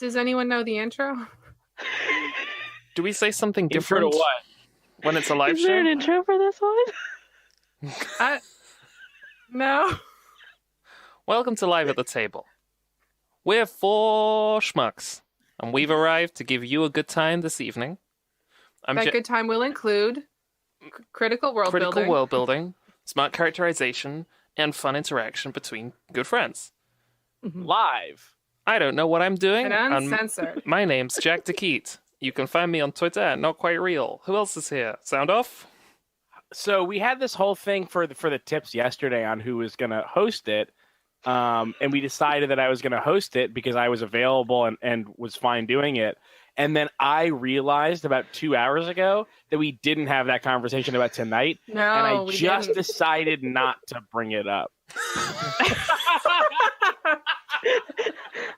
Does anyone know the intro? Do we say something Intro different to what? when it's a live Is there an show? intro for this one? No. Welcome to Live at the Table. We're 4 schmucks, and we've arrived to give you a good time this evening. Good time will include critical world building, smart characterization, and fun interaction between good friends. Live. I don't know what I'm doing. and uncensored. My name's Jack DeKeat. You can find me on Twitter at NotQuiteReal. Who else is here? Sound off? So we had this whole thing for the tips yesterday on who was going to host it. And we decided that I was going to host it because I was available and was fine doing it. And then I realized about 2 hours ago that we didn't have that conversation about tonight. No, and I we just didn't. decided not to bring it up.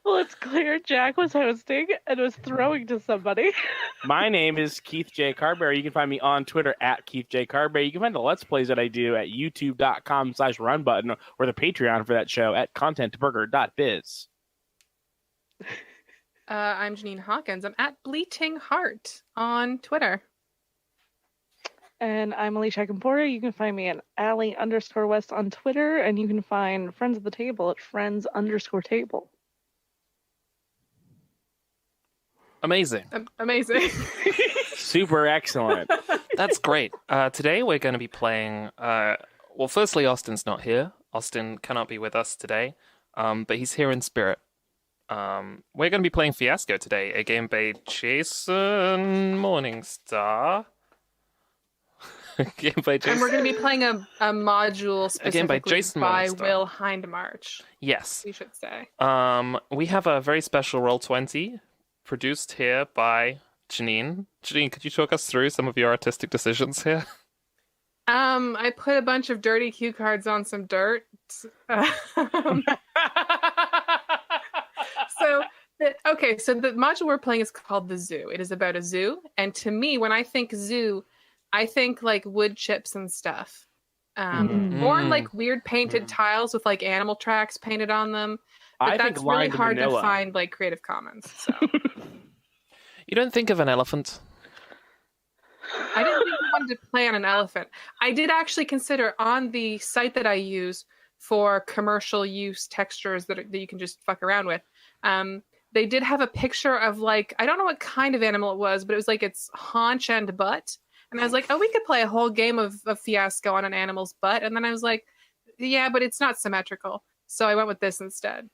Well, it's clear Jack was hosting and was throwing to somebody. My name is Keith J. Carberry. You can find me on Twitter at Keith J. Carberry. You can find the Let's Plays that I do at youtube.com/runbutton or the Patreon for that show at contentburger.biz. I'm Janine Hawkins. I'm at Bleating Heart on Twitter. And I'm Alicia Acampora. You can find me at Allie_West on Twitter, and you can find Friends of the Table at friends_table. Amazing. Amazing. Super excellent. That's great. Today we're going to be playing... well, firstly, Austin's not here. Austin cannot be with us today, but he's here in spirit. We're going to be playing Fiasco today, a game by Jason Morningstar. And we're going to be playing a module specifically by Jason by Morningstar. Will Hindmarch, Yes. we should say. We have a very special Roll20 produced here by Janine. Janine, could you talk us through some of your artistic decisions here? I put a bunch of dirty cue cards on some dirt. So the module we're playing is called the Zoo. It is about a zoo, and to me, when I think zoo, I think like wood chips and stuff, or like weird painted tiles with like animal tracks painted on them. But I that's think really lined hard vanilla. to find like Creative Commons. So You don't think of an elephant? I didn't think I wanted to play on an elephant. I did actually consider on the site that I use for commercial use textures that you can just fuck around with. They did have a picture of like, I don't know what kind of animal it was, but it was like its haunch and butt. And I was like, oh, we could play a whole game of Fiasco on an animal's butt. And then I was like, yeah, but it's not symmetrical. So I went with this instead.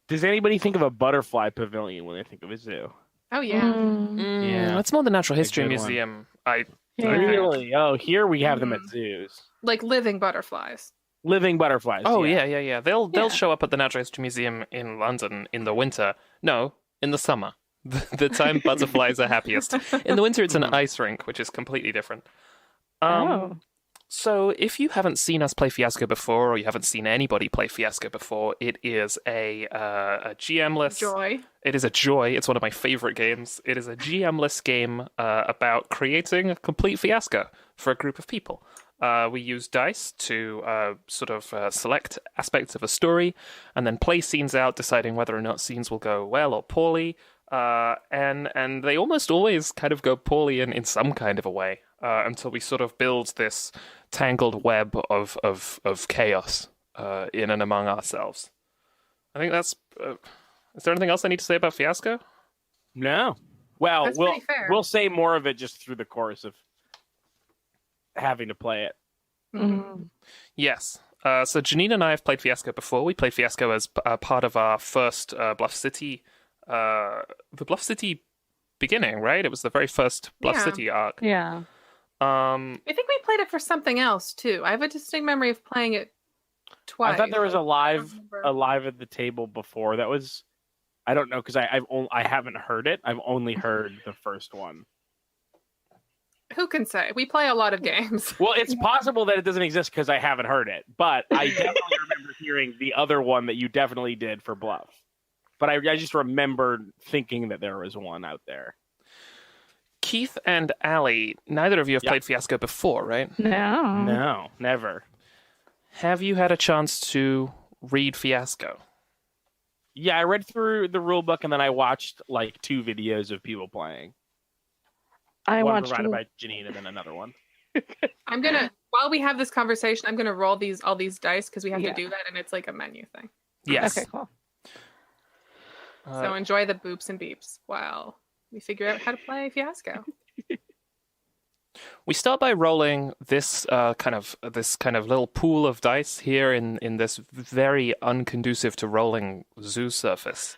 Does anybody think of a butterfly pavilion when they think of a zoo? Oh, yeah. Yeah. It's more the Natural History good one. Museum. Really? Oh, here we have them at zoos. Like living butterflies. Living butterflies. Oh, yeah. They'll show up at the Natural History Museum in London in the winter. No, in the summer. The time butterflies are happiest. In the winter, it's an ice rink, which is completely different. So if you haven't seen us play Fiasco before, or you haven't seen anybody play Fiasco before, it is a GM-less... Joy. It is a joy. It's one of my favorite games. It is a GM-less game about creating a complete fiasco for a group of people. We use dice to select aspects of a story, and then play scenes out, deciding whether or not scenes will go well or poorly. And they almost always kind of go poorly in some kind of a way, until we sort of build this tangled web of chaos in and among ourselves. I think that's... is there anything else I need to say about Fiasco? No. Well, That's pretty fair. we'll say more of it just through the course of having to play it. Yes. So Janine and I have played Fiasco before. We played Fiasco as part of our first Bluff City... the Bluff City beginning, right? It was the very first Bluff City arc. Yeah. I think we played it for something else, too. I have a distinct memory of playing it twice. I thought there was a I live at the table before. That was, I don't know, because I haven't heard it. I've only heard the first one. Who can say? We play a lot of games. Well, it's possible that it doesn't exist because I haven't heard it, but I definitely remember hearing the other one that you definitely did for Bluff. But I just remembered thinking that there was one out there. Keith and Allie, neither of you have played Fiasco before, right? No. No, never. Have you had a chance to read Fiasco? Yeah, I read through the rule book and then I watched like 2 videos of people playing. I One watched provided by Janine and then another one. I'm gonna while we have this conversation, I'm gonna roll all these dice because we have Yeah. to do that, and it's like a menu thing. Yes. Okay, cool. So enjoy the boops and beeps while we figure out how to play Fiasco. We start by rolling this kind of little pool of dice here in this very unconducive to rolling zoo surface.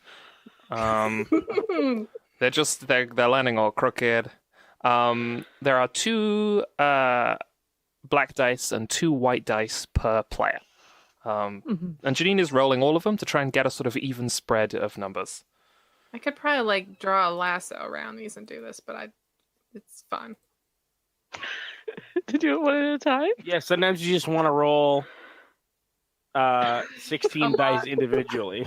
They're landing all crooked. There are 2 black dice and 2 white dice per player. And Janine is rolling all of them to try and get a sort of even spread of numbers. I could probably like draw a lasso around these and do this, but it's fun. To do it one at a time? Yeah, sometimes you just want to roll 16 dice individually.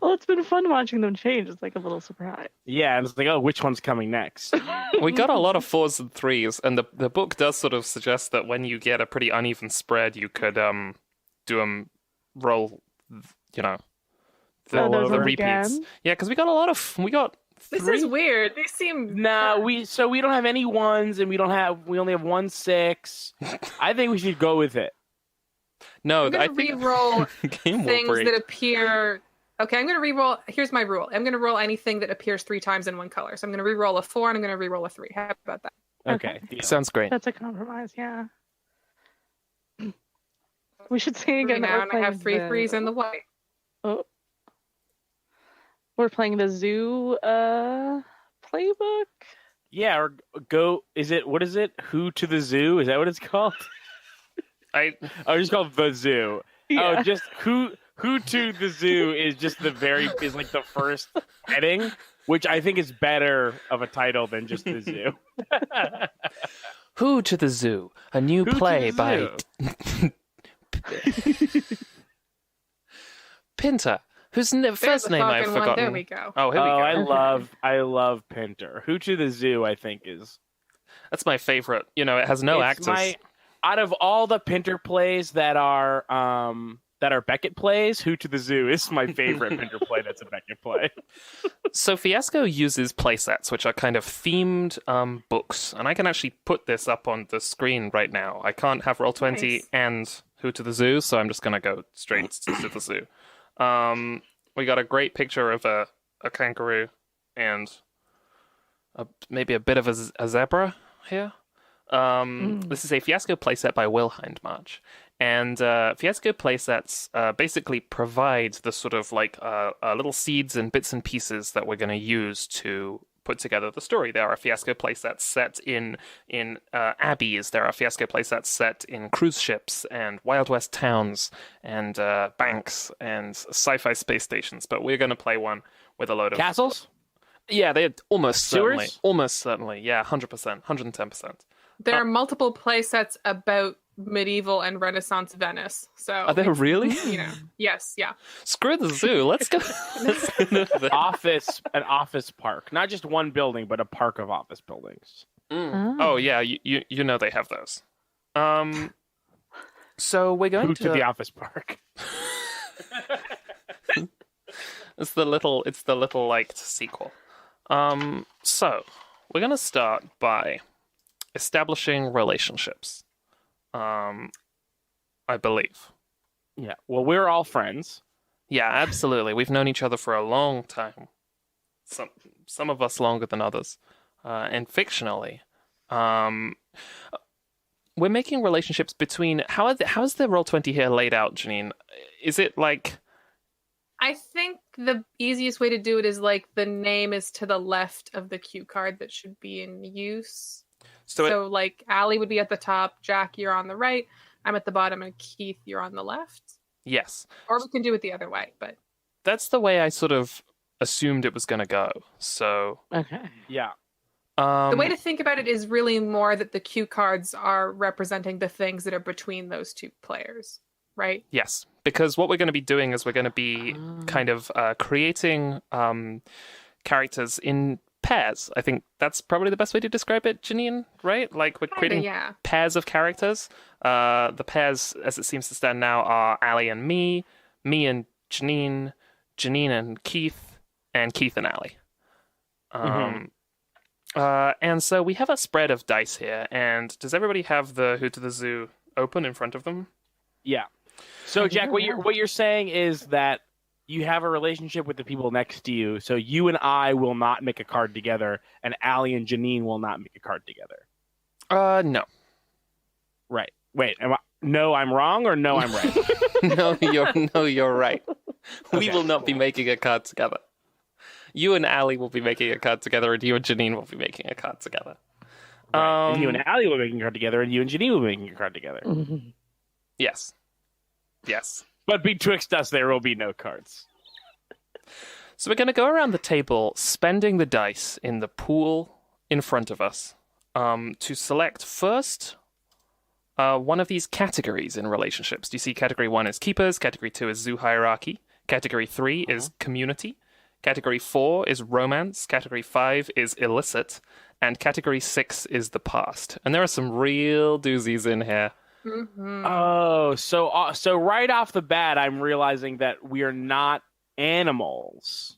Well, it's been fun watching them change. It's like a little surprise. Yeah, and it's like, oh, which one's coming next? We got a lot of 4s and 3s, and the book does sort of suggest that when you get a pretty uneven spread, you could roll, the repeats. Again? Yeah, because we got 3. This is weird. These seem Nah, we don't have any 1s, and we only have 1 6. I think we should go with it. No, I'm I gonna think re-roll the game will things break. that appear. Okay, I'm gonna re-roll. Here's my rule. I'm gonna roll anything that appears 3 times in one color. So I'm gonna re-roll a 4 and I'm gonna re-roll a 3. How about that? Okay. Deal. Sounds great. That's a compromise, yeah. We should say Three again that now, we're and I playing have 3 3s in the white. Oh. We're playing the zoo playbook. Yeah, or go. What is it? Who to the zoo? Is that what it's called? It's called the zoo. Yeah. Oh, just who to the zoo is just is like the first heading, which I think is better of a title than just the zoo. Who to the Zoo? A new Who to play the by Pinter, whose first name I've fucking one. forgotten. There we go. Oh, here we go. I love Pinter. Who to the zoo? I think is That's my favorite. It has no It's actors. Out of all the Pinter plays that are Beckett plays, Who to the Zoo is my favorite Pinter play that's a Beckett play. So Fiasco uses playsets, which are kind of themed books, and I can actually put this up on the screen right now. I can't have Roll20 Nice. and Who to the Zoo, so I'm just going to go straight to the zoo. We got a great picture of a kangaroo and maybe a bit of a zebra here. This is a Fiasco playset by Will Hindmarch. And Fiasco playsets basically provide the sort of like little seeds and bits and pieces that we're going to use to put together the story. There are Fiasco playsets set in abbeys. There are Fiasco playsets set in cruise ships and Wild West towns and banks and sci-fi space stations. But we're going to play one with a load of Castles? Yeah, they're almost certainly. Sewers? Almost certainly. Yeah, 100%, 110%. There are multiple play sets about medieval and Renaissance Venice. So Are there really? Yes, yeah. Screw the zoo. Let's go. An office park. Not just one building, but a park of office buildings. Oh yeah, you know they have those. So we're going Who to the office park? It's the little liked sequel. So we're gonna start by establishing relationships. I believe. Yeah. Well, we're all friends. Yeah, absolutely. We've known each other for a long time. Some of us longer than others. And fictionally, we're making relationships between. How's the Roll20 here laid out, Janine? Is it like? I think the easiest way to do it is like the name is to the left of the cue card that should be in use. So like Allie would be at the top, Jack, you're on the right, I'm at the bottom, and Keith, you're on the left. Yes. Or we can do it the other way, but That's the way I sort of assumed it was going to go. So Okay. Yeah. the way to think about it is really more that the cue cards are representing the things that are between those two players, right? Yes, because what we're going to be doing is we're going to be kind of creating characters in pairs. I think that's probably the best way to describe it, Janine, right? Like we're creating yeah. pairs of characters. The pairs, as it seems to stand now, are Allie and me and Janine, and Keith and Allie. And so we have a spread of dice here, and does everybody have the Who to the Zoo open in front of them? Yeah. So Jack, what you're saying is that you have a relationship with the people next to you, so you and I will not make a card together, and Allie and Janine will not make a card together. No. Right. Wait, I'm wrong, or no, I'm right? you're right. We Okay, will not cool. be making a card together. You and Allie will be making a card together, and you and Janine will be making a card together. Right. And you and Allie will be making a card together, and you and Janine will be making a card together. Yes. Yes. But betwixt us, there will be no cards. So we're going to go around the table, spending the dice in the pool in front of us to select first one of these categories in relationships. Do you see category 1 is keepers, category 2 is zoo hierarchy, category 3 is community, category 4 is romance, category 5 is illicit, and category 6 is the past. And there are some real doozies in here. Mm-hmm. Oh, so right off the bat, I'm realizing that we are not animals.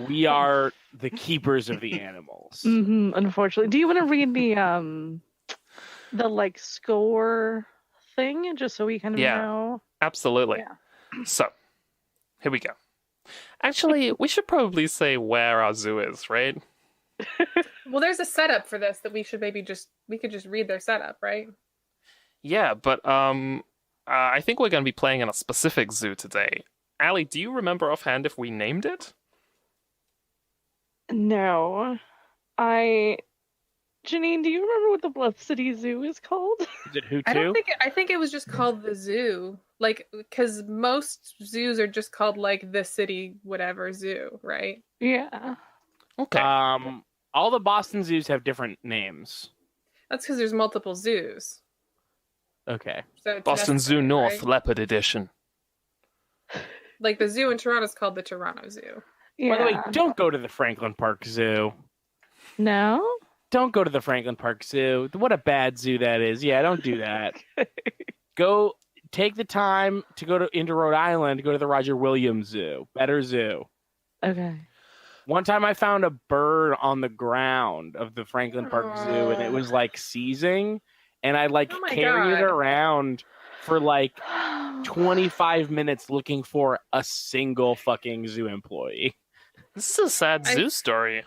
We are the keepers of the animals. Unfortunately, do you want to read the like score thing just so we kind of know? Absolutely. Yeah. So, here we go. Actually, we should probably say where our zoo is, right? Well, there's a setup for this that we should we could just read their setup, right? Yeah, but I think we're going to be playing in a specific zoo today. Allie, do you remember offhand if we named it? No. Janine, do you remember what the Bluff City Zoo is called? Is it Who I To? think it was just called the zoo. Like, because most zoos are just called like the city whatever zoo, right? Yeah. Okay. All the Boston zoos have different names. That's because there's multiple zoos. Okay. So it's Boston Zoo necessary, North, right? Leopard Edition. Like the zoo in Toronto is called the Toronto Zoo. Yeah. By the way, don't go to the Franklin Park Zoo. No? Don't go to the Franklin Park Zoo. What a bad zoo that is. Yeah, don't do that. Go take the time to go into Rhode Island, go to the Roger Williams Zoo. Better zoo. Okay. One time I found a bird on the ground of the Franklin Park Zoo, and it was like seizing, and I like Oh my carried it God. around for like 25 minutes looking for a single fucking zoo employee. This is a sad zoo story.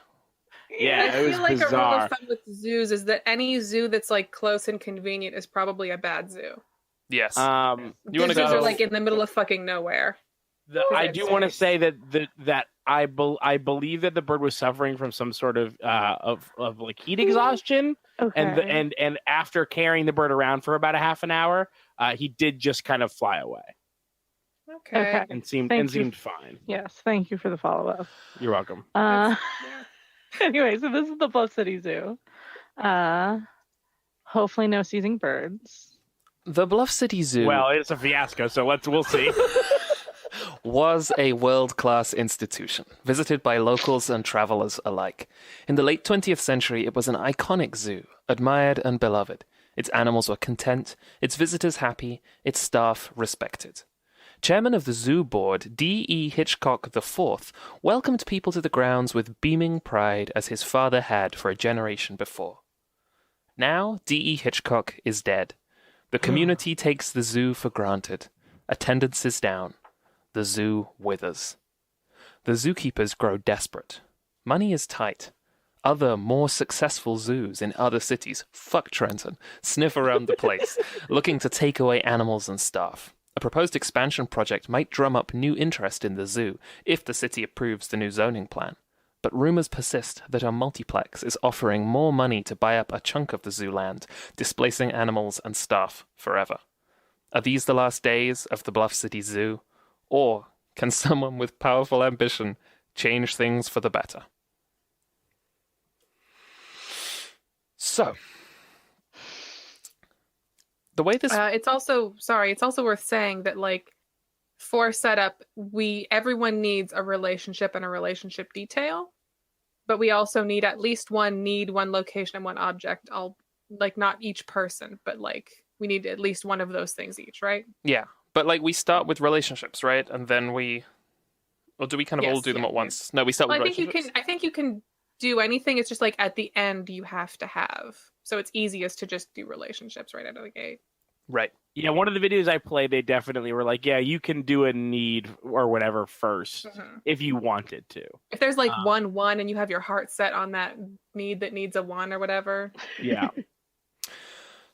Yeah, I it was feel like a rule bizarre. of thumb with zoos is that any zoo that's like close and convenient is probably a bad zoo. Yes. You want These to zoos go? are like in the middle of fucking nowhere. I do want to say that I believe that the bird was suffering from some sort of like heat exhaustion, Okay. and after carrying the bird around for about a half an hour, he did just kind of fly away Okay. and seemed Thank you. fine. Yes, thank you for the follow-up. You're welcome. Yeah. Anyway, so this is the Bluff City Zoo. Hopefully no seizing birds. The Bluff City Zoo Well, it's a fiasco, so we'll see. was a world-class institution, visited by locals and travelers alike. In the late 20th century, it was an iconic zoo, admired and beloved. Its animals were content, its visitors happy, its staff respected. Chairman of the Zoo Board, D.E. Hitchcock IV, welcomed people to the grounds with beaming pride as his father had for a generation before. Now, D.E. Hitchcock is dead. The community takes the zoo for granted. Attendance is down. The zoo withers. The zookeepers grow desperate. Money is tight. Other, more successful zoos in other cities, fuck Trenton, sniff around the place, looking to take away animals and staff. A proposed expansion project might drum up new interest in the zoo if the city approves the new zoning plan. But rumors persist that a multiplex is offering more money to buy up a chunk of the zoo land, displacing animals and staff forever. Are these the last days of the Bluff City Zoo? Or can someone with powerful ambition change things for the better? So, the way this... It's also worth saying that like for setup, everyone needs a relationship and a relationship detail, but we also need at least one location and one object. Not each person, but like we need at least one of those things each, right? Yeah, But like we start with relationships, right? And then or do we kind of all Yes, do them yeah, at once? No, we start Well, with I think you relationships. can. I think you can do anything. It's just like at the end you have to have. So it's easiest to just do relationships right out of the gate. Right. Yeah, one of the videos I played, they definitely were like, yeah, you can do a need or whatever first if you wanted to. If there's like 1-1 and you have your heart set on that need that needs a 1 or whatever. Yeah.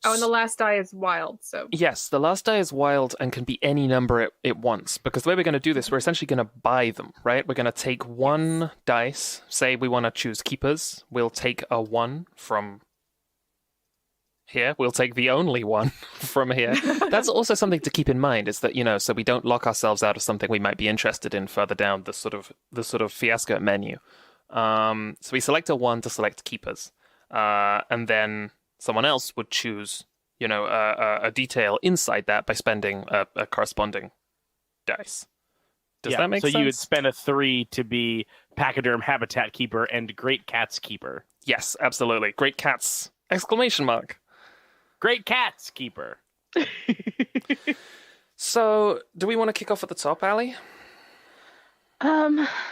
Oh, and the last die is wild. So Yes, the last die is wild and can be any number it wants. Because the way we're going to do this, we're essentially going to buy them, right? We're going to take one dice. Say we want to choose keepers. We'll take a 1 from here. We'll take the only one from here. That's also something to keep in mind, is that, so we don't lock ourselves out of something we might be interested in further down the sort of Fiasco menu. So we select a 1 to select keepers. And then someone else would choose, a detail inside that by spending a corresponding dice. Does that make sense? So you would spend a 3 to be Pachyderm Habitat Keeper and Great Cats Keeper. Yes, absolutely. Great cats! ! Great Cats Keeper. So, do we want to kick off at the top, Allie?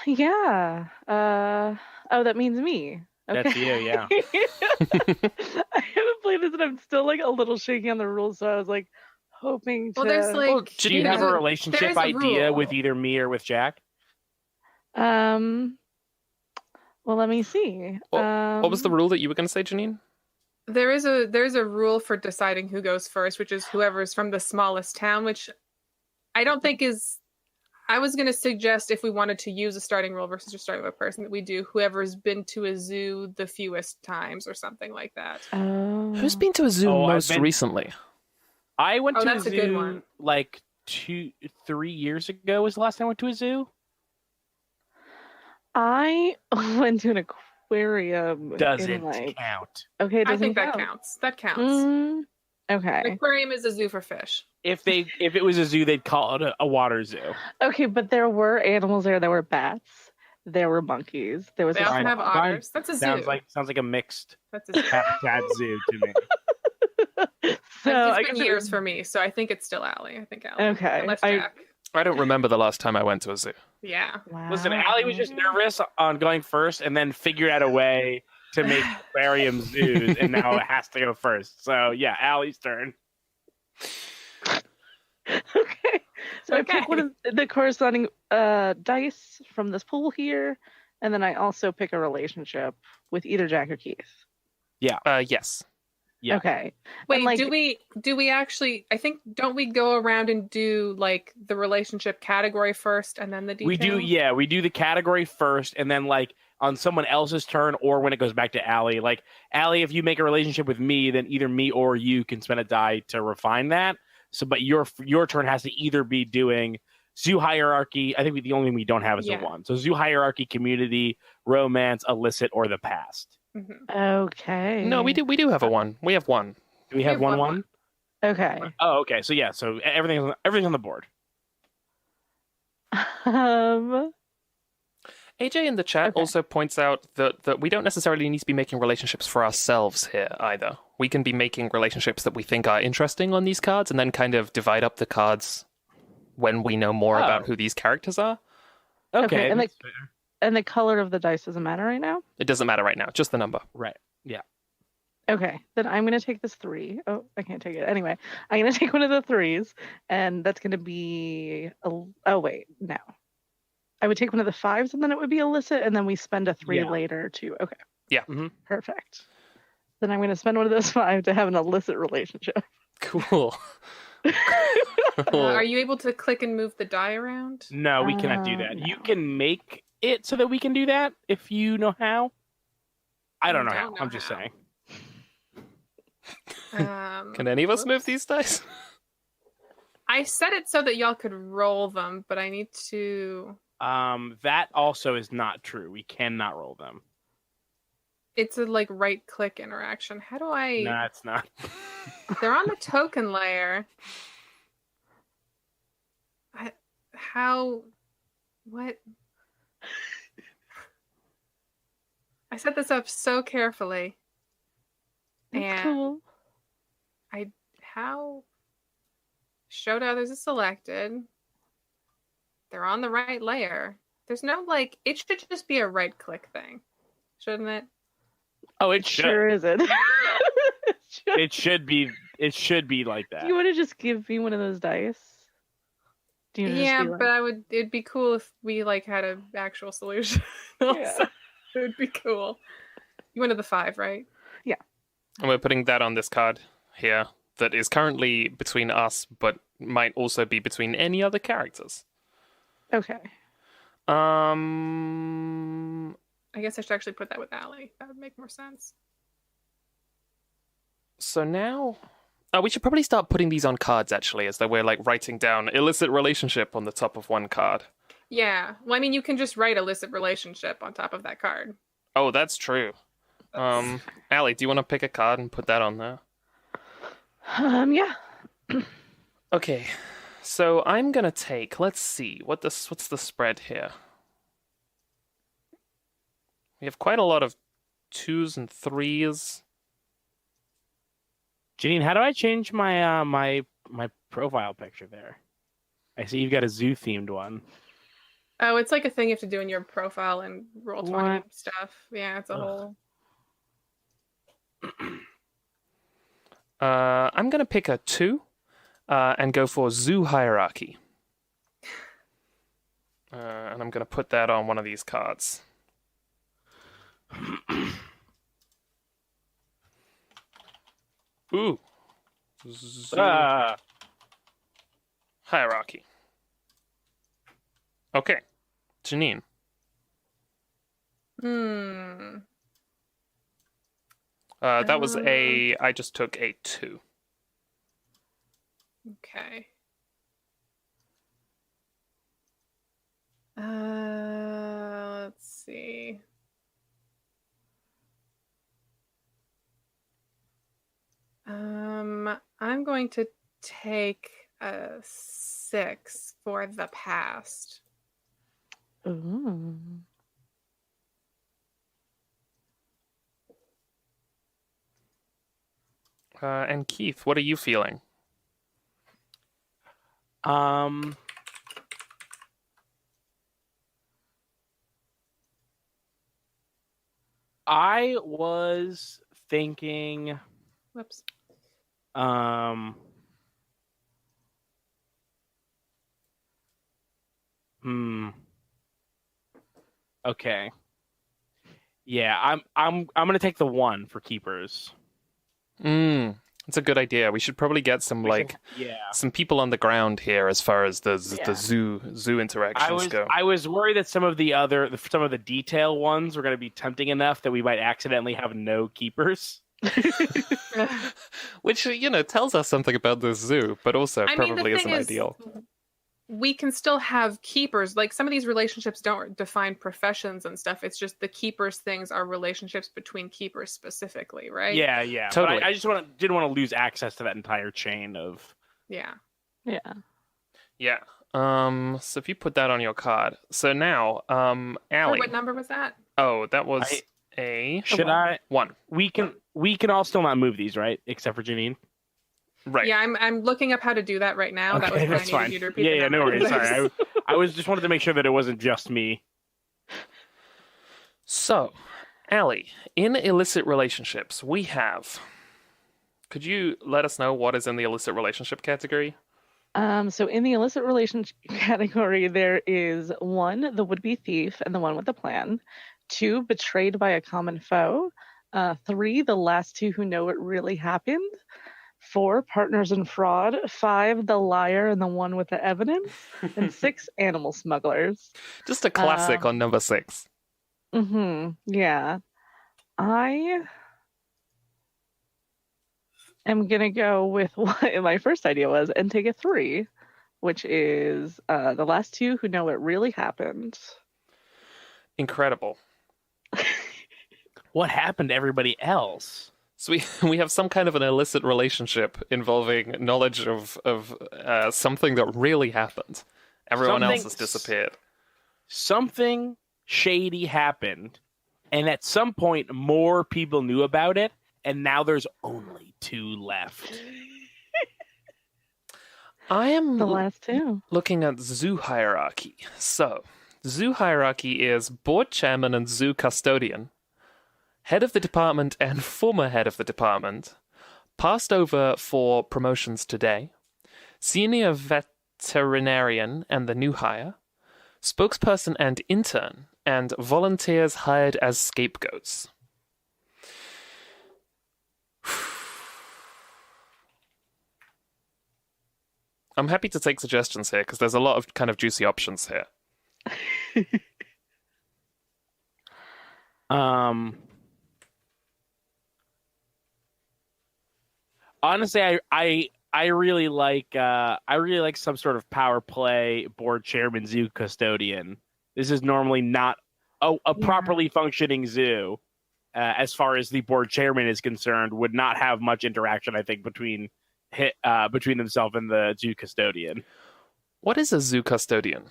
Yeah. Oh, that means me. Okay. That's you, yeah. I haven't played this and I'm still like a little shaky on the rules, so I was like hoping to. well, there's like Do you have a relationship there's a idea rule. with either me or with Jack? Well, let me see. What was the rule that you were going to say, Janine? there's a rule for deciding who goes first, which is whoever's from the smallest town, which I don't think is. I was going to suggest if we wanted to use a starting rule versus just starting with a person that we do whoever's been to a zoo the fewest times or something like that. Who's been to a zoo most recently? I went to a that's a good zoo one. like 3 years ago was the last time I went to a zoo. I went to an aquarium. Doesn't like, count. Okay, it I doesn't think that count. counts. That counts. Okay. An aquarium is a zoo for fish. If it was a zoo, they'd call it a water zoo. Okay, but there were animals there. There were bats. There were monkeys. There was They a also fine. have otters. That's a zoo. Sounds like a mixed That's a zoo. habitat zoo to me. So I It's guess been it years was- for me, so I think it's still Allie. I think Allie. Okay, Unless I- Jack. I don't remember the last time I went to a zoo. Yeah. Wow. Listen, Allie was just nervous on going first, and then figured out a way to make aquarium zoos, and now it has to go first. So yeah, Allie's turn. Okay. So I pick Okay. one of the corresponding dice from this pool here, and then I also pick a relationship with either Jack or Keith. Yes. Yeah. Okay. Wait, And, like, do we actually? I think don't we go around and do like the relationship category first and then the detail? We do the category first, and then like on someone else's turn, or when it goes back to Allie. Like Allie, if you make a relationship with me, then either me or you can spend a die to refine that. So, but your turn has to either be doing zoo hierarchy. I think the only thing we don't have is Yeah. the 1. So zoo hierarchy, community, romance, illicit, or the past. Mhm. Okay. No, we do have a 1. We have 1. Do we have have one? one. Okay. Oh, okay. So yeah. So everything's on the board. AJ in the chat Okay. also points out that we don't necessarily need to be making relationships for ourselves here either. We can be making relationships that we think are interesting on these cards, and then kind of divide up the cards when we know more about who these characters are. Okay. and that's And the color of the dice doesn't matter right now? It doesn't matter right now, just the number. right. Yeah. Okay. Then I'm going to take this 3. Oh, I can't take it. Anyway, I'm going to take one of the 3s, and that's going to be... Oh, wait. No. I would take one of the 5s, and then it would be illicit, and then we spend a 3 Yeah. later to... Okay. Yeah. Mhm. Perfect. Then I'm going to spend one of those 5 to have an illicit relationship. Cool. Are you able to click and move the die around? No, we cannot do that. No. You can make it so that we can do that if you know how. I don't know I how. don't know I'm just how. saying. Can any of us move whoops. these dice? I set it so that y'all could roll them, but I need to. That also is not true. We cannot roll them. It's a like right click interaction. How do I? No, it's not. They're on the token layer. How? What? I set this up so carefully. That's And cool. how? showed others is selected. They're on the right layer. There's no like. It should just be a right click thing, shouldn't it? Oh, it It sure isn't. It should be. It should be like that. Do you want to just give me one of those dice? Do you Yeah, just be but like, it'd be cool if we like had an actual solution. Also. Yeah. It would be cool. You wanted the 5, right? And we're putting that on this card here that is currently between us, but might also be between any other characters. okay. I guess I should actually put that with Allie. That would make more sense. So now... Oh, we should probably start putting these on cards, actually, as though we're, like, writing down illicit relationship on the top of one card. Yeah. Well, I mean, you can just write illicit relationship on top of that card. Oh, that's true. Allie, do you want to pick a card and put that on there? Yeah. Okay, so I'm gonna take... Let's see, what's the spread here? We have quite a lot of 2s and 3s. Janine, how do I change my my profile picture there? I see you've got a zoo themed one. Oh, it's like a thing you have to do in your profile and Roll20 What? stuff. Yeah, it's a whole... I'm gonna pick a 2 and go for zoo hierarchy. And I'm gonna put that on one of these cards. Ooh. Zoo hierarchy. Okay. Janine. That was I just took a 2. Okay. Let's see. I'm going to take a 6 for the past. Ooh. And Keith, what are you feeling? I was thinking, Whoops. Okay. Yeah, I'm gonna take the 1 for keepers. That's a good idea. We should probably get some some people on the ground here as far as the zoo interactions go. I was worried that some of the detail ones were going to be tempting enough that we might accidentally have no keepers. Which, tells us something about this zoo, but also I mean, probably the isn't thing is, ideal. We can still have keepers. Like, some of these relationships don't define professions and stuff. It's just the keepers things are relationships between keepers specifically, right? Yeah. Totally. But I just didn't want to lose access to that entire chain of. Yeah. Yeah. So if you put that on your card. So now, Allie. What number was that? Oh, that was a... Should I? 1. We can all still not move these, right? Except for Janine. Right. Yeah, I'm looking up how to do that right now. Okay, that was what that's I needed fine. you to repeat the Yeah, no numbers. worries. Sorry, I just wanted to make sure that it wasn't just me. So, Allie, in illicit relationships, we have... Could you let us know what is in the illicit relationship category? So in the illicit relationship category, there is 1, the would-be thief, and the one with the plan. 2, betrayed by a common foe. 3, the last 2 who know it really happened. 4, partners in fraud. 5, the liar and the one with the evidence. And 6, animal smugglers. Just a classic on number 6. Yeah. I am going to go with what my first idea was and take a 3, which is the last 2 who know it really happened. Incredible. What happened to everybody else? So we have some kind of an illicit relationship involving knowledge of something that really happened. Everyone else has disappeared. Something shady happened, and at some point more people knew about it, and now there's only 2 left. I am The last two. looking at zoo hierarchy. So, zoo hierarchy is board chairman and zoo custodian, head of the department and former head of the department, passed over for promotions today, senior veterinarian and the new hire, spokesperson and intern, and volunteers hired as scapegoats. I'm happy to take suggestions here because there's a lot of kind of juicy options here. Honestly, I really like some sort of power play board chairman zoo custodian. This is normally not a properly functioning zoo, as far as the board chairman is concerned. Would not have much interaction, I think, between themselves and the zoo custodian. What is a zoo custodian?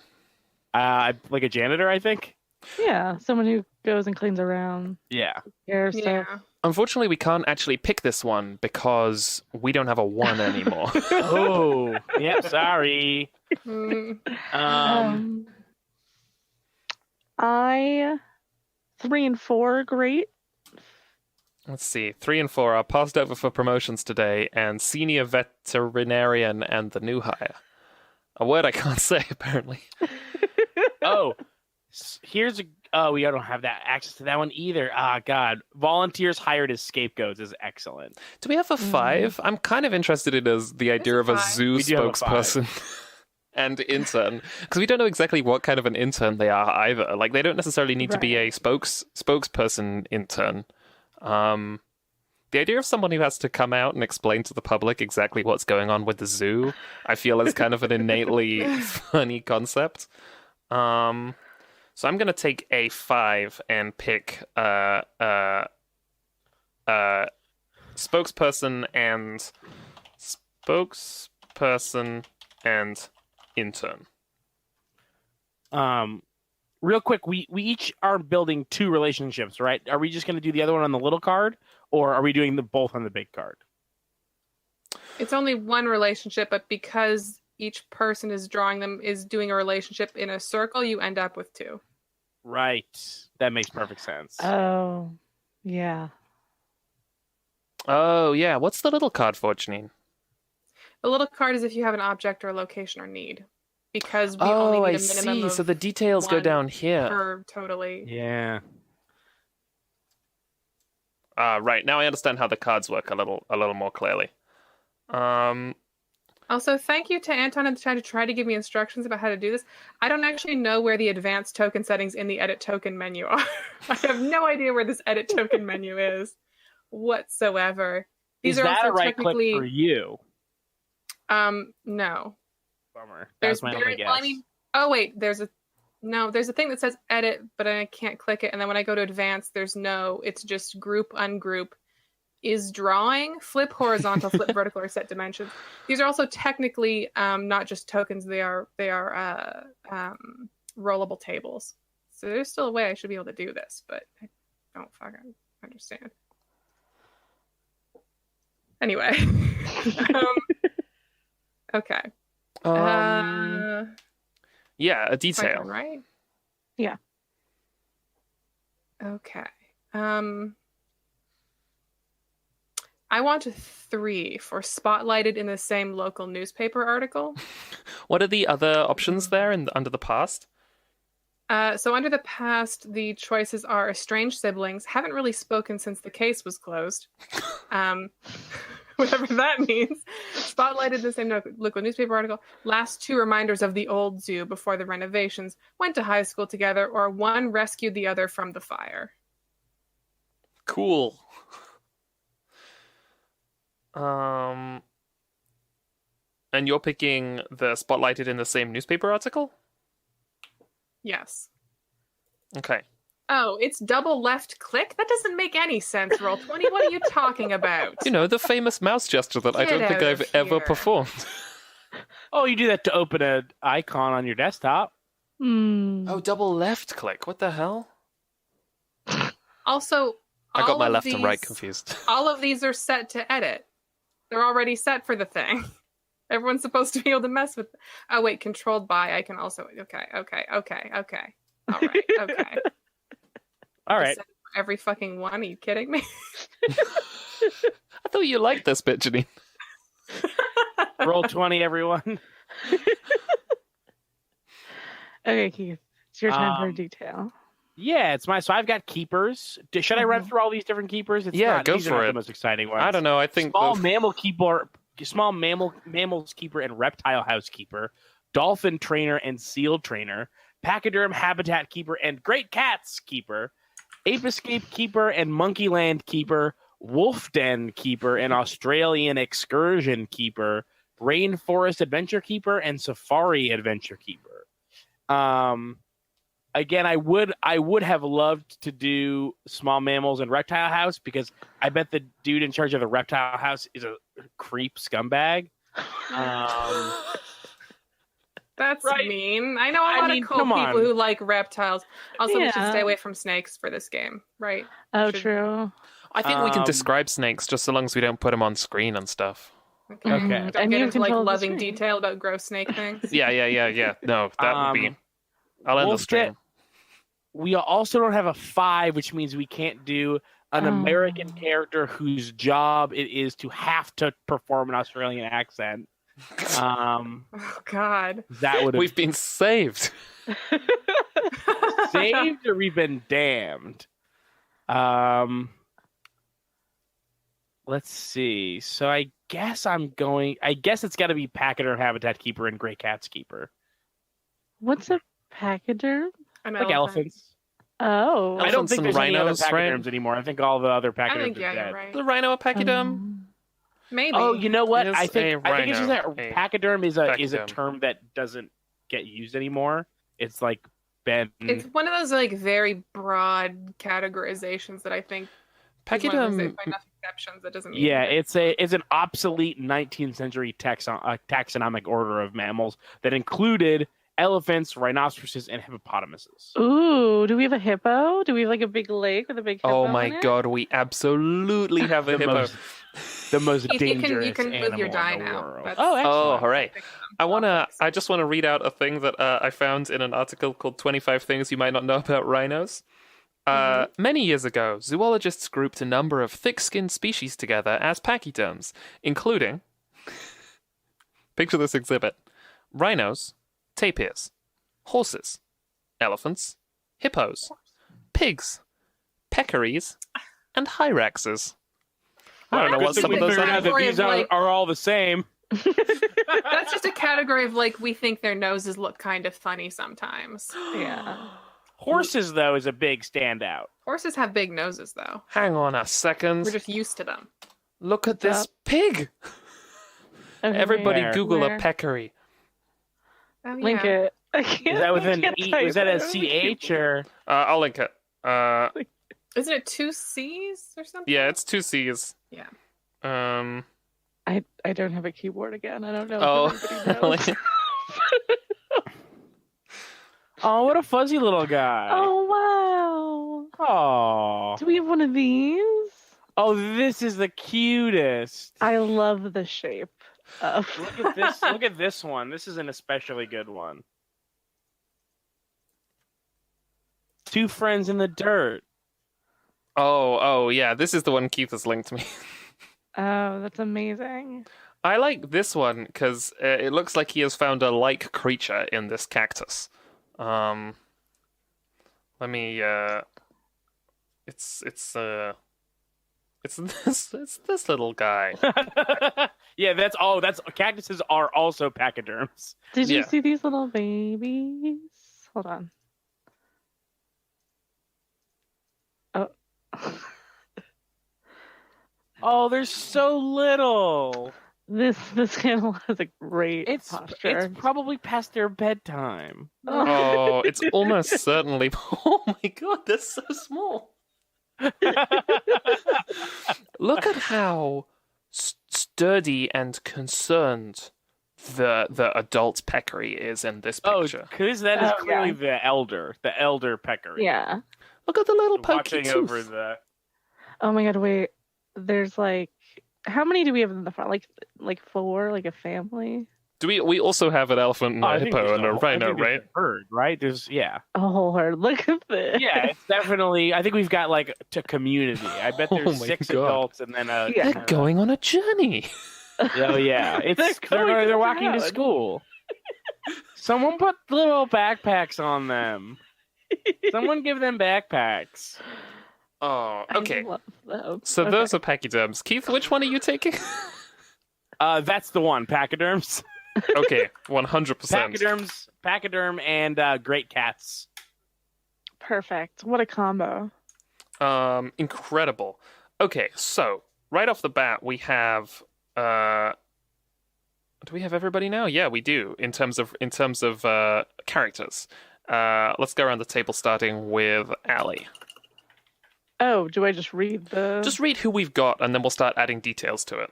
Like a janitor, I think. Yeah, someone who goes and cleans around. Yeah. Air stuff. Yeah. Unfortunately, we can't actually pick this one because we don't have a 1 anymore. Oh, yeah. Sorry. Mm. I 3 and 4 are great. Let's see. 3 and 4 are passed over for promotions today, and senior veterinarian and the new hire. A word I can't say, apparently. Here's we don't have that access to that one either. Ah, God. Volunteers hired as scapegoats is excellent. Do we have a 5? I'm kind of interested in the idea of a 5. zoo We do have a 5. spokesperson and intern, because we don't know exactly what kind of an intern they are either. Like, they don't necessarily need to be a spokesperson intern. The idea of someone who has to come out and explain to the public exactly what's going on with the zoo, I feel is kind of an innately funny concept. So I'm going to take a 5 and pick spokesperson and intern. Real quick, we each are building 2 relationships, right? Are we just going to do the other one on the little card, or are we doing both on the big card? It's only one relationship, but because each person is doing a relationship in a circle, you end up with 2. Right. That makes perfect sense. Oh, yeah. Oh, yeah. What's the little card for, Janine? The little card is if you have an object or a location or need. Because we only need a minimum see. of So the details go 1 down here. per totally. Yeah. Right. Now I understand how the cards work a little more clearly. Also, thank you to Anton and to try to give me instructions about how to do this. I don't actually know where the advanced token settings in the edit token menu are. I have no idea where this edit token menu is whatsoever. These Is are that also a right click technically for you? no. Bummer. There's That's my only guess. well, I mean, oh wait, there's a thing that says edit, but I can't click it. And then when I go to advanced, it's just group, ungroup, is drawing, flip horizontal, flip vertical, or set dimensions. These are also technically not just tokens, they are rollable tables. So there's still a way I should be able to do this, but I don't fucking understand. Anyway. Okay. Yeah, a detail. One, right? Yeah. Okay. I want a 3 for spotlighted in the same local newspaper article. What are the other options there under the past? So under the past, the choices are estranged siblings, haven't really spoken since the case was closed. Whatever that means. Spotlighted in the same local newspaper article. Last 2 reminders of the old zoo before the renovations. Went to high school together, or one rescued the other from the fire. Cool. And you're picking the spotlighted in the same newspaper article? Yes. Okay. Oh, it's double left click? That doesn't make any sense, Roll20. What are you talking about? You know, the famous mouse gesture that I Get don't think out I've of ever here. performed. Oh, you do that to open an icon on your desktop. Oh, double left click. What the hell? Also, I got all my of left and right these- confused. All of these are set to edit. They're already set for the thing. Everyone's supposed to be able to mess with. Oh wait, controlled by. I can also. Okay. All right. Okay. All right. Every fucking one. Are you kidding me? I thought you liked this bit, Janine. Roll 20, everyone. Okay, Keith. It's your time for a detail. Yeah, it's my. So I've got keepers. Should I run through all these different keepers? It's Yeah, not, go these for are not it. the most exciting ones. I don't know. I think small mammals keeper and reptile house keeper, dolphin trainer and seal trainer, pachyderm habitat keeper and great cats keeper, ape escape keeper and monkeyland keeper, wolf den keeper and Australian excursion keeper, rainforest adventure keeper and safari adventure keeper. Again, I would have loved to do small mammals and reptile house because I bet the dude in charge of the reptile house is a creep scumbag. That's Right. mean. I know a lot of cool come people on. who like reptiles. Also, we should Yeah. stay away from snakes for this game, right? Oh, Should- true. I think we can Um, describe snakes just so long as we don't put them on screen and stuff. Okay. Don't And get you into like control the loving screen. detail about gross snake things. Yeah. No, that would be. I'll end the Wolf stream. Den- We also don't have a 5, which means we can't do an Oh. American character whose job it is to have to perform an Australian accent. Oh God. That would have We've been saved. saved or we've been damned. Let's see. So I guess it's got to be pachyderm habitat keeper and gray cats keeper. What's a pachyderm? An Like elephants. Oh. I don't Elephants think and there's any other rhinos, right? pachyderms anymore. I think all the other I pachyderms think are yeah, dead. you're right. The rhino a pachyderm. Maybe. Oh, you know what? It is I think it's just that a pachyderm is a pachyderm. term that doesn't get used anymore. It's like been It's one of those like very broad categorizations that I think as long as they Pachyderm. find enough exceptions, that doesn't mean yeah, anything. it's an obsolete 19th century taxonomic order of mammals that included elephants, rhinoceroses, and hippopotamuses. Ooh, do we have a hippo? Do we have like a big lake with a big hippo Oh my in it? god, we absolutely have a The hippo. The most You can- dangerous you can move animal your die in the now. world. That's- Oh, excellent. Oh, hooray. Pick them. I just want to read out a thing that I found in an article called 25 Things You Might Not Know About Rhinos. Many years ago, zoologists grouped a number of thick-skinned species together as pachyderms, including, picture this exhibit, rhinos, tapirs, horses, elephants, hippos, pigs, peccaries, and hyraxes. I don't know what Good some thing of we those figured are. out that these are all the same. That's just a category of like we think their noses look kind of funny sometimes. Yeah. Horses, though, is a big standout. Horses have big noses though. Hang on a We're second. just used to them. Look at this pig. Okay, Everybody Where? Google Where? a peccary. Oh, Link yeah. it. I can't, Is that with I an can't E? type Was that a it. CH or? I'll link it. Isn't it 2 C's or something? Yeah, it's 2 C's. Yeah. I don't have a keyboard again. I don't know. Oh. If everybody knows. Oh, what a fuzzy little guy. Oh wow. Oh. Do we have one of these? Oh, this is the cutest. I love the shape of. Look at this. Look at this one. This is an especially good one. Two friends in the dirt. Oh, yeah. This is the one Keith has linked me. Oh, that's amazing. I like this one because it looks like he has found a like creature in this cactus. Let me. It's this little guy. Yeah, that's all. That's cactuses are also pachyderms. Did you Yeah. see these little babies? Hold on. Oh. Oh, they're so little. This animal has a great posture. It's probably past their bedtime. Oh, it's almost certainly. Oh my god, they're so small. Look at how sturdy and concerned the adult peccary is in this Oh, picture. because that is Oh, clearly yeah. the elder peccary. Yeah. Look at the little pokey Watching tooth. over the. Oh my god, wait. There's like How many do we have in the front? Like 4, like a family? Do we also have an elephant and Oh, a I think hippo there's and a I rhino, think there's right? a herd, right? There's A whole herd. Look at this. Yeah, it's definitely. I think we've got like a community. I bet Oh there's my 6 God. adults and then a. Yeah. They're going on a journey. Oh yeah, they're walking to school. Someone put little backpacks on them. Someone give them backpacks. Oh, I okay. love them. So Okay. those are pachyderms. Keith, which one are you taking? That's the one. Pachyderms, Okay, 100%. pachyderm, and great cats. Perfect. What a combo. Incredible. Okay, so right off the bat, we have. Do we have everybody now? Yeah, we do. In terms of characters, let's go around the table, starting with Allie. Oh, do I just read the? Just read who we've got, and then we'll start adding details to it.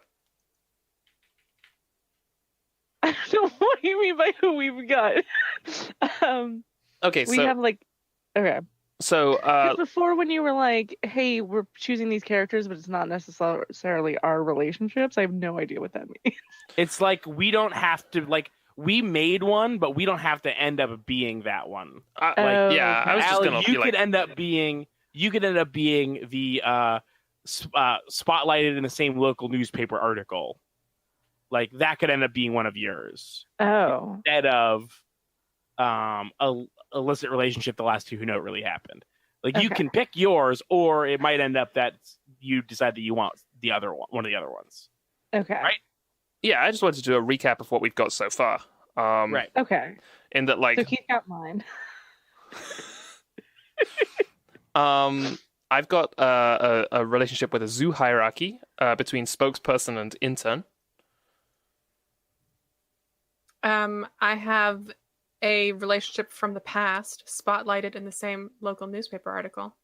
I don't know what you mean by who we've got. Okay, we so have like. Okay. so 'Cause before, when you were like, "Hey, we're choosing these characters, but it's not necessarily our relationships," I have no idea what that means. It's like we don't have to like. We made one, but we don't have to end up being that one. yeah, okay. I was just Allie, gonna you be could like, end up being. You could end up being the spotlighted in the same local newspaper article. Like that could end up being one of yours Oh. instead of a illicit relationship. The last 2 who know it really happened. Like you Okay. can pick yours, or it might end up that you decide that you want the other one of the other ones. Okay. Right. yeah, I just wanted to do a recap of what we've got so far. Right. Okay. In that, like, So Keith got mine. I've got a relationship with a zoo hierarchy between spokesperson and intern. I have a relationship from the past spotlighted in the same local newspaper article.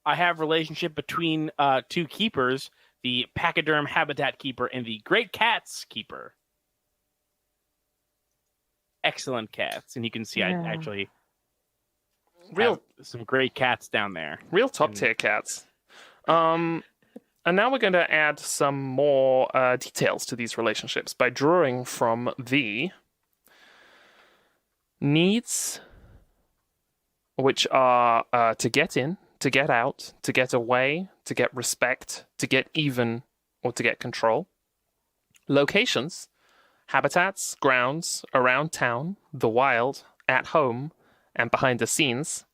I have relationship between 2 keepers, the pachyderm habitat keeper and the great cats keeper. Excellent cats, and you can see Yeah. I actually Real have some great cats down there. Real top tier cats. And now we're going to add some more details to these relationships by drawing from the needs, which are to get in, to get out, to get away, to get respect, to get even, or to get control. Locations, habitats, grounds, around town, the wild, at home, and behind the scenes.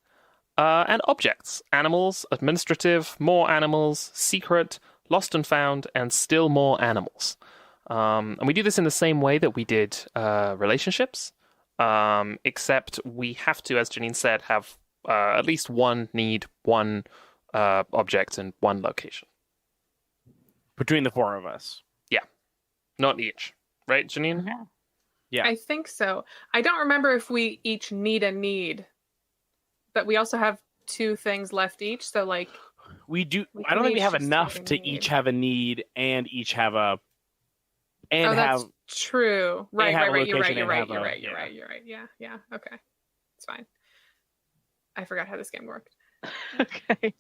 And objects, animals, administrative, more animals, secret, lost and found, and still more animals. And we do this in the same way that we did relationships, except we have to, as Janine said, have at least one need, one object, and one location. Between the 4 of us. Not each. Right, Janine? Yeah. Yeah. I think so. I don't remember if we each need a need, but we also have 2 things left each. So like We do. We I don't think we can have each just enough take a to need. each have a need and each have a. And oh, that's have. true. Right, have a right. You're right. location You're and right. have You're a- right. You're yeah. right. You're right. Yeah. Okay. It's fine. I forgot how this game worked. Okay.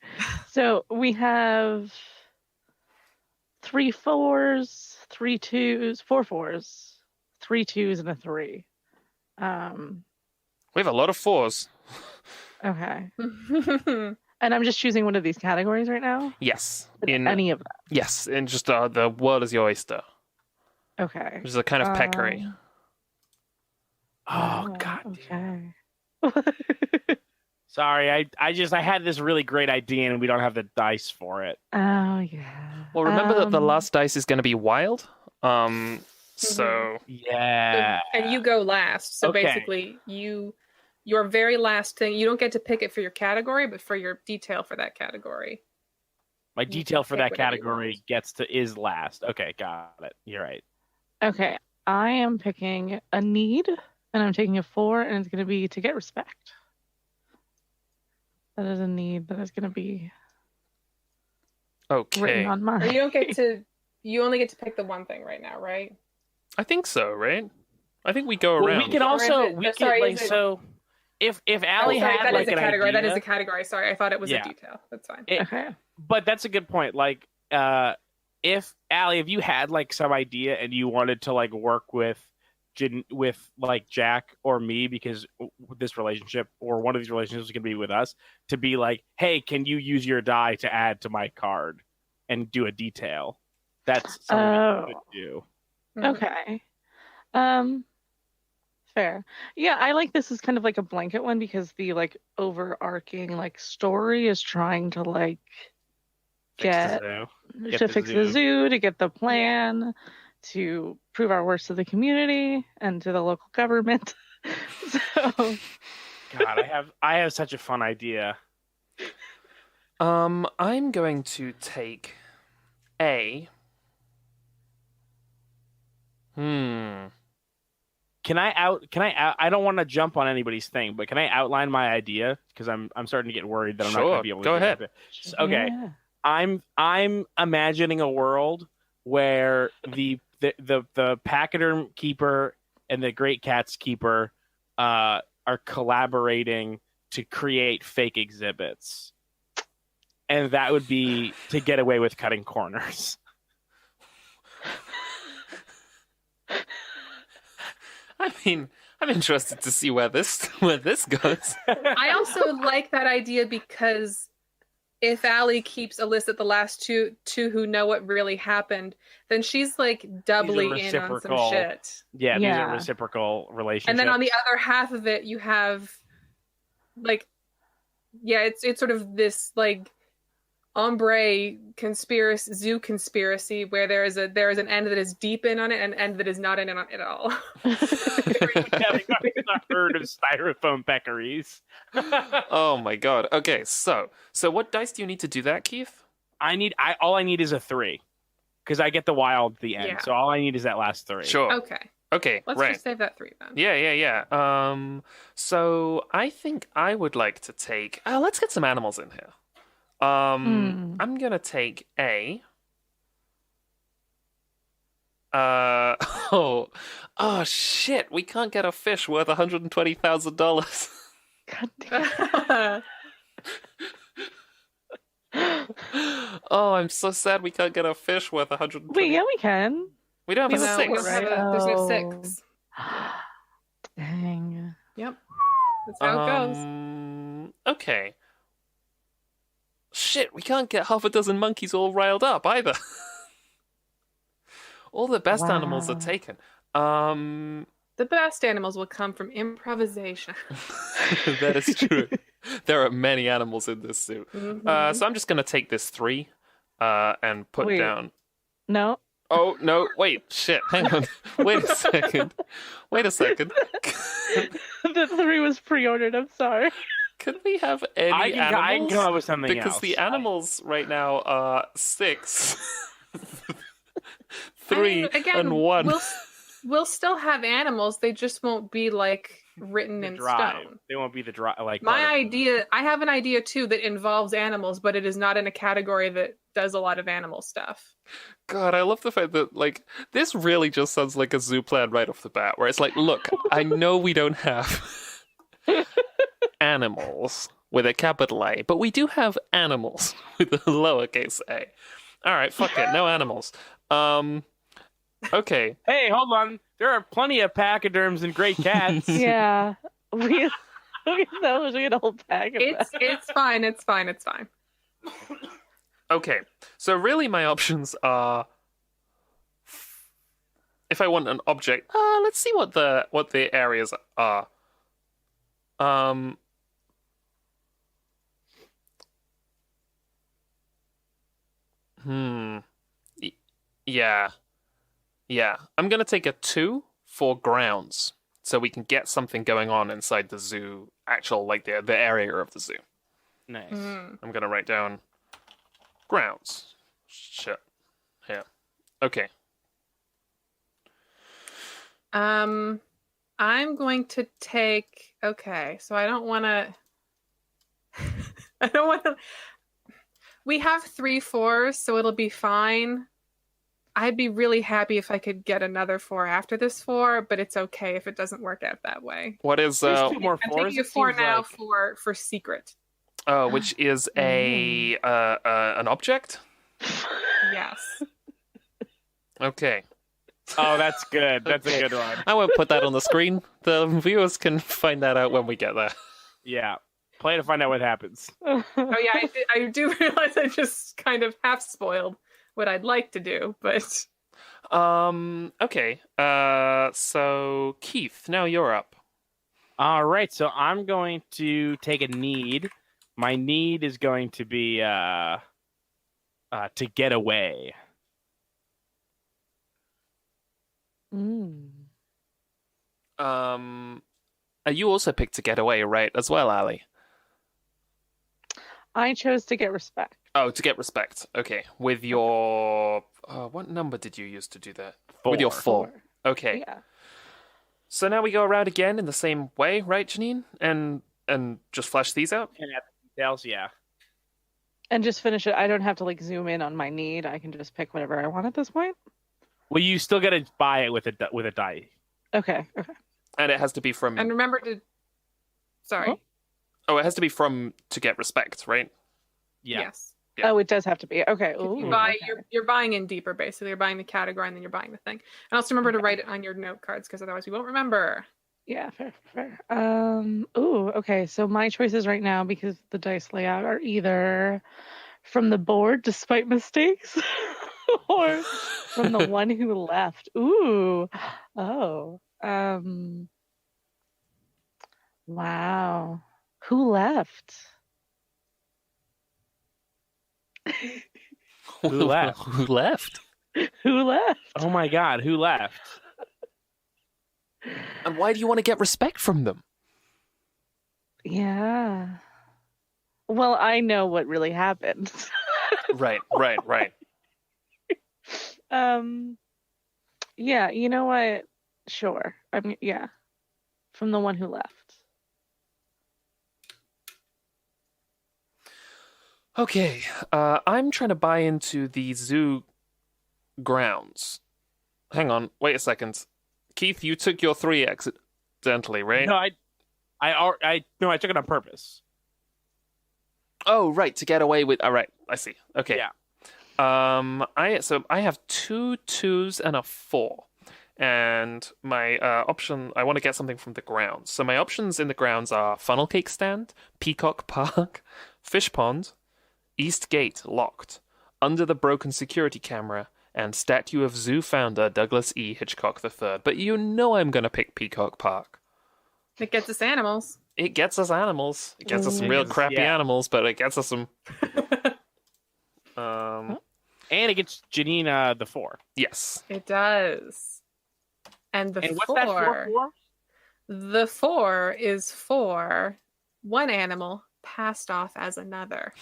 So we have 3 4s, 3 2s, 4 4s, 3 2s, and a 3. We have a lot of 4s. Okay. And I'm just choosing one of these categories right now. Yes. Any of them. Yes, in just the world is your oyster, Okay. which is a kind of peccary. Oh God. Okay. Sorry, I had this really great idea and we don't have the dice for it. Oh yeah. Well, remember that the last dice is going to be wild. So Yeah. And you go last. So Okay. basically, your very last thing, you don't get to pick it for your category, but for your detail for that category. My can detail for pick that whatever you category is last. Okay, got it. You're right. Okay. I am picking a need, and I'm taking a 4, and it's going to be to get respect. That is a need that is going to be okay, written on Or mine. you don't get to. You only get to pick the one thing right now, right? I think so. Right? I think we go Well, around. we can Or is also it- we sorry, can is it- so if Oh, Allie sorry, had that like is a an category. idea, That is a category. Sorry, I thought it was Yeah. a detail. That's fine. It- Okay. but that's a good point. Like if Allie, if you had like some idea and you wanted to like work with like Jack or me, because this relationship or one of these relationships is going to be with us, to be like, hey, can you use your die to add to my card and do a detail? That's something you could do. Okay. Fair. Yeah, I like this as kind of like a blanket one because the like overarching like story is trying to like Fix get the fix zoo. the zoo, to get the plan, to prove our worth to the community and to the local government. So God, I have such a fun idea. I'm going to take a. Can I I don't want to jump on anybody's thing, but can I outline my idea? Because I'm starting to get worried that I'm not going to be able to go do ahead. it. Okay. yeah. I'm imagining a world where the pachyderm keeper and the great cats keeper are collaborating to create fake exhibits, and that would be to get away with cutting corners. I mean, I'm interested to see where this goes. I also like that idea because if Allie keeps a list of the last two who know what really happened, then she's like doubly in on some shit. Yeah, these are reciprocal relationships. And then on the other half of it, you have like, yeah, it's sort of this like ombre zoo conspiracy where there is an end that is deep in on it and an end that is not in on it at all. Yeah, we got a herd of styrofoam peccaries. Oh my god. Okay, so what dice do you need to do that, Keith? All I need is a 3. Because I get the wild at the end. Yeah. So all I need is that last 3. Sure. Okay. Let's right. just save that 3 then. Yeah. So I think I would like to take let's get some animals in here. I'm gonna take a. Oh shit! We can't get a fish worth $120,000. God damn. Oh, I'm so sad we can't get a fish worth 120. Wait, yeah, we can. We don't have a No, 6. we don't have there's no 6. Dang. Yep. That's how it goes. Okay. Shit, we can't get half a dozen monkeys all riled up either. All the best animals are taken. The best animals will come from improvisation. That is true. There are many animals in this zoo. Mm-hmm. So I'm just going to take this 3 and put down... No. Oh, no, wait, shit, hang on. Wait a second. The 3 was pre-ordered, I'm sorry. Could we have any animals? I can come up with something else. Because the animals right now are 6, 3, and 1. We'll still have animals. They just won't be like written in stone. They won't be the dry. Like I have an idea too that involves animals, but it is not in a category that does a lot of animal stuff. God, I love the fact that like this really just sounds like a zoo plan right off the bat, where it's like, look, I know we don't have animals with a capital A, but we do have animals with a lowercase a. All right, fuck it, no animals. Okay. Hey, hold on. There are plenty of pachyderms and great cats. Yeah. We get a whole pack of that. It's fine. It's fine. Okay. So really my options are if I want an object, let's see what the areas are. Yeah. I'm going to take a 2 for grounds so we can get something going on inside the zoo, like the area of the zoo. Nice. I'm going to write down grounds. Shit. Yeah. Okay. I'm going to take. Okay, so I don't want to. We have 3 4s, so it'll be fine. I'd be really happy if I could get another 4 after this 4, but it's okay if it doesn't work out that way. What is There's 2 more 4s. I'm taking a 4 now for secret. which is an object? Yes. Okay. Oh, that's good. That's Okay. a good one. I won't put that on the screen. The viewers can find that out when we get there. Yeah. Play to find out what happens. Oh yeah, I do realize I just kind of half spoiled what I'd like to do, but Okay. So Keith, now you're up. All right, so I'm going to take a need. My need is going to be to get away. Mm. You also picked to get away, right? As well, Ali. I chose to get respect. Oh, to get respect. Okay. With your what number did you use to do that? With your 4. Okay. Yeah. So now we go around again in the same way, right, Janine? And just flesh these out? And at the details, yeah. And just finish it. I don't have to like zoom in on my need. I can just pick whatever I want at this point. Well, you still got to buy it with a die. Okay. And it has to be from... and remember to sorry. Oh, it has to be from to get respect, right? Yeah. Yes. Yeah. Oh, it does have to be. Okay. You Ooh, buy okay. you're buying in deeper basically. You're buying the category and then you're buying the thing. And also remember to write it on your note cards because otherwise you won't remember. Yeah, fair. Ooh, okay. So my choices right now, because the dice layout, are either from the board despite mistakes or from the one who left. Ooh. Oh. Wow. Who left? Who left? Who left? Who left? Oh my God, who left? And why do you want to get respect from them? Yeah. Well, I know what really happened. Right. Yeah, you know what? Sure. Yeah. From the one who left. Okay, I'm trying to buy into the zoo grounds. Hang on, wait a second. Keith, you took your 3 accidentally, right? No, I took it on purpose. Oh, right, to get away with... All right, I see. Okay. Yeah. I have 2 2s and a 4. And my option... I want to get something from the grounds. So my options in the grounds are Funnel Cake Stand, Peacock Park, Fish Pond, East Gate locked, Under the Broken Security Camera, and Statue of Zoo founder Douglas E. Hitchcock III. But you know I'm going to pick Peacock Park. It gets us animals. It gets us animals. It gets us some It real gets us- crappy yeah. animals, but it gets us some... And it gets Janine the 4. Yes. It does. And the And what's 4 that 4 for? The 4 is for one animal passed off as another.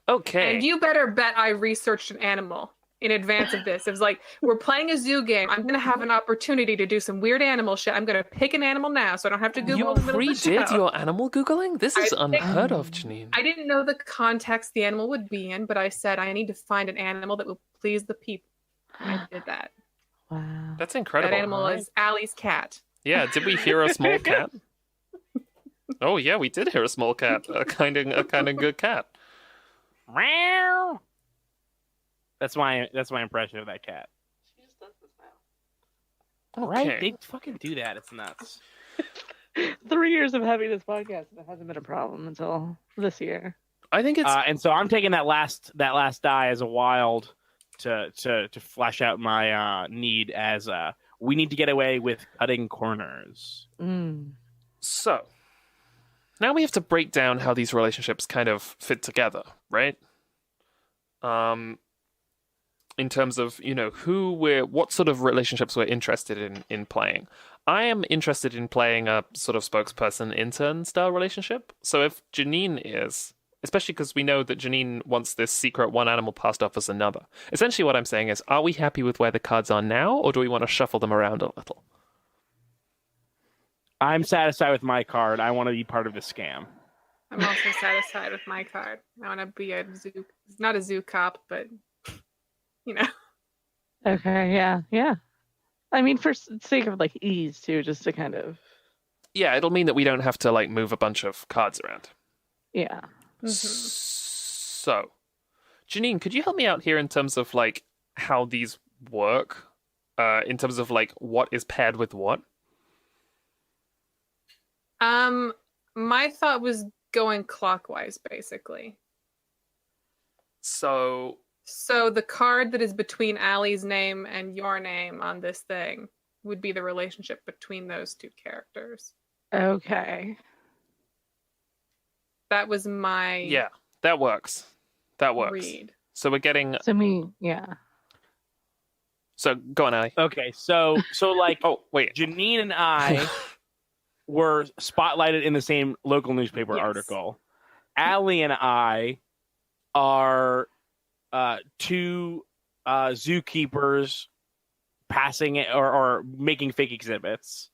Okay. And you better bet I researched an animal in advance of this. It was like, we're playing a zoo game. I'm going to have an opportunity to do some weird animal shit. I'm going to pick an animal now so I don't have to Google You in the middle of the redid show. your animal Googling? This is I think- unheard of, Janine. I didn't know the context the animal would be in, but I said I need to find an animal that will please the people. And I did that. Wow. That's incredible. That animal Alright. is Allie's cat. Yeah, did we hear a small cat? Oh yeah, we did hear a small cat. A kind of good cat. Meow. That's my impression of that cat. She just does this now. Right? Okay. They fucking do that. It's nuts. 3 years of having this podcast, and it hasn't been a problem until this year. I think it's And so I'm taking that last die as a wild to flesh out my need as we need to get away with cutting corners. Mm. so. Now we have to break down how these relationships kind of fit together, right? In terms of, what sort of relationships we're interested in playing. I am interested in playing a sort of spokesperson intern style relationship. So if Janine is, especially because we know that Janine wants this secret one animal passed off as another. Essentially what I'm saying is, are we happy with where the cards are now, or do we want to shuffle them around a little? I'm satisfied with my card. I want to be part of the scam. I'm also satisfied with my card. I want to be a zoo, not a zoo cop, but Okay, yeah. I mean, for sake of like ease too, just to kind of Yeah, it'll mean that we don't have to move a bunch of cards around. yeah. Mhm. So, Janine, could you help me out here in terms of like how these work? In terms of like what is paired with what? My thought was going clockwise, basically. So the card that is between Allie's name and your name on this thing would be the relationship between those two characters. Okay. That was my yeah, that works. That works. read. So we're getting. Yeah. So go on, Allie. Okay, so like, Oh wait. Janine and I were spotlighted in the same local newspaper Yes. article. Allie and I are two zookeepers passing or making fake exhibits.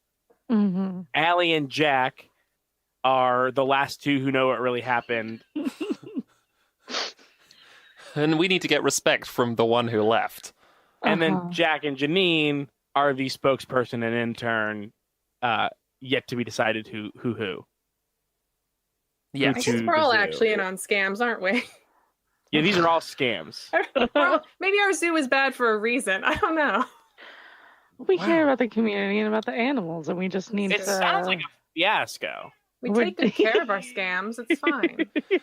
Mm-hmm. Allie and Jack are the last two who know what really happened. And we need to get respect from the one who left. And then Jack and Janine are the spokesperson and intern, yet to be decided who. Yeah. I to guess we're the all zoo. actually in on scams, aren't we? Yeah, these are all scams. Well, maybe our zoo is bad for a reason. I don't know. We care Wow. about the community and about the animals, and we just need It to. sounds like a fiasco. We We're- take good care of our scams. It's fine. Yeah.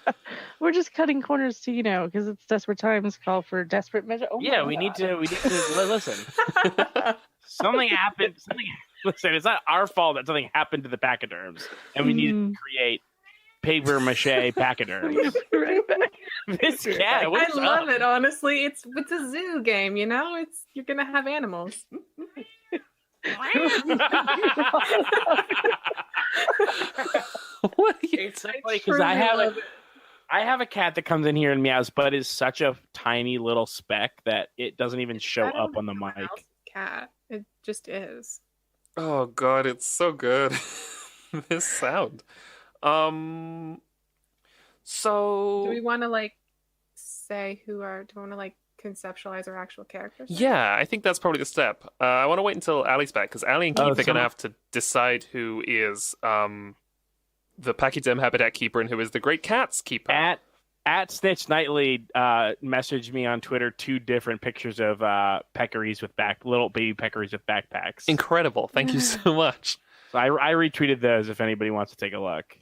We're just cutting corners to, because it's desperate times call for desperate measure. Oh Yeah, my we need God. to listen. Something happened. Listen, it's not our fault that something happened to the pachyderms, and we needed to create paper mache pachyderms. Right back. This cat, I what's love up? it, honestly. It's a zoo game, you're gonna have animals. What are you It's so I funny because truly I love it. have a cat that comes in here and meows, but is such a tiny little speck that it doesn't even show I don't up on the know mic. someone else's cat. It just is. Oh god, it's so good. This sound. So Do we want to say do we want to conceptualize our actual characters? yeah, I think that's probably the step. I want to wait until Allie's back because Allie and Keith are going to have to decide who is the pachyderm habitat keeper and who is the great cat's keeper. At Snitch Nightly messaged me on Twitter 2 different pictures of peccaries with little baby peccaries with backpacks. Incredible! Thank you so much. So I retweeted those if anybody wants to take a look.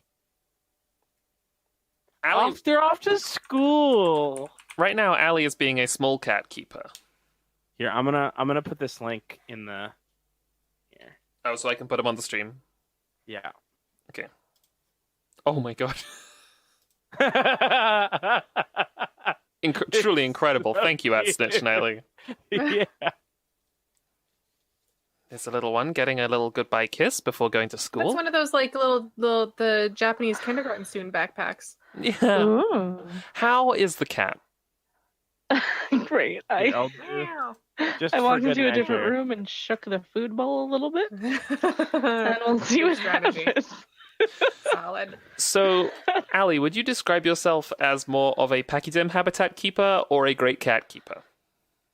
Allie, They're off to school. right now, Allie is being a small cat keeper. Here, I'm gonna put this link in the. Here, Oh, so I can put him on the stream. yeah. Oh my god. Truly incredible. Thank you, at Snitch Nightly. Yeah. There's a little one getting a little goodbye kiss before going to That's school. one of those little the Japanese kindergarten student backpacks. Yeah. Ooh. How is the cat? Great. Here, I I'll do- just I for walked good into a different measure. room and shook the food bowl a little bit, and we'll see Good what strategy. happens. Solid. So, Allie, would you describe yourself as more of a pachyderm habitat keeper or a great cat keeper?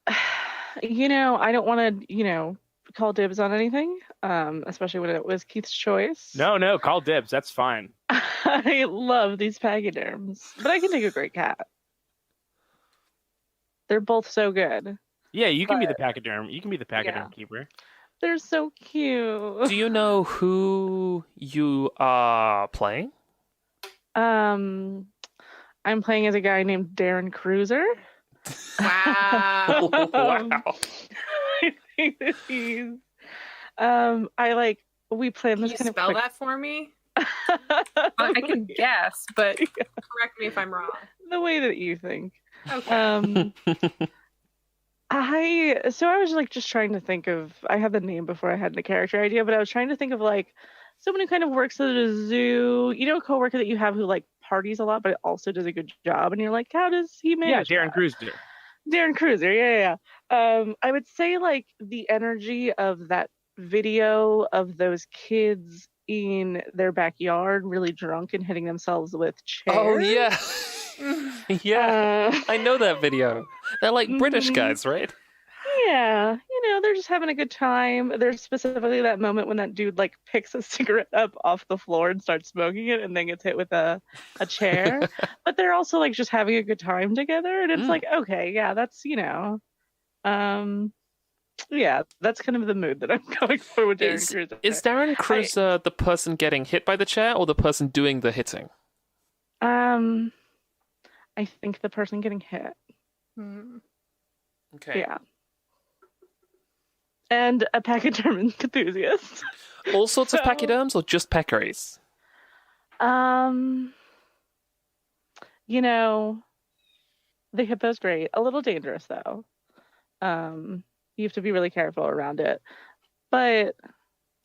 I don't want to, call dibs on anything, especially when it was Keith's choice. No, call dibs. That's fine. I love these pachyderms, but I can take a great cat. They're both so good. Yeah, you can be the pachyderm. You can be the pachyderm Yeah. keeper. They're so cute. Do you know who you are playing? I'm playing as a guy named Darren Cruiser. Wow. Wow. He's, we planned Can this you kind of spell quick. that for me? I can guess, but correct me if I'm wrong. The way that you think. Okay. I was just trying to think of. I had the name before I had the character idea, but I was trying to think of someone who kind of works at a zoo. A coworker that you have who parties a lot, but also does a good job, and you're like, how does he Yeah, manage? Darren that? Cruiser. Darren Cruiser, yeah. I would say the energy of that video of those kids in their backyard, really drunk and hitting themselves with chairs. Oh, yeah. Yeah. I know that video. They're like British Mhm. guys, right? Yeah, they're just having a good time. There's specifically that moment when that dude like picks a cigarette up off the floor and starts smoking it and then gets hit with a chair. But they're also like just having a good time together. And it's like, okay, yeah, that's, um, yeah, that's kind of the mood that I'm going for with Darren Cruz. Is Darren Cruz the person getting hit by the chair or the person doing the hitting? I think the person getting hit. Okay. Yeah. And a pachyderm enthusiast. All sorts of pachyderms or just peccaries? The hippo's great. A little dangerous though. You have to be really careful around it. But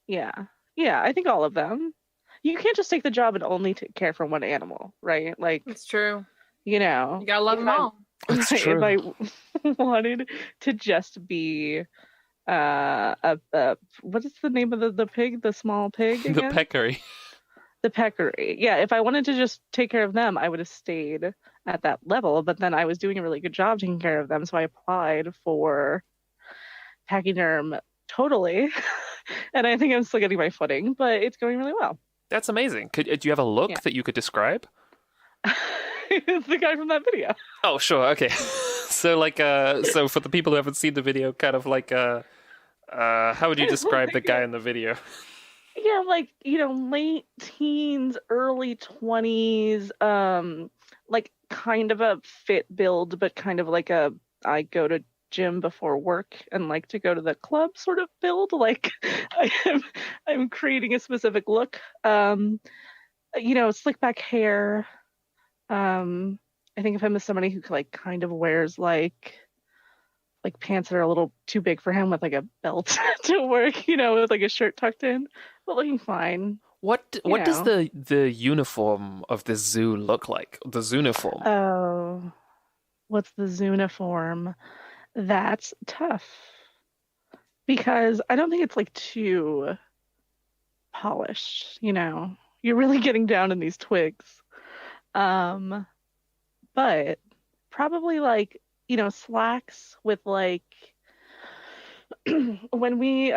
yeah, I think all of them. You can't just take the job and only care for one animal, right? Like It's true. You gotta love them all. That's true. If I wanted to just be what is the name of the pig, the small pig again? The peccary. The peccary. Yeah, if I wanted to just take care of them, I would have stayed at that level, but then I was doing a really good job taking care of them, so I applied for pachyderm totally. And I think I'm still getting my footing, but it's going really well. That's amazing. Do you have a look that you could describe? It's the guy from that video. Oh, sure. Okay. So for the people who haven't seen the video, kind of like how would you describe the guy in the video? Yeah, like, late teens, early 20s, like kind of a fit build, but kind of like I go to gym before work and like to go to the club sort of build. Like I'm creating a specific look. Slick back hair. I think if I'm with somebody who like kind of wears like pants that are a little too big for him with like a belt to work, with like a shirt tucked in, but looking fine. What does the uniform of the zoo look like? The zooniform. Oh, what's the zooniform? That's tough because I don't think it's like too polished. You're really getting down in these twigs. But probably like, slacks with like when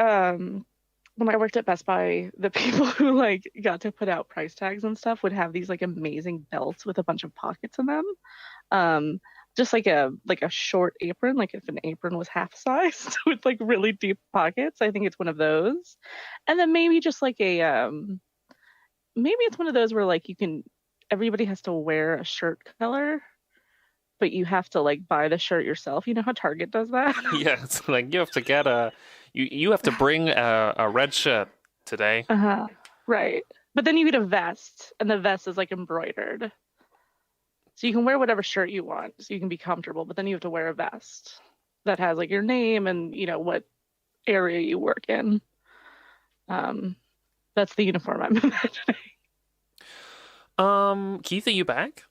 I worked at Best Buy, the people who like got to put out price tags and stuff would have these like amazing belts with a bunch of pockets in them. Just like a short apron, like if an apron was half sized with like really deep pockets. I think it's one of those. And then maybe just like maybe it's one of those where like everybody has to wear a shirt color, but you have to like buy the shirt yourself. You know how Target does that? Yeah, it's like you have to get you have to bring a red shirt today. Right. But then you get a vest, and the vest is like embroidered. So you can wear whatever shirt you want, so you can be comfortable, but then you have to wear a vest that has like your name and what area you work in. That's the uniform I'm imagining. Keith, are you back?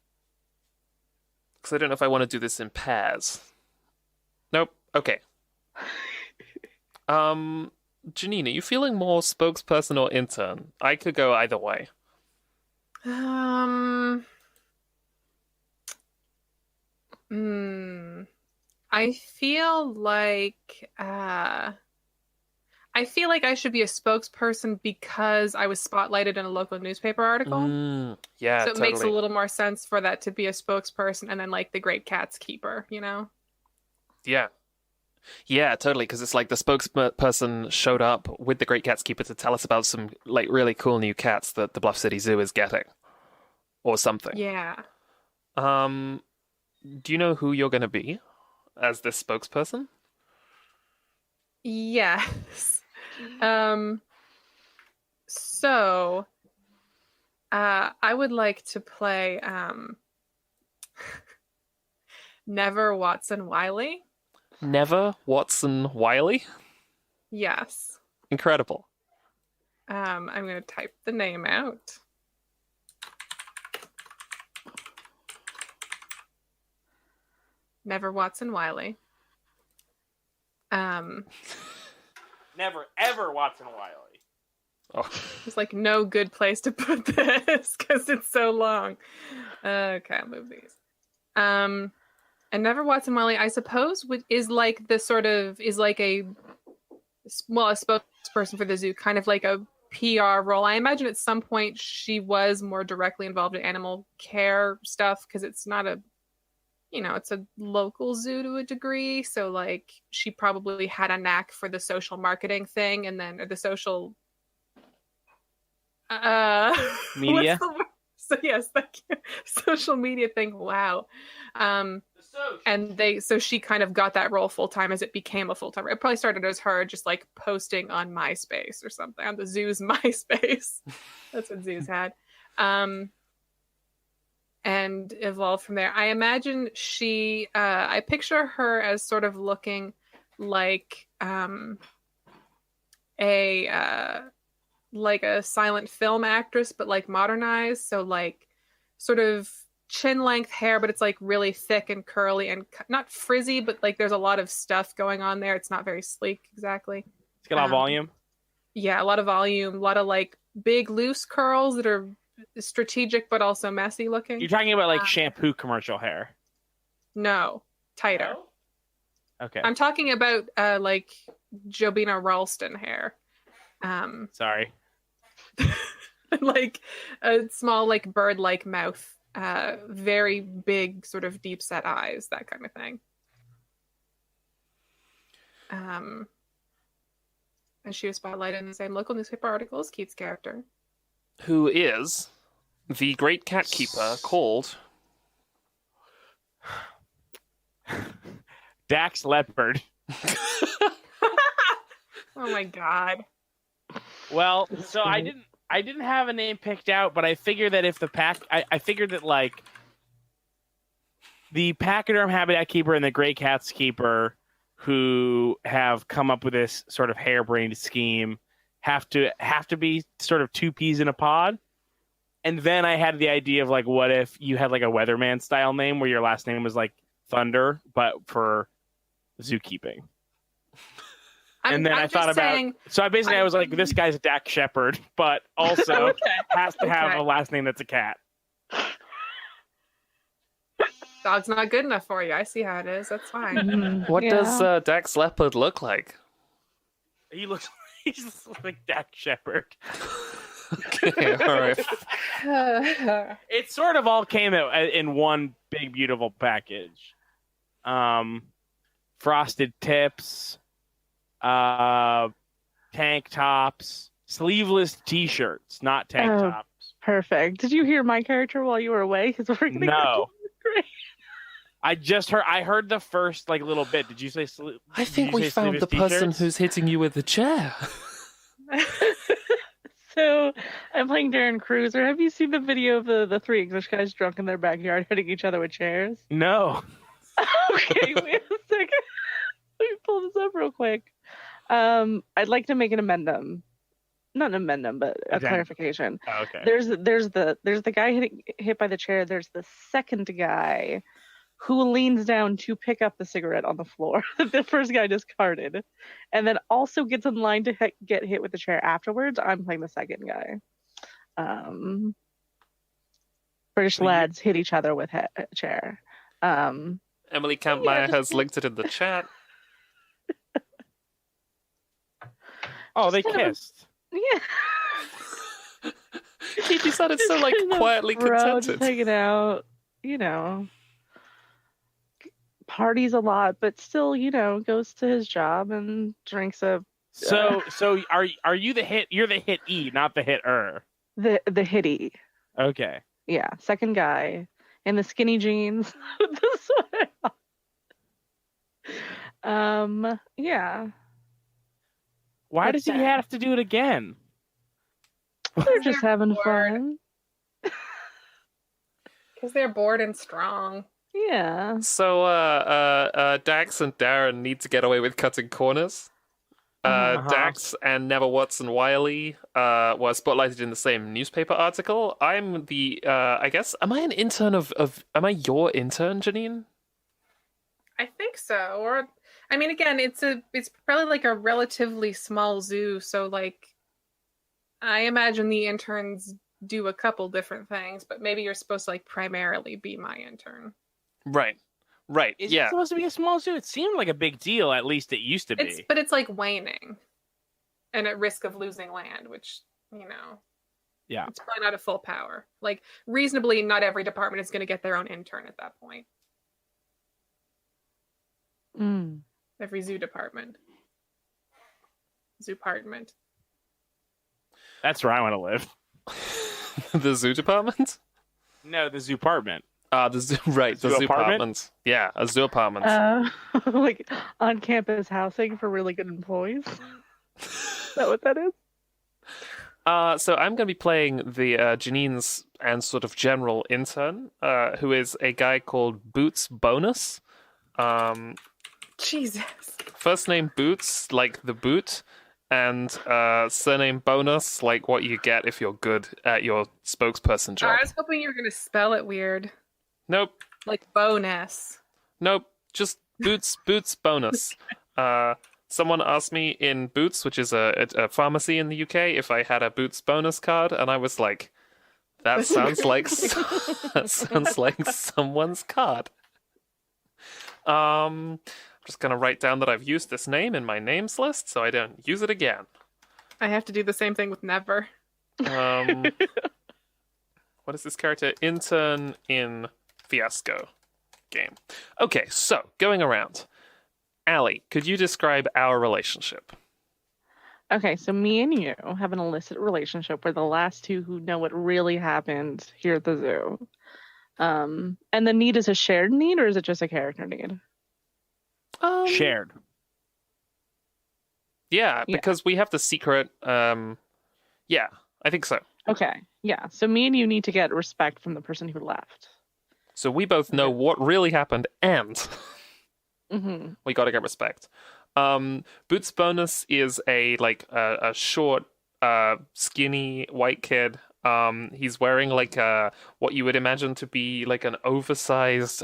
Because I don't know if I want to do this in pairs. Nope. Okay. Janine, are you feeling more spokesperson or intern? I could go either way. I feel like I should be a spokesperson because I was spotlighted in a local newspaper article. Yeah, so it makes a little more sense for that to be a spokesperson and then like the Great Cat's Keeper, Yeah, totally, because it's like the spokesperson showed up with the Great Cat's Keeper to tell us about some like really cool new cats that the Bluff City Zoo is getting. Or something. Yeah. Do you know who you're going to be as this spokesperson? Yes. So I would like to play Never Watson-Wiley. Never Watson-Wiley? Yes. Incredible. I'm going to type the name out. Never Watson-Wiley. Never, ever Watson-Wiley. Oh. There's like no good place to put this because it's so long. Okay, I'll move these. And And Never Watson-Wiley, I suppose, is like a spokesperson for the zoo, kind of like a PR role. I imagine at some point she was more directly involved in animal care stuff because it's not it's a local zoo to a degree. So like she probably had a knack for the social marketing thing or the social Media. So yes, thank you. Social media thing. Wow. And so she kind of got that role full time as it became a full time. It probably started as her just like posting on MySpace or something, on the zoo's MySpace. That's what zoos had. And evolved from there. I imagine I picture her as sort of looking like a silent film actress, but like modernized. So like sort of chin length hair, but it's like really thick and curly and not frizzy, but like there's a lot of stuff going on there. It's not very sleek exactly. It's got a lot of volume. Yeah, a lot of volume, a lot of like big loose curls that are strategic but also messy looking. You're talking about like shampoo commercial hair. No, tighter. No? Okay. I'm talking about like Jobina Ralston hair. Sorry. Like a small like bird-like mouth. Very big, sort of deep set eyes, that kind of thing. And she was spotlighted in the same local newspaper article as Keith's character, who is the great cat keeper called Dax Leopard. Oh my god. Well, so I didn't have a name picked out, but I figured that if I figured that like the pachyderm habitat keeper and the gray cats keeper, who have come up with this sort of harebrained scheme, have to be sort of two peas in a pod. And then I had the idea of like, what if you had like a weatherman style name where your last name was like Thunder, but for zookeeping. And then I thought about so I was like, this guy's a Dak Shepherd, but also has to have a last name that's a cat. Dog's not good enough for you. I see how it is. That's fine. What does Dax Leopard look like? He's like Dak Shepherd. Okay, all right. It sort of all came in one big beautiful package. Frosted tips, tank tops, sleeveless t-shirts, not tank tops. Perfect. Did you hear my character while you were away? No. I heard the first like little bit. Did you say? I think we found the person who's hitting you with the chair. So I'm playing Darren Cruiser. Have you seen the video of the three English guys drunk in their backyard hitting each other with chairs? No. Okay, wait a second. Let me pull this up real quick. I'd like to make an amendum. Not an amendum, but a clarification. Oh, okay. There's the guy hit by the chair. There's the second guy who leans down to pick up the cigarette on the floor that the first guy discarded, and then also gets in line to get hit with the chair afterwards. I'm playing the second guy. British lads hit each other with a chair. Emily Campmeyer has linked it in the chat. Oh, they kissed. Yeah. He sounded so like quietly contented. Hanging out, parties a lot, but still, goes to his job and drinks a. So are you the hit? You're the hit E, not the hitter. The hit E. Okay. Yeah, second guy in the skinny jeans. The sweater. Yeah. Why does he have to do it again? They're just having fun. Because they're bored and strong. Yeah. So Dax and Darren need to get away with cutting corners. Dax and Never Watson-Wiley were spotlighted in the same newspaper article. I'm the I guess, am I an intern am I your intern, Janine? I think so. Or I mean, again, it's probably like a relatively small zoo, so like I imagine the interns do a couple different things, but maybe you're supposed to like primarily be my intern. Right. Right. Is yeah. it supposed to be a small zoo? It seemed like a big deal. At least it used to be. But it's like waning, and at risk of losing land, which Yeah. it's probably not at full power. Like reasonably, not every department is going to get their own intern at that point. Mm. Every zoo department. Zoopartment. That's where I want to live. The zoo department? No, the zoo apartment. The zoo, right, the Zoo zoo apartment? apartment. Yeah, a zoo apartment. Like on-campus housing for really good employees. Is that what that is? So I'm going to be playing the Janine's and sort of general intern, who is a guy called Boots Bonus. Jesus. First name Boots, like the boot, and surname Bonus, like what you get if you're good at your spokesperson job. I was hoping you were going to spell it weird. Nope, Like bonus. just Boots Bonus. Someone asked me in Boots, which is a pharmacy in the UK, if I had a Boots bonus card, and I was like, that sounds like that sounds like someone's card. I'm just gonna write down that I've used this name in my names list, so I don't use it again. I have to do the same thing with never. What is this character? Intern in Fiasco game. Okay, so going around. Allie, could you describe our relationship? Okay, so me and you have an illicit relationship. We're the last two who know what really happened here at the zoo. And the need is a shared need, or is it just a character need? Shared. Yeah, Yeah. because we have the secret. Yeah, I think so. Okay, yeah. So me and you need to get respect from the person who left. So we both know what really happened, and Mm-hmm. we got to get respect. Boots Bonus is a short, skinny white kid. He's wearing like what you would imagine to be like an oversized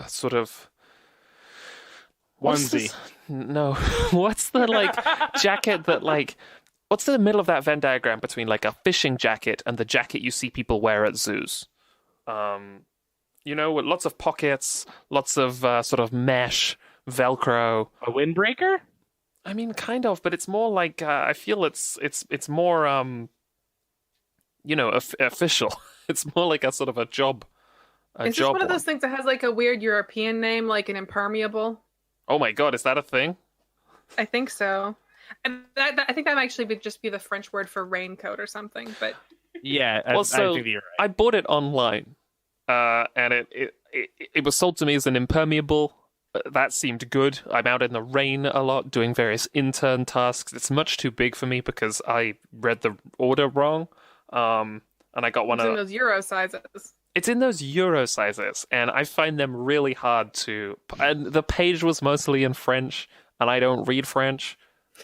sort of Onesie. No, what's the like jacket that like? What's the middle of that Venn diagram between like a fishing jacket and the jacket you see people wear at zoos? With lots of pockets, lots of sort of mesh, Velcro. A windbreaker? I mean, kind of, but it's more like I feel it's more official. It's more like a sort of a job. Is this one of those things that has like a weird European name, like an impermeable? Oh my god, is that a thing? I think so. And I think that might actually just be the French word for raincoat or something. But Yeah, Well, I so think you're right. I bought it online, and it was sold to me as an impermeable. That seemed good. I'm out in the rain a lot doing various intern tasks. It's much too big for me because I read the order wrong. And I got one it's in of those Euro sizes. It's in those Euro sizes, and I find them really hard to. And the page was mostly in French, and I don't read French,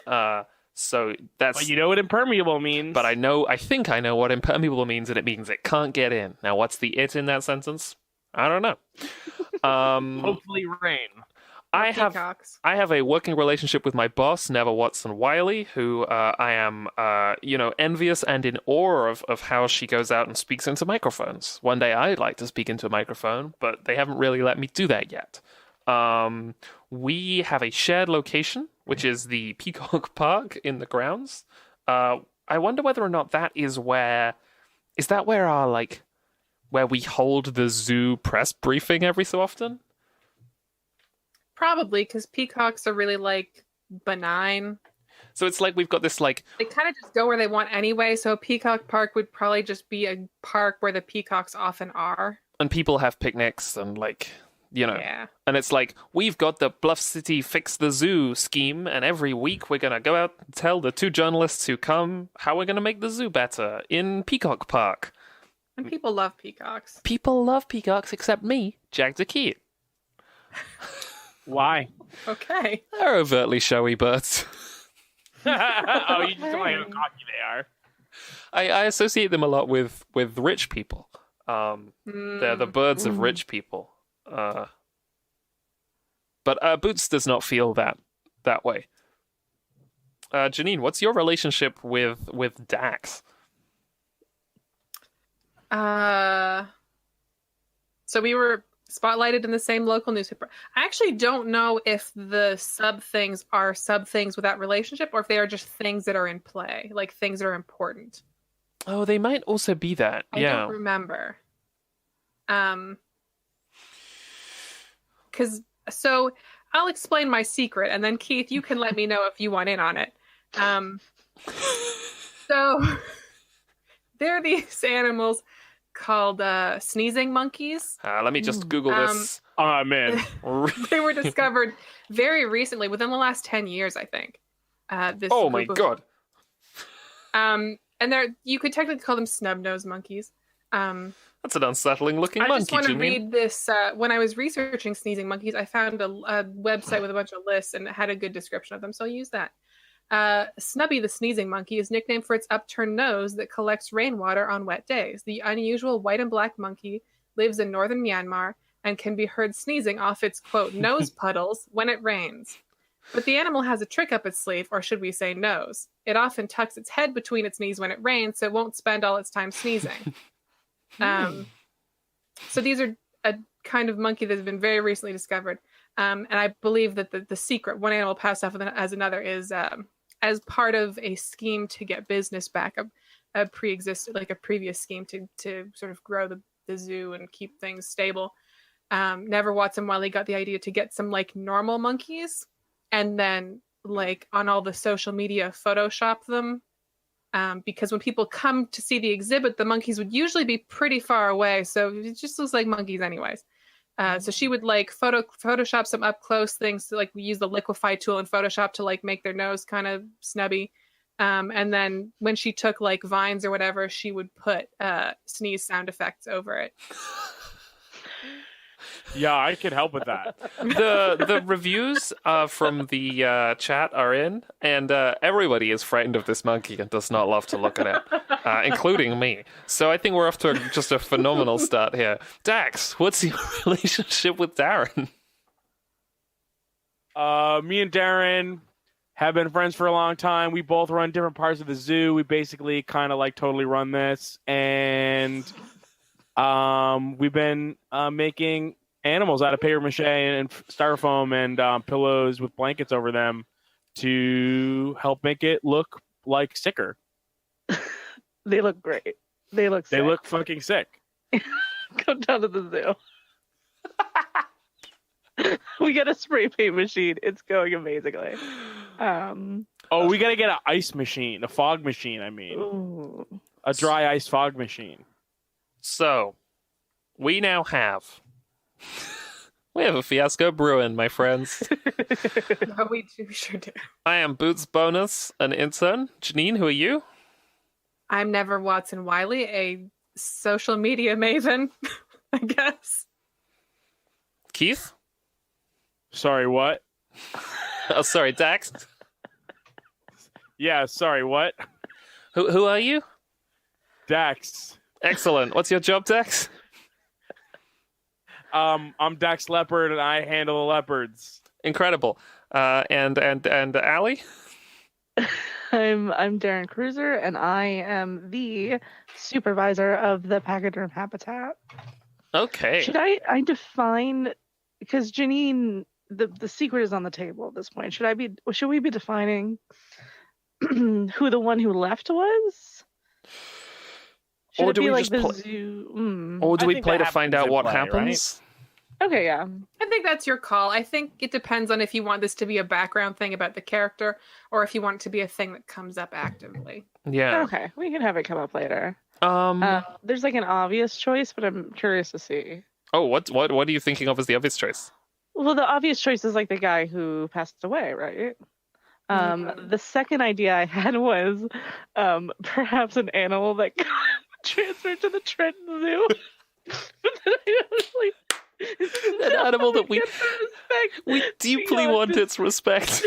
so that's. But you know what impermeable means. But I think I know what impermeable means, and it means it can't get in. Now, what's the it in that sentence? I don't know. Hopefully rain. I have Peacocks. a working relationship with my boss, Never Watson-Wiley, who I am, envious and in awe of how she goes out and speaks into microphones. One day I'd like to speak into a microphone, but they haven't really let me do that yet. We have a shared location, which is the Peacock Park in the grounds. I wonder whether or not that is where... Is that where where we hold the zoo press briefing every so often? Probably, because peacocks are really like benign. So it's like we've got this They kind of just go where they want anyway. So Peacock Park would probably just be a park where the peacocks often are. and people have picnics and Yeah. and it's like we've got the Bluff City Fix the Zoo scheme, and every week we're gonna go out and tell the two journalists who come how we're gonna make the zoo better in Peacock Park. And people love peacocks. People love peacocks except me, Jack DeKeat. Why? Okay. They're overtly showy birds. Oh, you just don't know how cocky they are. I associate them a lot with rich people. They're the birds of rich people. But Boots does not feel that way. Janine, what's your relationship with Dax? So we were spotlighted in the same local newspaper. I actually don't know if the sub things are sub things with that relationship or if they are just things that are in play, like things that are important. Oh, they might also be that. I don't remember. So I'll explain my secret, and then Keith, you can let me know if you want in on it. So there are these animals called sneezing monkeys. Let me just Google this. Man. They were discovered very recently, within the last 10 years, I think. Oh my god. And you could technically call them snub-nosed monkeys. That's an unsettling looking monkey, I just want to Janine. read this. When I was researching sneezing monkeys, I found a website with a bunch of lists and it had a good description of them, so I'll use that. Snubby the sneezing monkey is nicknamed for its upturned nose that collects rainwater on wet days. The unusual white and black monkey lives in northern Myanmar and can be heard sneezing off its, quote, nose puddles when it rains. But the animal has a trick up its sleeve, or should we say nose. It often tucks its head between its knees when it rains, so it won't spend all its time sneezing. So these are a kind of monkey that's been very recently discovered. And I believe that the secret, one animal passed off as another, is as part of a scheme to get business back, a previous scheme to sort of grow the zoo and keep things stable. Never Watson-Wiley got the idea to get some like normal monkeys and then like on all the social media Photoshop them. Because when people come to see the exhibit, the monkeys would usually be pretty far away. So it just looks like monkeys anyways. So she would like Photoshop some up close things to like we use the liquify tool in Photoshop to like make their nose kind of snubby. And then when she took like vines or whatever, she would put sneeze sound effects over it. Yeah, I could help with that. The reviews from the chat are in, and everybody is frightened of this monkey and does not love to look at it, including me. So I think we're off to just a phenomenal start here. Dax, what's your relationship with Darren? Me and Darren have been friends for a long time. We both run different parts of the zoo. We basically kind of like totally run this, and we've been making animals out of paper mache and styrofoam and pillows with blankets over them to help make it look like sicker. They look great. They look fucking sick. Go down to the zoo. We got a spray paint machine. It's going amazingly. We gotta get an ice machine, a fog machine. I mean, ooh. A dry ice fog machine. So we now have a Fiasco brewing, my friends. No, we sure do. I am Boots Bonus, an intern. Janine, who are you? I'm Never Watson-Wiley, a social media maven, I guess. Keith? Sorry, what? Oh, sorry, Dax? Yeah, sorry, what? Who are you? Dax. Excellent. What's your job, Dax? I'm Dax Leopard, and I handle the leopards. Incredible. And Allie? I'm Darren Cruiser, and I am the supervisor of the pachyderm habitat. Okay. Should I define, because Janine, the secret is on the table at this point. Should we be defining who the one who left was? Should Or it do be we like just the pl- zoo? Or do we think play that to find happens out in what play, happens? Okay, yeah. I think that's your call. I think it depends on if you want this to be a background thing about the character or if you want it to be a thing that comes up actively. Yeah. Okay, we can have it come up later. Oh, There's like an obvious choice, but I'm curious to see. what are you thinking of as the obvious choice? Well, the obvious choice is like the guy who passed away, right? The second idea I had was perhaps an animal that got transferred to the Trenton Zoo. But then I was like, An animal that we respect deeply beyond want just- its respect.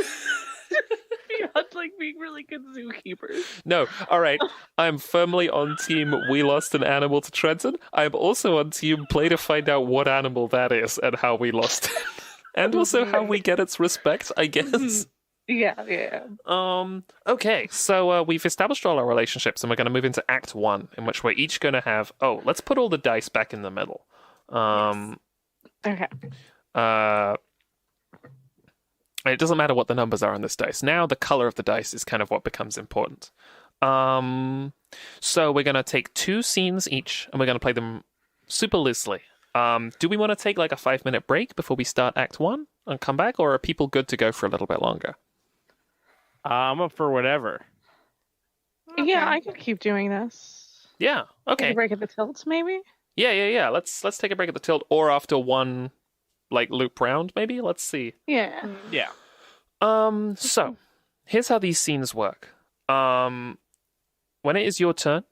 beyond like being really good zookeepers. No, all right. I'm firmly on team we lost an animal to Trenton. I'm also on team play to find out what animal that is and how we lost it. And also how we get its respect, I guess. Yeah. Okay, so we've established all our relationships and we're going to move into Act 1, in which we're each going to have... Oh, let's put all the dice back in the middle. Okay. It doesn't matter what the numbers are on this dice. Now the color of the dice is kind of what becomes important. So we're going to take 2 scenes each, and we're going to play them super loosely. Do we want to take like a 5-minute break before we start Act 1 and come back, or are people good to go for a little bit longer? I'm up for whatever. Yeah, I could keep doing this. Yeah. Take Okay. a break at the tilts, maybe? Yeah. Let's take a break at the tilt, or after one like loop round, maybe. Let's see. Yeah. Yeah. So here's how these scenes work. When it is your turn,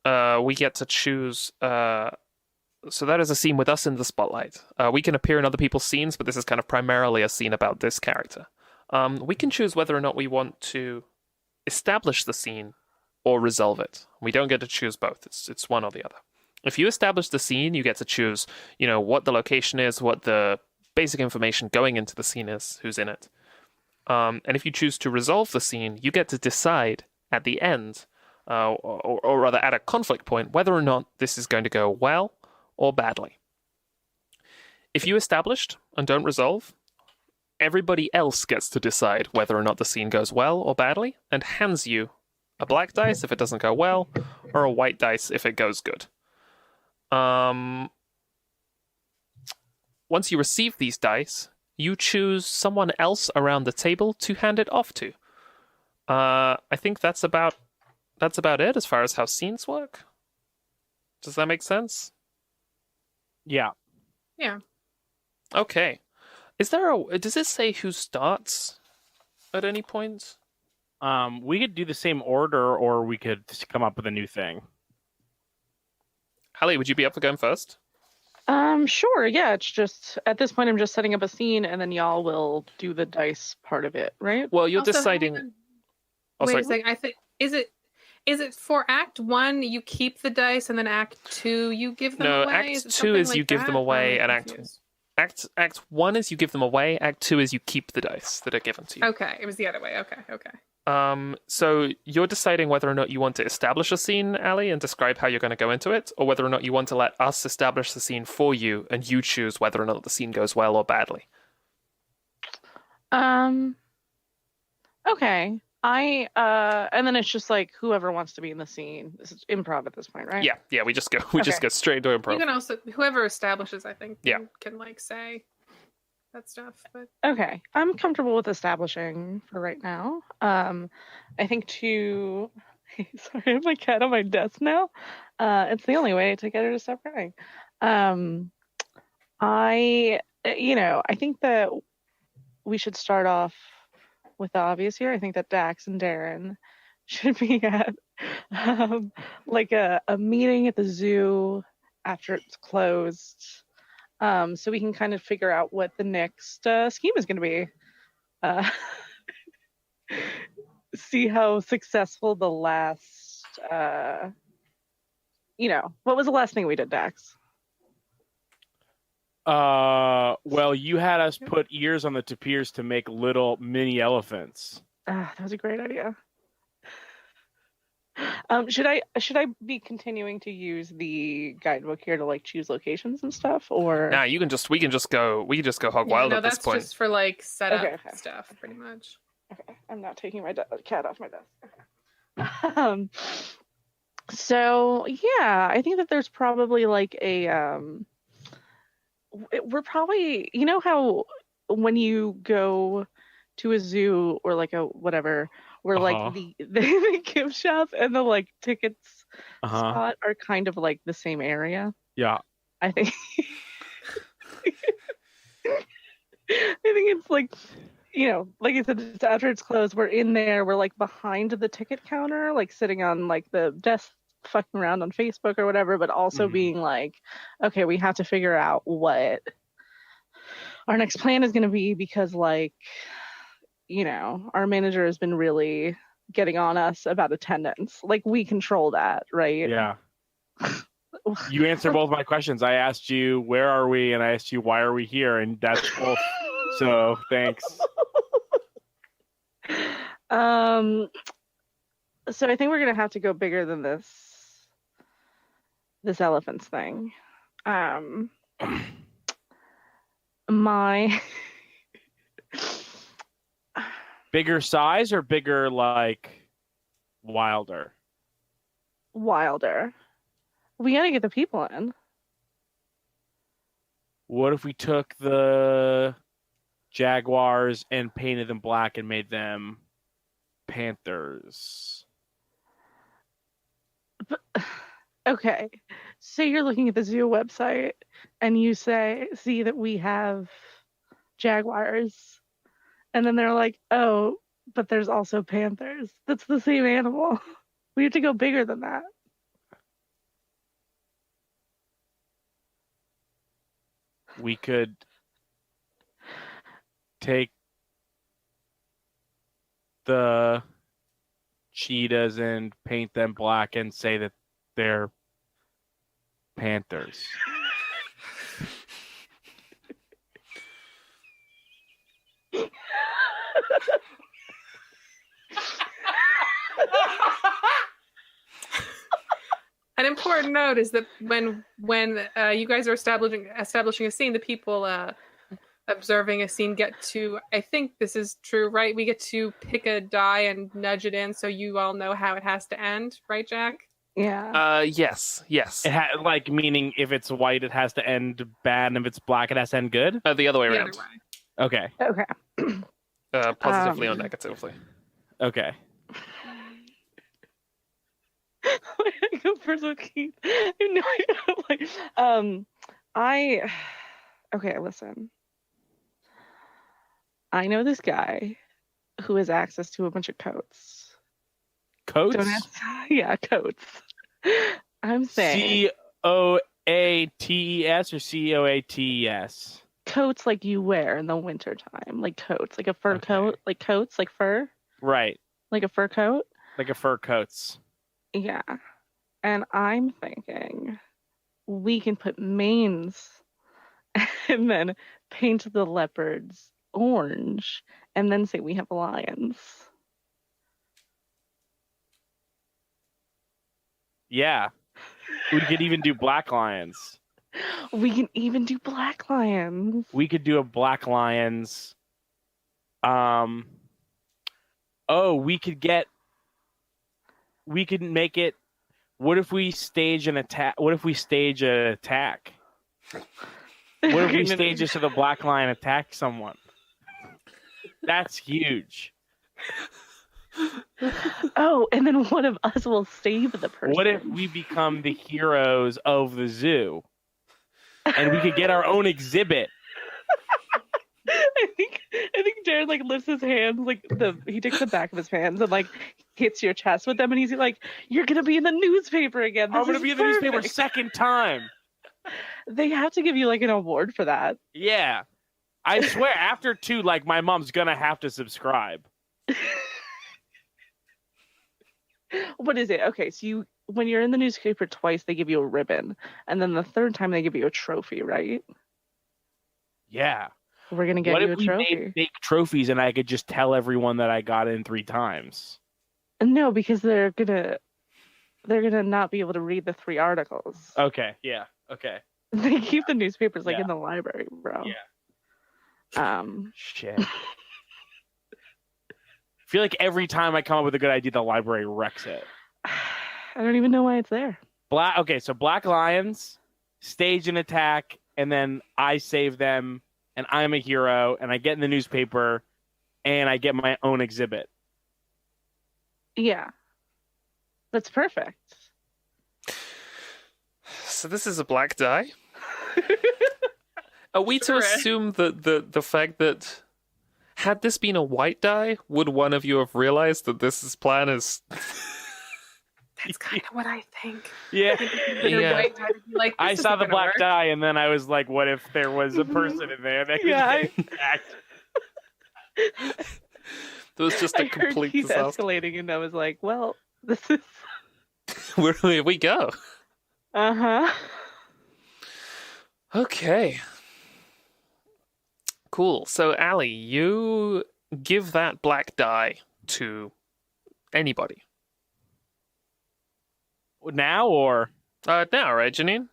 we get to choose. So that is a scene with us in the spotlight. We can appear in other people's scenes, but this is kind of primarily a scene about this character. We can choose whether or not we want to establish the scene or resolve it. We don't get to choose both. It's one or the other. If you establish the scene, you get to choose, what the location is, what the basic information going into the scene is, who's in it. And if you choose to resolve the scene, you get to decide at the end, or rather at a conflict point, whether or not this is going to go well or badly. If you established and don't resolve, everybody else gets to decide whether or not the scene goes well or badly, and hands you a black dice if it doesn't go well, or a white dice if it goes good. Once you receive these dice, you choose someone else around the table to hand it off to. I think that's about it as far as how scenes work. Does that make sense? Yeah. Yeah. Okay. Does it say who starts at any point? We could do the same order, or we could come up with a new thing. Hallie, would you be up for going first? Sure. Yeah, it's just at this point I'm just setting up a scene, and then y'all will do the dice part of it, right? Well, you're Also, deciding. Wait sorry. a second. I think is it for Act 1 you keep the dice, and then Act 2 you give them No, away? Act Is it 2 something is like you give that? them Or away, am I and confused? Act 1 is you give them away. Act 2 is you keep the dice that are given to you. Okay, it was the other way. Okay. So you're deciding whether or not you want to establish a scene, Ali, and describe how you're going to go into it, or whether or not you want to let us establish the scene for you, and you choose whether or not the scene goes well or badly. Okay. And then it's just like whoever wants to be in the scene. This is improv at this point, right? Yeah. We just go straight into improv. You can also whoever establishes, I think, Yeah. can like say that stuff. But Okay. I'm comfortable with establishing for right now. I think to sorry, I have my cat on my desk now. It's the only way to get her to stop crying. I think that we should start off with the obvious here. I think that Dax and Darren should be at like a meeting at the zoo after it's closed, so we can kind of figure out what the next scheme is going to be. See how successful the last, what was the last thing we did, Dax? Well, you had us put ears on the tapirs to make little mini elephants. That was a great idea. Should I be continuing to use the guidebook here to like choose locations and stuff, or? Nah, we can just go hog wild at this that's point. just for like setup Okay. stuff, pretty much. Okay, I'm not taking my cat off my desk. Okay. So yeah, I think that there's probably like a we're probably, how when you go to a zoo or like a whatever, where like the gift shop and the like tickets spot are kind of like the same area. Yeah. I think it's like, like you said, it's after it's closed, we're in there, we're like behind the ticket counter, like sitting on like the desk fucking around on Facebook or whatever, but also being like, okay, we have to figure out what our next plan is going to be, because like, our manager has been really getting on us about attendance. Like, we control that, right? Yeah. You answered both my questions. I asked you, where are we? And I asked you, why are we here? And that's both. So thanks. So I think we're going to have to go bigger than this elephants thing. My Bigger size or bigger, like, wilder? Wilder. We gotta get the people in. What if we took the Jaguars and painted them black and made them Panthers? Okay, so you're looking at the zoo website and you see that we have jaguars, and then they're like, oh, but there's also panthers. That's the same animal. We have to go bigger than that. We could take the cheetahs and paint them black and say that they're Panthers. An important note is that when you guys are establishing a scene, the people observing a scene get to, I think this is true, right? We get to pick a die and nudge it in so you all know how it has to end, right, Jack? Yeah. Yes. Like, meaning if it's white, it has to end bad, and if it's black, it has to end good? The other way The around. other way. Okay. Okay. Positively or negatively. Okay. I go first with Keith. No, okay, listen. I know this guy who has access to a bunch of coats. Coats? Yeah, coats. I'm saying COATES or COATES? coats like you wear in the wintertime, like coats, like a fur coat, like coats, like fur, Right. like a fur coat. Like a fur coats. Yeah. And I'm thinking we can put manes and then paint the leopards orange and then say we have lions. Yeah. We could even do black lions. We can even do black lions. We could do a black lions. We could make it. What if we stage an attack? What if we stage an attack? What if we stage this so the black lion attack someone? That's huge. Oh, and then one of us will save the person. What if we become the heroes of the zoo? And we could get our own exhibit. I think Darren like lifts his hands, like he takes the back of his hands and like hits your chest with them, and he's like, "You're gonna be in the newspaper again. I'm gonna be in the newspaper second time." They have to give you like an award for that. Yeah, I swear. After 2, like, my mom's gonna have to subscribe. What is it? Okay, so when you're in the newspaper twice, they give you a ribbon, and then the third time they give you a trophy, right? Yeah. We're gonna get you a trophy. Made fake trophies and I could just tell everyone that I got in 3 times? No, because they're gonna not be able to read the 3 articles. Okay. Yeah. Okay. They keep the newspapers like in the library, bro. Yeah. Shit. I feel like every time I come up with a good idea, the library wrecks it. I don't even know why it's there. So black lions stage an attack, and then I save them, and I'm a hero, and I get in the newspaper, and I get my own exhibit. Yeah. That's perfect. So this is a black die? Are we to assume that the fact that had this been a white die, would one of you have realized that this plan is... That's kind of what I think. Yeah. White die to be like, I this saw isn't the gonna black work. die, and then I was like, what if there was a person in there that could act? There was just a complete Keith disaster. escalating, and I was like, well, this is... Where do we go? Uh-huh. Okay. Cool. So, Ali, you give that black die to anybody. Now or? Now, right, Janine?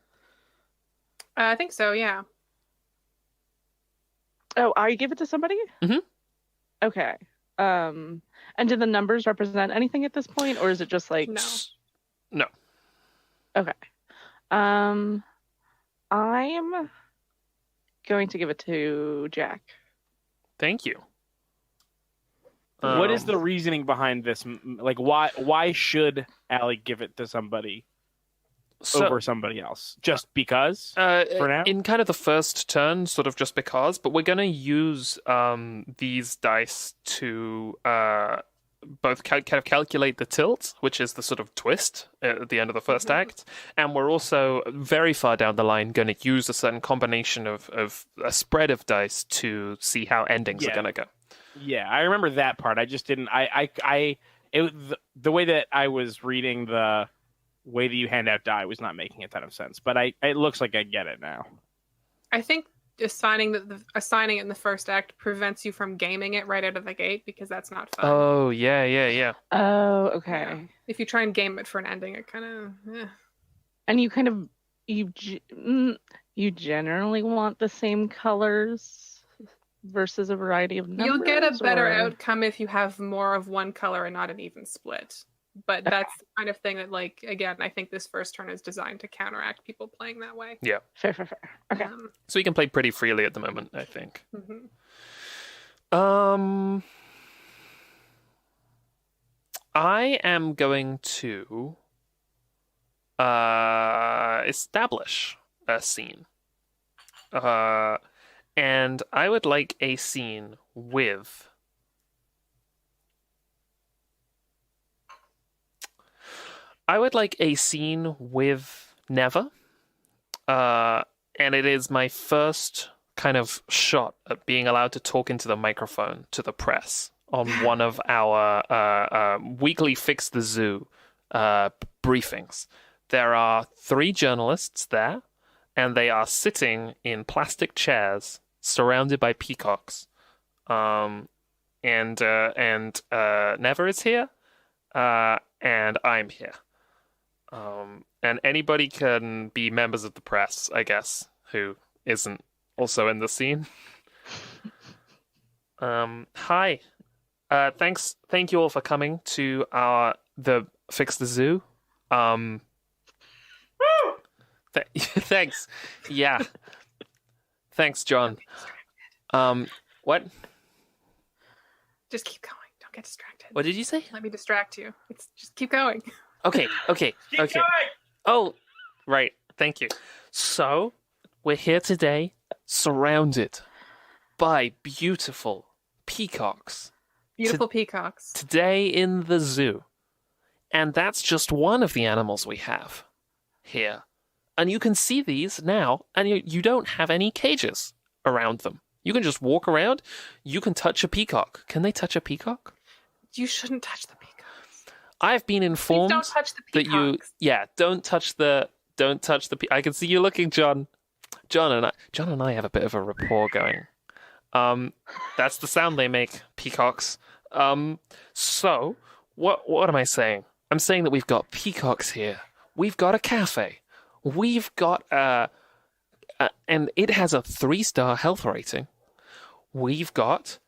I think so, yeah. Oh, I give it to somebody? Mhm. Okay. And do the numbers represent anything at this point, or is it just like No. No. Okay. I'm going to give it to Jack. Thank you. What is the Um, reasoning behind this? Like, why should Allie give it to somebody over somebody else? Just because? For now? In kind of the first turn, sort of just because, but we're going to use these dice to both kind of calculate the tilt, which is the sort of twist at the end of the first act, and we're also very far down the line going to use a certain combination of a spread of dice to see how endings are going to go. Yeah, I remember that part. I just didn't. The way that I was reading the way that you hand out die was not making a ton of sense. But it looks like I get it now. I think assigning it in the first act prevents you from gaming it right out of the gate, because that's not fun. Oh, yeah. Oh, okay. Yeah. If you try and game it for an ending, it kind of... And you generally want the same colors versus a variety of numbers? You'll get a better or... outcome if you have more of one color and not an even split. But that's the kind of thing that, like, again, I think this first turn is designed to counteract people playing that way. Yeah. Fair. Okay. So we can play pretty freely at the moment, I think. Mm-hmm. I am going to establish a scene. And I would like a scene with Never. And it is my first kind of shot at being allowed to talk into the microphone to the press on one of our weekly Fix the Zoo briefings. There are 3 journalists there, and they are sitting in plastic chairs surrounded by peacocks. And Never is here, and I'm here. And anybody can be members of the press, I guess, who isn't also in the scene. Hi. Thank you all for coming to the Fix the Zoo. Thanks. Yeah. Thanks, John. What? Just keep going. Don't get distracted. What did you say? Let me distract you. Just keep going. Okay. Keep going! Oh, right. Thank you. So, we're here today, surrounded by beautiful peacocks. Beautiful peacocks. Today in the zoo. And that's just one of the animals we have here. And you can see these now, and you don't have any cages around them. You can just walk around. You can touch a peacock. Can they touch a peacock? You shouldn't touch the peacocks. I've been informed Please don't touch the that peacocks. don't touch the I can see you looking, John. John and I have a bit of a rapport going. That's the sound they make, peacocks. So what am I saying? I'm saying that we've got peacocks here. We've got a cafe. We've got and it has a 3-star health rating. We've got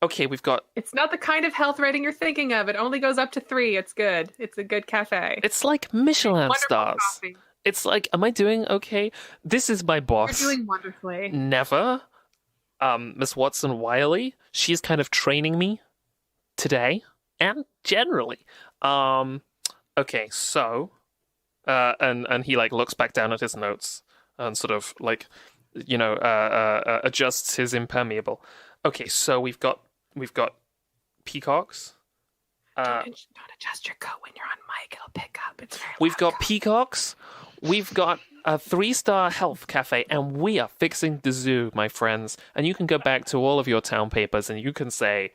okay, we've got... It's not the kind of health rating you're thinking of. It only goes up to 3. It's good. It's a good cafe. It's like Michelin Wonderful stars. coffee. It's like, am I doing okay? This is my boss. You're doing wonderfully. Never. Miss Watson-Wiley. She's kind of training me today and generally. Okay, so... and he like looks back down at his notes and sort of like... adjusts his impermeable. Okay, so we've got peacocks. Don't adjust your coat when you're on mic. It'll pick up. It's very We've loud got coat. peacocks. We've got a 3-star health cafe, and we are fixing the zoo, my friends. And you can go back to all of your town papers, and you can say,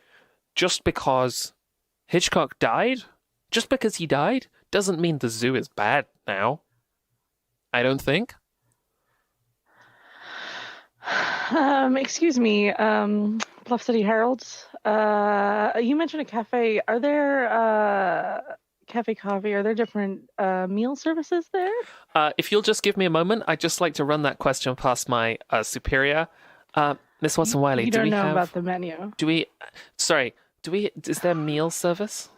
just because Hitchcock died, just because he died, doesn't mean the zoo is bad now. I don't think. Excuse me, Bluff City Herald. You mentioned a cafe. Are there cafe coffee, are there different meal services there? If you'll just give me a moment, I'd just like to run that question past my superior. Miss Watson-Wiley, You do don't we know have... about the menu. Is there meal service?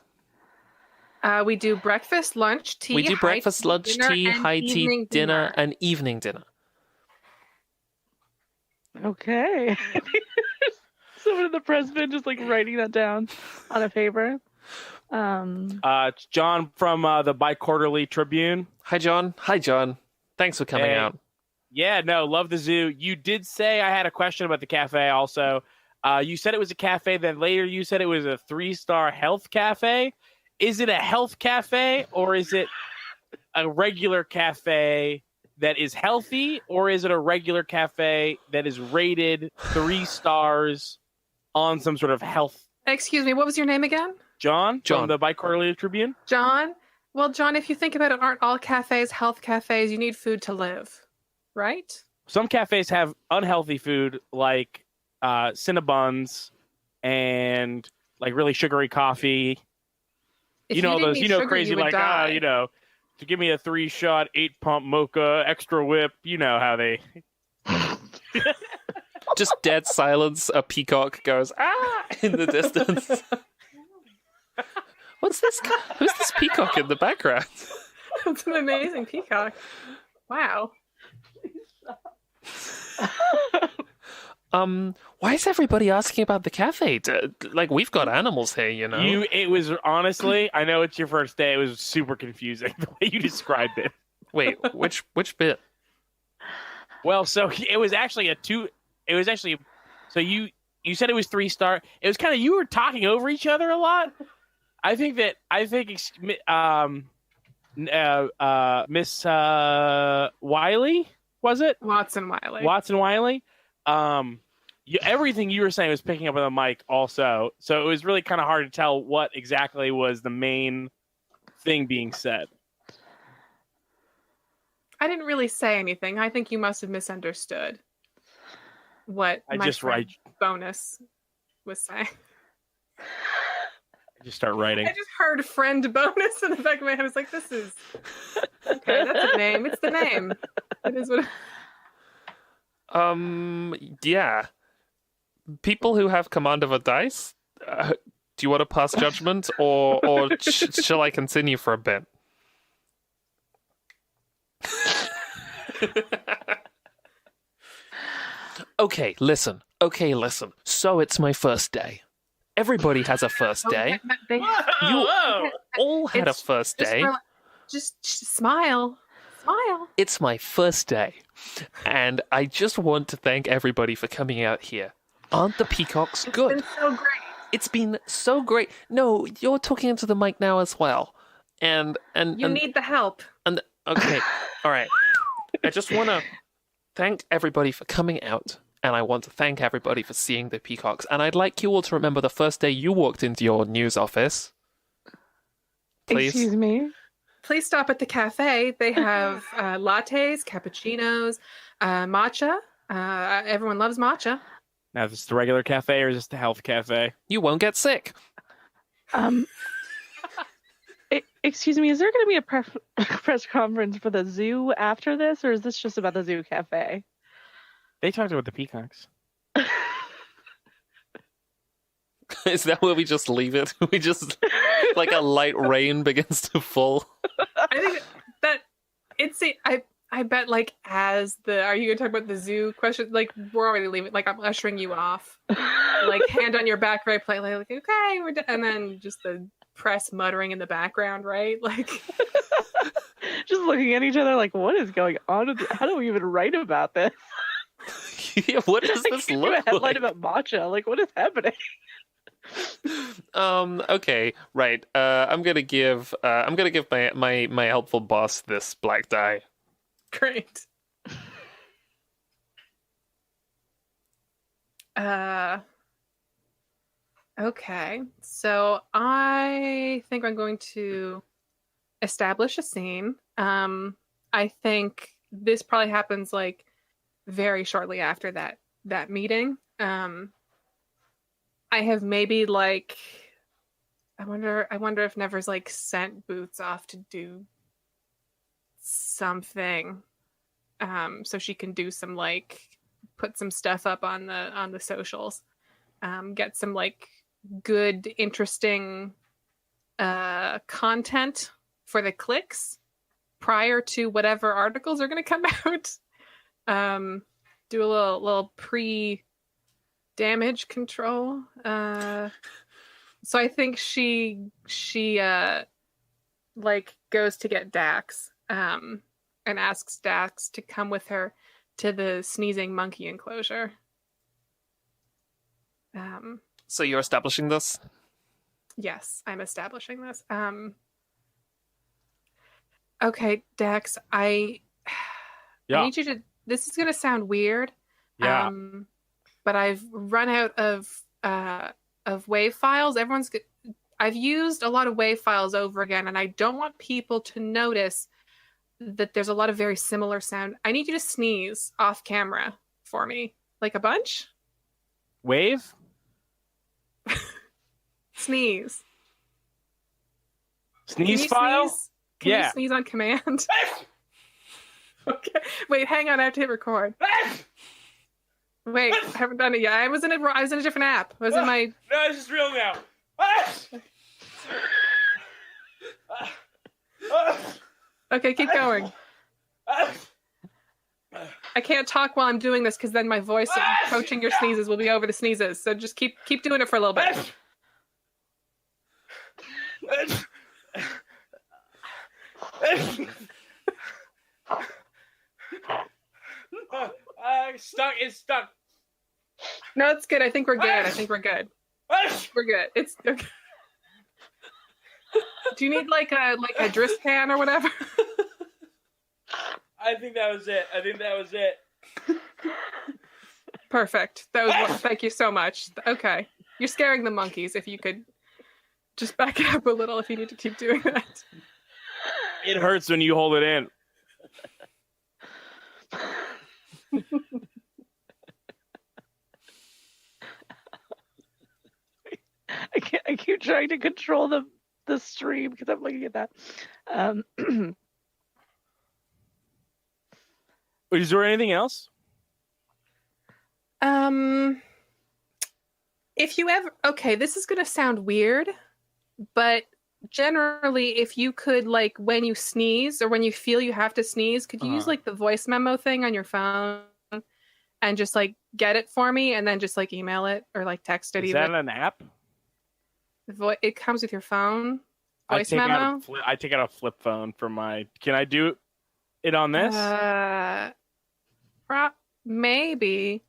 We do breakfast, lunch, tea. We do high breakfast, tea, lunch, dinner, tea, and high tea, evening dinner, and evening dinner. Okay. Someone in the press been just like writing that down on a paper. It's John from the Bi-Quarterly Tribune. Hi, John. Thanks for coming Hey. out. Yeah, no, love the zoo. You did say I had a question about the cafe also. You said it was a cafe, then later you said it was a 3-star health cafe. Is it a health cafe, or is it a regular cafe that is healthy, or is it a regular cafe that is rated 3 stars on some sort of health? Excuse me, what was your name again? John from the Bi-Quarterly Tribune? John? Well, John, if you think about it, aren't all cafes health cafes? You need food to live, right? Some cafes have unhealthy food like Cinnabons and like really sugary coffee. If You know didn't those, eat sugar, crazy you would like, die. to give me a 3-shot, 8-pump mocha, extra whip. You know how they. Just dead silence. A peacock goes, ah, in the distance. What's this? Who's this peacock in the background? It's an amazing peacock. Wow. Why is everybody asking about the cafe? Like, we've got animals here, you know? It was honestly, I know it's your first day. It was super confusing the way you described it. Wait, which bit? Well, so it was actually so you said it was 3-star. It was kind of, you were talking over each other a lot. I think Miss Wiley, was it? Watson-Wiley. Watson-Wiley. Everything you were saying was picking up on the mic also. So it was really kind of hard to tell what exactly was the main thing being said. I didn't really say anything. I think you must have misunderstood what friend Bonus was saying. I just start writing. I just heard friend Bonus in the back of my head. I was like, this is... Okay, that's a name. It's the name. It is what... Yeah. People who have command of a dice, do you want to pass judgment, or shall I continue for a bit? Okay, listen. So it's my first day. Everybody has a first day. You all had a first day. Just smile. Smile. It's my first day. And I just want to thank everybody for coming out here. Aren't the peacocks good? It's been so great. It's been so great. No, you're talking into the mic now as well. And you need the help. And okay, all right. I just want to thank everybody for coming out, and I want to thank everybody for seeing the peacocks. And I'd like you all to remember the first day you walked into your news office. Please. Excuse me. Please stop at the cafe. They have lattes, cappuccinos, matcha. Everyone loves matcha. Now, is this the regular cafe or is this the health cafe? You won't get sick. Excuse me, is there going to be a press conference for the zoo after this, or is this just about the zoo cafe? They talked about the peacocks. Is that where we just leave it? We just, like, a light rain begins to fall. I think that it's I bet, like, as are you gonna talk about the zoo question? Like, we're already leaving. Like, I'm ushering you off. Like, hand on your back, very politely. Like, okay, we're done. And then just the press muttering in the background, right? Like, just looking at each other, like, what is going on? How do we even write about this? Yeah, what does this look like? A headline about matcha. Like, what is happening? Okay, right. I'm gonna give my helpful boss this black die. great. Okay, so I think I'm going to establish a scene. I think this probably happens like very shortly after that meeting. I have maybe like I wonder if Never's like sent Boots off to do something, so she can do some like put some stuff up on the socials, get some like good, interesting content for the clicks prior to whatever articles are going to come out. Do a little pre-damage control. So I think she like goes to get Dax, and asks Dax to come with her to the sneezing monkey enclosure. So you're establishing this? Yes, I'm establishing this. Okay, Dax, I need you to. This is gonna sound weird. Yeah. But I've run out of WAV files. I've used a lot of WAV files over again, and I don't want people to notice that there's a lot of very similar sound. I need you to sneeze off camera for me, like a bunch. Wave? Sneeze. Sneeze file? Can you sneeze on command? Okay. Wait, hang on. I have to hit record. Wait, I haven't done it yet. I was in a different app. I was in my. No, this is real now. Okay, keep going. I can't talk while I'm doing this because then my voice approaching your sneezes will be over the sneezes. So just keep doing it for a little bit. It's stuck. No, it's good. I think we're good. We're good. It's okay. Do you need like a Driss can or whatever? I think that was it. Perfect. Thank you so much. Okay. You're scaring the monkeys. If you could just back it up a little if you need to keep doing that. It hurts when you hold it in. I keep trying to control the stream because I'm looking at that. Is there anything else? If you ever, okay, this is gonna sound weird, but generally, if you could, like, when you sneeze or when you feel you have to sneeze, could you use like the voice memo thing on your phone and just like get it for me and then just like email it or like text it? Is that an app? It comes with your phone. Voice memo. I take out a flip phone for my. Can I do it on this? Maybe.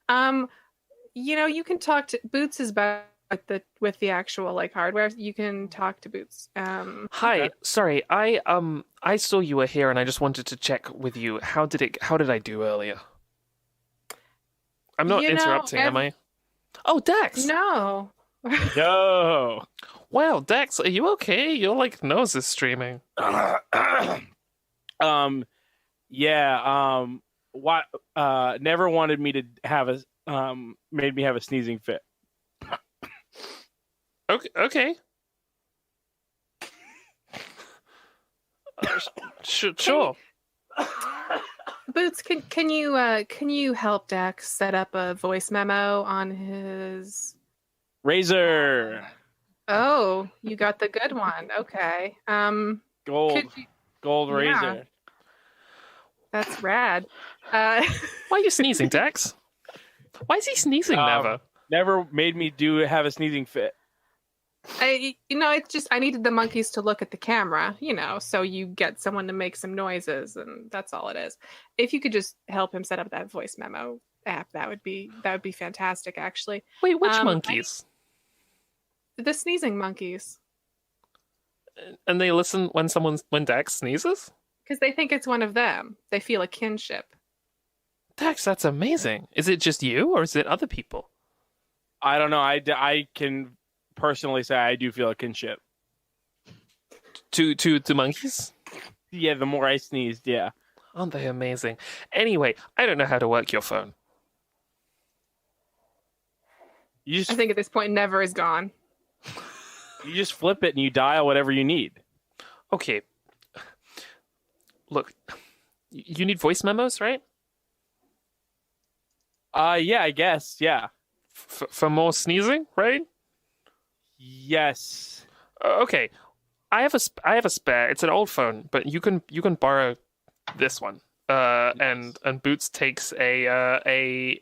You can talk to Boots is better with the actual like hardware. You can talk to Boots. Hi, sorry. I saw you were here and I just wanted to check with you. How did I do earlier? I'm not interrupting, am I? Oh, Dax. No. No. Wow, Dax, are you okay? Your like nose is streaming. Yeah. What? Never wanted me to have made me have a sneezing fit. Okay. Sure. Boots, can you help Dax set up a voice memo on his Razor? Oh, you got the good one. Okay. Gold razor. That's rad. Why are you sneezing, Dax? Why is he sneezing, Never? Never made me have a sneezing fit. It's just I needed the monkeys to look at the camera, so you get someone to make some noises, and that's all it is. If you could just help him set up that voice memo app, that would be fantastic, actually. Wait, which monkeys? The sneezing monkeys. And they listen when Dax sneezes? Because they think it's one of them. They feel a kinship. Dax, that's amazing. Is it just you, or is it other people? I don't know. I can personally say I do feel a kinship. To monkeys? Yeah, the more I sneezed, yeah. Aren't they amazing? Anyway, I don't know how to work your phone. I think at this point, Never is gone. You just flip it and you dial whatever you need. Okay. Look, you need voice memos, right? Yeah, I guess. Yeah. For more sneezing, right? Yes. Okay. I have a spare. It's an old phone, but you can borrow this one. And Boots takes a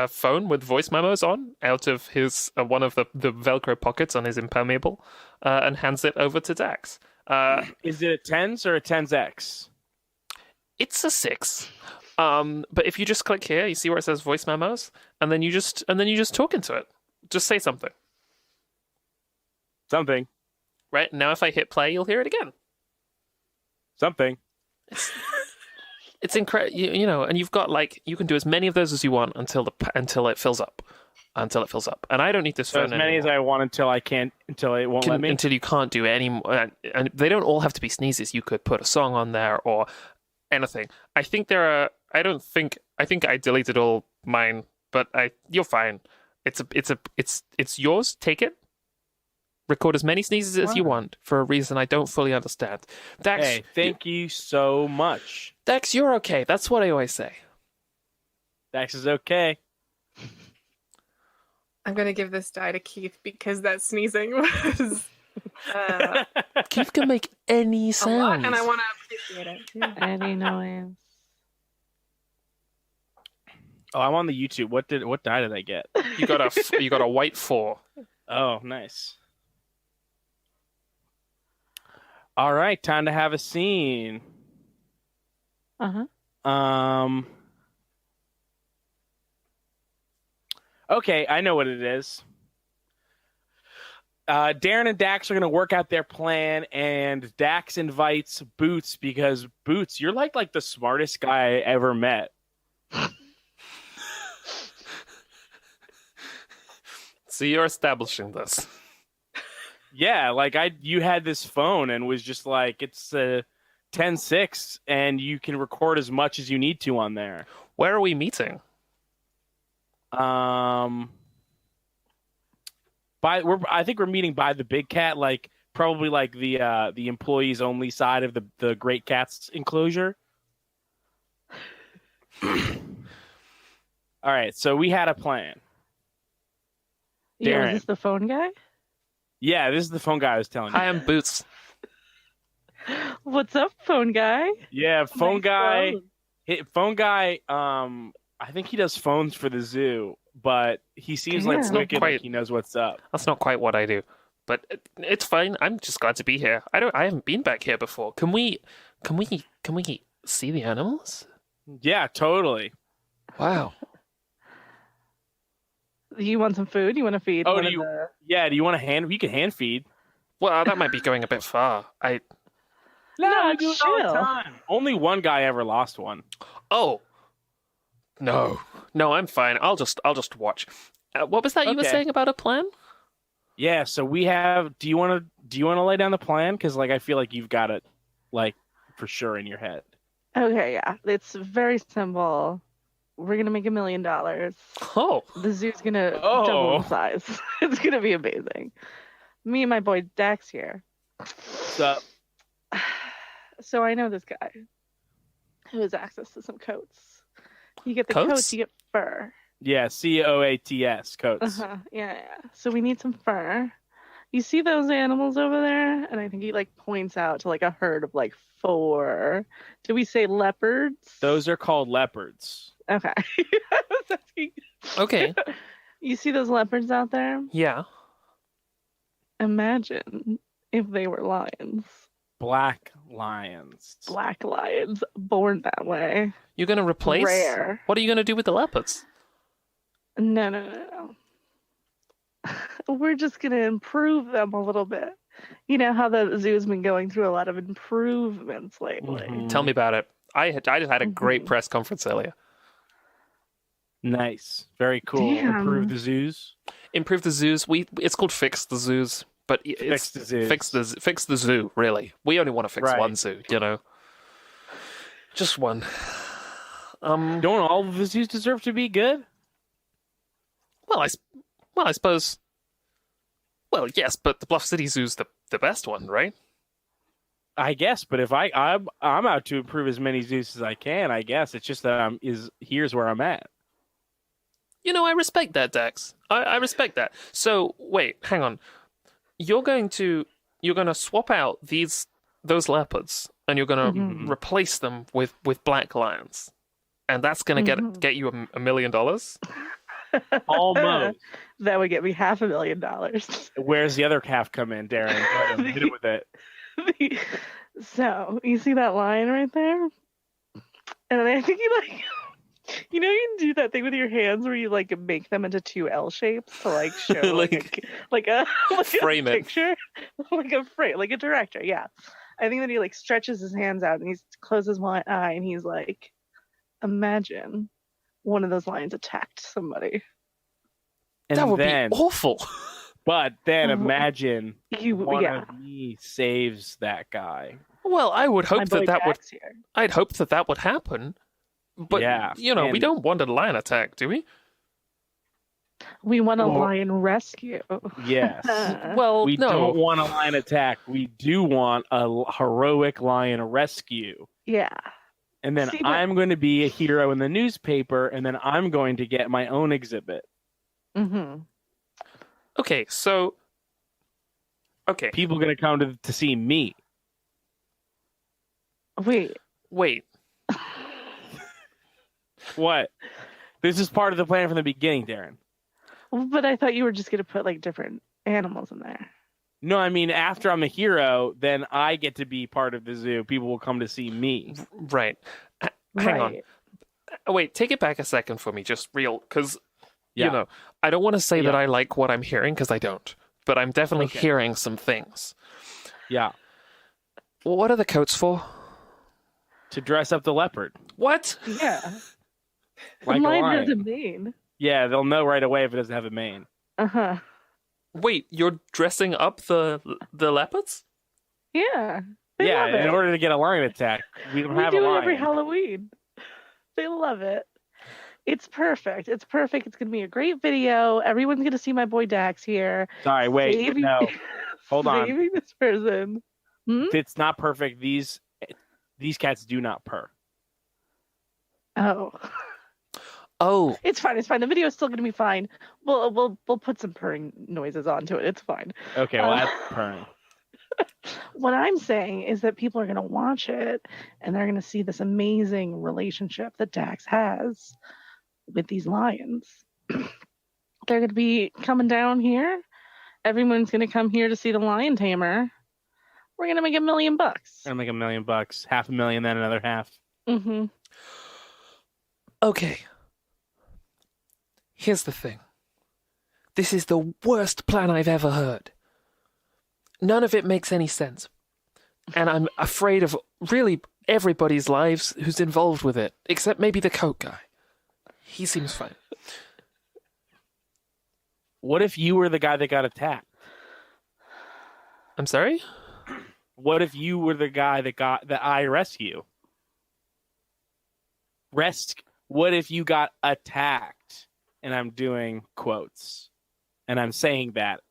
phone with voice memos on out of his one of the Velcro pockets on his impermeable, and hands it over to Dax. Is it a tens or a 10X? It's a 6. But if you just click here, you see where it says voice memos, and then you just talk into it. Just say something. Something. Right now, if I hit play, you'll hear it again. Something. It's incredible, you know, and you've got you can do as many of those as you want until it fills up, and I don't need this phone as many anymore. as I want until it won't let me. Until you can't do any more, and they don't all have to be sneezes. You could put a song on there or anything. I think I think I deleted all mine, but you're fine. It's yours. Take it. Record as many sneezes as you want for a reason I don't fully understand. Dax, Hey, thank you so much. Dax, you're okay. That's what I always say. Dax is okay. I'm gonna give this die to Keith because that sneezing was Keith can make any a lot, sound. and I want to appreciate it. Yeah. Any noise. Oh, I'm on the YouTube. What die did I get? You got a white 4. Oh, nice. All right, time to have a scene. Okay, I know what it is. Darren and Dax are going to work out their plan, and Dax invites Boots because Boots, you're like the smartest guy I ever met. So you're establishing this. Yeah, you had this phone and was just like, it's a 10.6, and you can record as much as you need to on there. Where are we meeting? I think we're meeting by the Big Cat, probably the employees only side of the Great Cat's enclosure. All right, so we had a plan. Yeah, Darren. is this the phone guy? Yeah, this is the phone guy I was telling you. Hi, I'm Boots. What's up, phone guy? Yeah, phone Nice guy. phone. Phone guy. I think he does phones for the zoo, but he seems like Damn. wicked, Quite. like he knows what's up. That's not quite what I do, but it's fine. I'm just glad to be here. I haven't been back here before. Can we see the animals? Yeah, totally. Wow. You want some food? You want to feed? Oh, one do of you? the- Yeah, do you want to hand? You can hand feed. Well, that might be going a bit far. No, I do it all the chill. time. Only one guy ever lost one. Oh. No, I'm fine. I'll just watch. What was that you were Okay. saying about a plan? Yeah, so we have. Do you want to lay down the plan? Because I feel like you've got it, for sure in your head. Okay, yeah. It's very simple. We're going to make $1 million. Oh, The zoo's going to Oh. double in size. It's going to be amazing. Me and my boy Dax here. So So I know this guy who has access to some coats. You get the Coats? coats, you get fur. yeah, COATS coats. Yeah. So we need some fur. You see those animals over there? And I think he points out to a herd of 4. Do we say leopards? Those are called leopards. Okay. I was asking. okay. You see those leopards out there? Yeah. Imagine if they were lions. Black lions. Black lions, born that way. You're going to replace? Rare. What are you going to do with the leopards? No. We're just going to improve them a little bit. You know how the zoo's been going through a lot of improvements lately. Mhm. Tell me about it. I just had a great Mhm. press conference earlier. Nice. Very cool. Damn. Improve the zoos. Improve the zoos. It's called fix the zoos, but it's Fix the zoos. fix the zoo. Really, we only want to fix Right. one zoo. Just one. Don't all of the zoos deserve to be good? Well, I suppose. Well, yes, but the Bluff City Zoo's the best one, right? I guess, but if I'm out to improve as many zoos as I can, I guess it's just that here's where I'm at. I respect that, Dax. I respect that. So wait, hang on. You're going to swap out those leopards, and you're going to Mhm. replace them with black lions, and that's going to Mhm. get you $1 million. Almost. That would get me $500,000. Where's the other half come in, Darren? Go ahead, hit it with it. So you see that line right there, and then I think you can do that thing with your hands where you like make them into two L shapes to like show like a Frame it. picture, like a frame, like a director. Yeah, I think that he like stretches his hands out and he closes one eye and he's like, imagine one of those lions attacked somebody. And That would then, be awful. but then imagine one Yeah. of me saves that guy. Well, I would My hope boy that would. Dax here. I'd hope that would happen. But Yeah, we and- don't want a lion attack, do we? We want a Well- lion rescue. Yes. Well, We no. don't want a lion attack. We do want a heroic lion rescue. Yeah. And then See, but- I'm going to be a hero in the newspaper, and then I'm going to get my own exhibit. Mm-hmm. Okay, so. Okay, People are going to come to see me. Wait. wait. What? This is part of the plan from the beginning, Darren. But I thought you were just gonna put like different animals in there. No, I mean, after I'm a hero, then I get to be part of the zoo. People will come to see me. Right. Hang on. Right. Wait, take it back a second for me, just real, because, Yeah. I don't want to say that Yeah. I like what I'm hearing, because I don't. But I'm definitely Okay. hearing some things. Yeah. What are the coats for? To dress up the leopard. What? Yeah. Like a Mine lion. has a mane. Yeah, they'll know right away if it doesn't have a mane. Uh-huh. Wait, you're dressing up the leopards? Yeah. They Yeah, love in it. order to get a lion attack, we don't We have do a it lion. every Halloween. They love it. It's perfect. It's perfect. It's gonna be a great video. Everyone's gonna see my boy Dax here. Sorry, wait, Saving- no. Hold on. Saving this person. Hmm? It's not perfect. These cats do not purr. Oh. Oh, It's fine. It's fine. The video is still gonna be fine. We'll put some purring noises onto it. It's fine. Okay, well, that's purring. What I'm saying is that people are going to watch it and they're going to see this amazing relationship that Dax has with these lions. They're going to be coming down here. Everyone's going to come here to see the lion tamer. We're going to make $1 million. Gonna make $1 million, $500,000, then another half. Mm-hmm. okay. Here's the thing. This is the worst plan I've ever heard. None of it makes any sense. And I'm afraid of really everybody's lives who's involved with it, except maybe the coat guy. He seems fine. What if you were the guy that got attacked? I'm sorry? What if you were the guy that I rescue? What if you got attacked? And I'm doing quotes. And I'm saying that.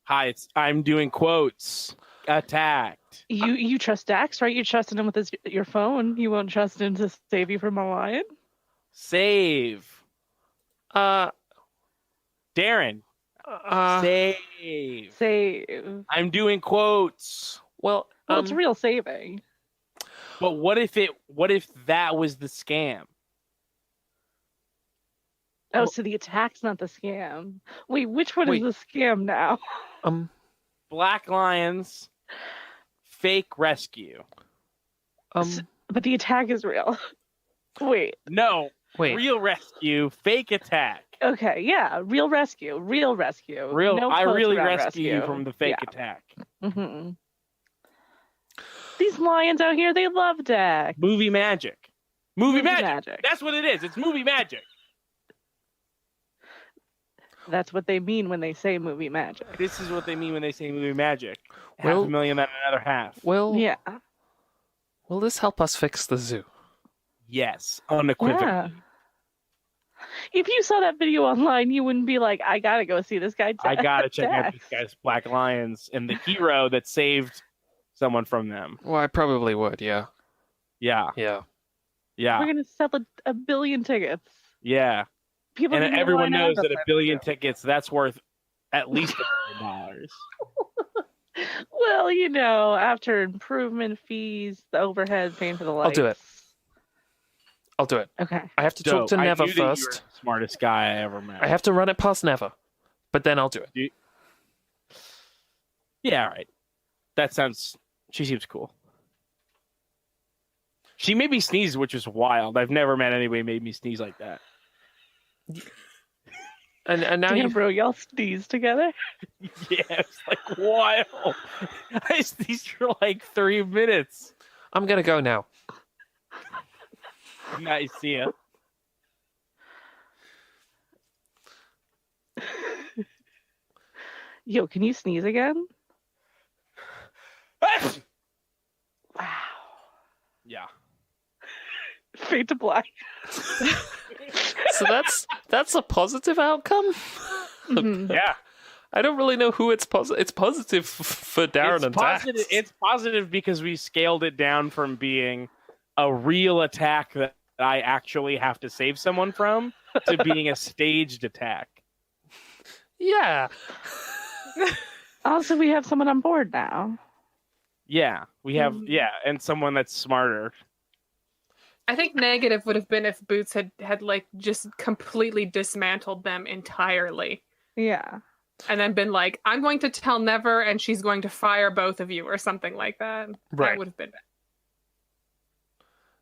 Hi, I'm doing quotes. Attacked. You trust Dax, right? You trusted him with your phone. You won't trust him to save you from a lion? Save. Darren. Save. Save. I'm doing quotes. Well, Well, it's real saving. But what if that was the scam? Oh, so the attack's not the scam. Wait, which one Wait. is the scam now? Black lions, fake rescue. But the attack is real. Wait. No, wait. real rescue, fake attack. Okay, yeah, real rescue. Real, No I quotes really around rescue you from the fake attack. Hmm. These lions out here, they love Dax. Movie magic. Movie magic. magic. That's what it is. It's movie magic. That's what they mean when they say movie magic. This is what they mean when they say movie magic. Well- $500,000, then another half. Well, Yeah. will this help us fix the zoo? Yes, unequivocally. Yeah. If you saw that video online, you wouldn't be like, I gotta go see this guy. I gotta check out Dax. this guy's Black Lions and the hero that saved someone from them. Well, I probably would. Yeah. Yeah, Yeah. yeah, We're gonna sell a billion tickets. yeah. People And are gonna everyone line up knows that a outside billion the tickets, that's worth at least $1 million. Well, after improvement fees, the overhead, paying for the I'll lights. do it. I'll do it. Okay. I have to talk to I Never knew that you were first. the smartest guy I ever met. I have to run it past Never, but then I'll do it. Yeah, all right. She seems cool. She made me sneeze, which was wild. I've never met anybody who made me sneeze like that. And now Damn, bro, y'all sneeze together? Yeah, it's like wild. I sneezed for like 3 minutes. I'm gonna go now. Nice, see ya. Yo, can you sneeze again? Wow. Yeah. Fade to black. So that's a positive outcome. Mhm. Yeah. I don't really know who it's positive. It's positive for Darren and Dax. It's positive because we scaled it down from being a real attack that I actually have to save someone from to being a staged attack. Yeah. Also, we have someone on board now. Yeah, we have and someone that's smarter. I think negative would have been if Boots had like just completely dismantled them entirely. Yeah. And then been like, I'm going to tell Never and she's going to fire both of you or something like that. Right. That would have been bad.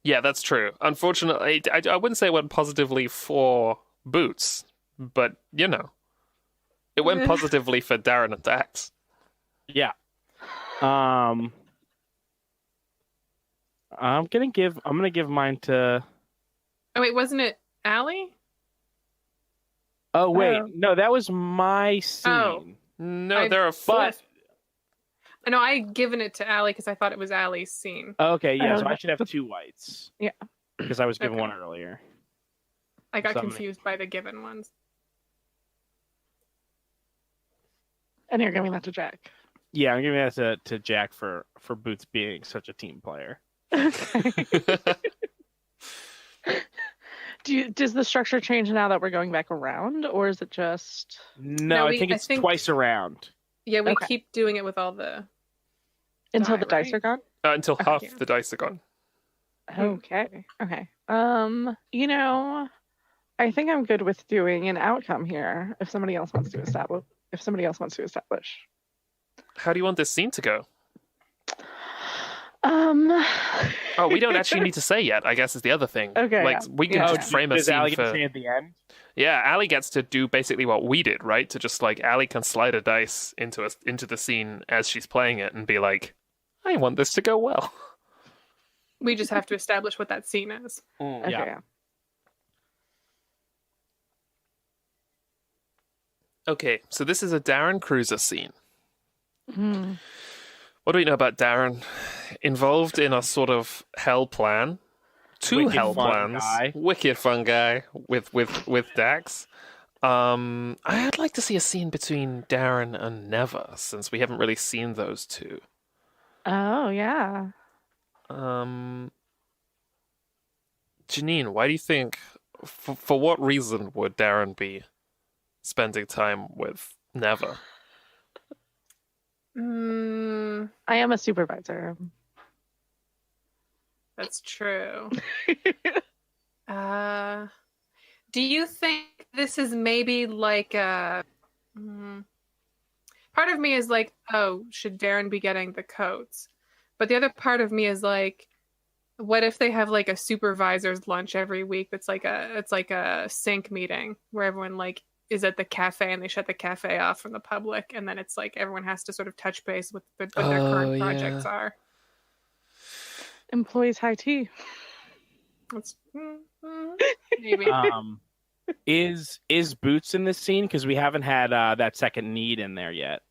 Yeah, that's true. Unfortunately, I wouldn't say it went positively for Boots, but it went positively for Darren and Dax. Yeah. I'm gonna give mine to. Oh wait, wasn't it Allie? Oh wait, Oh. no, that was my scene. Oh. No, there are four. But I know I given it to Allie because I thought it was Allie's scene. okay, yeah, Oh, so I should have 2 whites. Yeah. Because I was given Okay. one earlier. I got So I'm confused by the given ones. And you're giving that to Jack. Yeah, I'm giving that to Jack for Boots being such a team player. Okay. Does the structure change now that we're going back around, or is it just? No, I think it's twice around. Yeah, we Okay. keep doing it with all the Until Die, the dice right? are gone? Until Okay. half Yeah. the dice are gone. Okay. Okay. I think I'm good with doing an outcome here if somebody else wants to establish. How do you want this scene to go? Um Oh, we don't actually need to say yet, I guess is the other thing. Okay, Like, yeah. we can Yeah. just frame a Does scene Allie get to for... say at the end? Yeah, Allie gets to do basically what we did, right? To just, like, Allie can slide a dice into the scene as she's playing it and be like, I want this to go well. we just have to establish what that scene is. okay. Yeah. Okay, so this is a Darren Cruiser scene. Hmm. What do we know about Darren? Involved in a sort of hell plan. 2 Wicked hell fun plans. guy. Wicked fun guy with Dax. I'd like to see a scene between Darren and Never, since we haven't really seen those two. Oh yeah. Janine, why do you think, for what reason would Darren be spending time with Never? I am a supervisor. That's true. Do you think this is maybe like a... part of me is like, oh, should Darren be getting the coats? But the other part of me is like, what if they have like a supervisor's lunch every week that's like a sync meeting where everyone like is at the cafe and they shut the cafe off from the public, and then it's like everyone has to sort of touch base with what their current projects are. Employees high tea. That's, maybe. Is Boots in this scene? Because we haven't had that second need in there yet.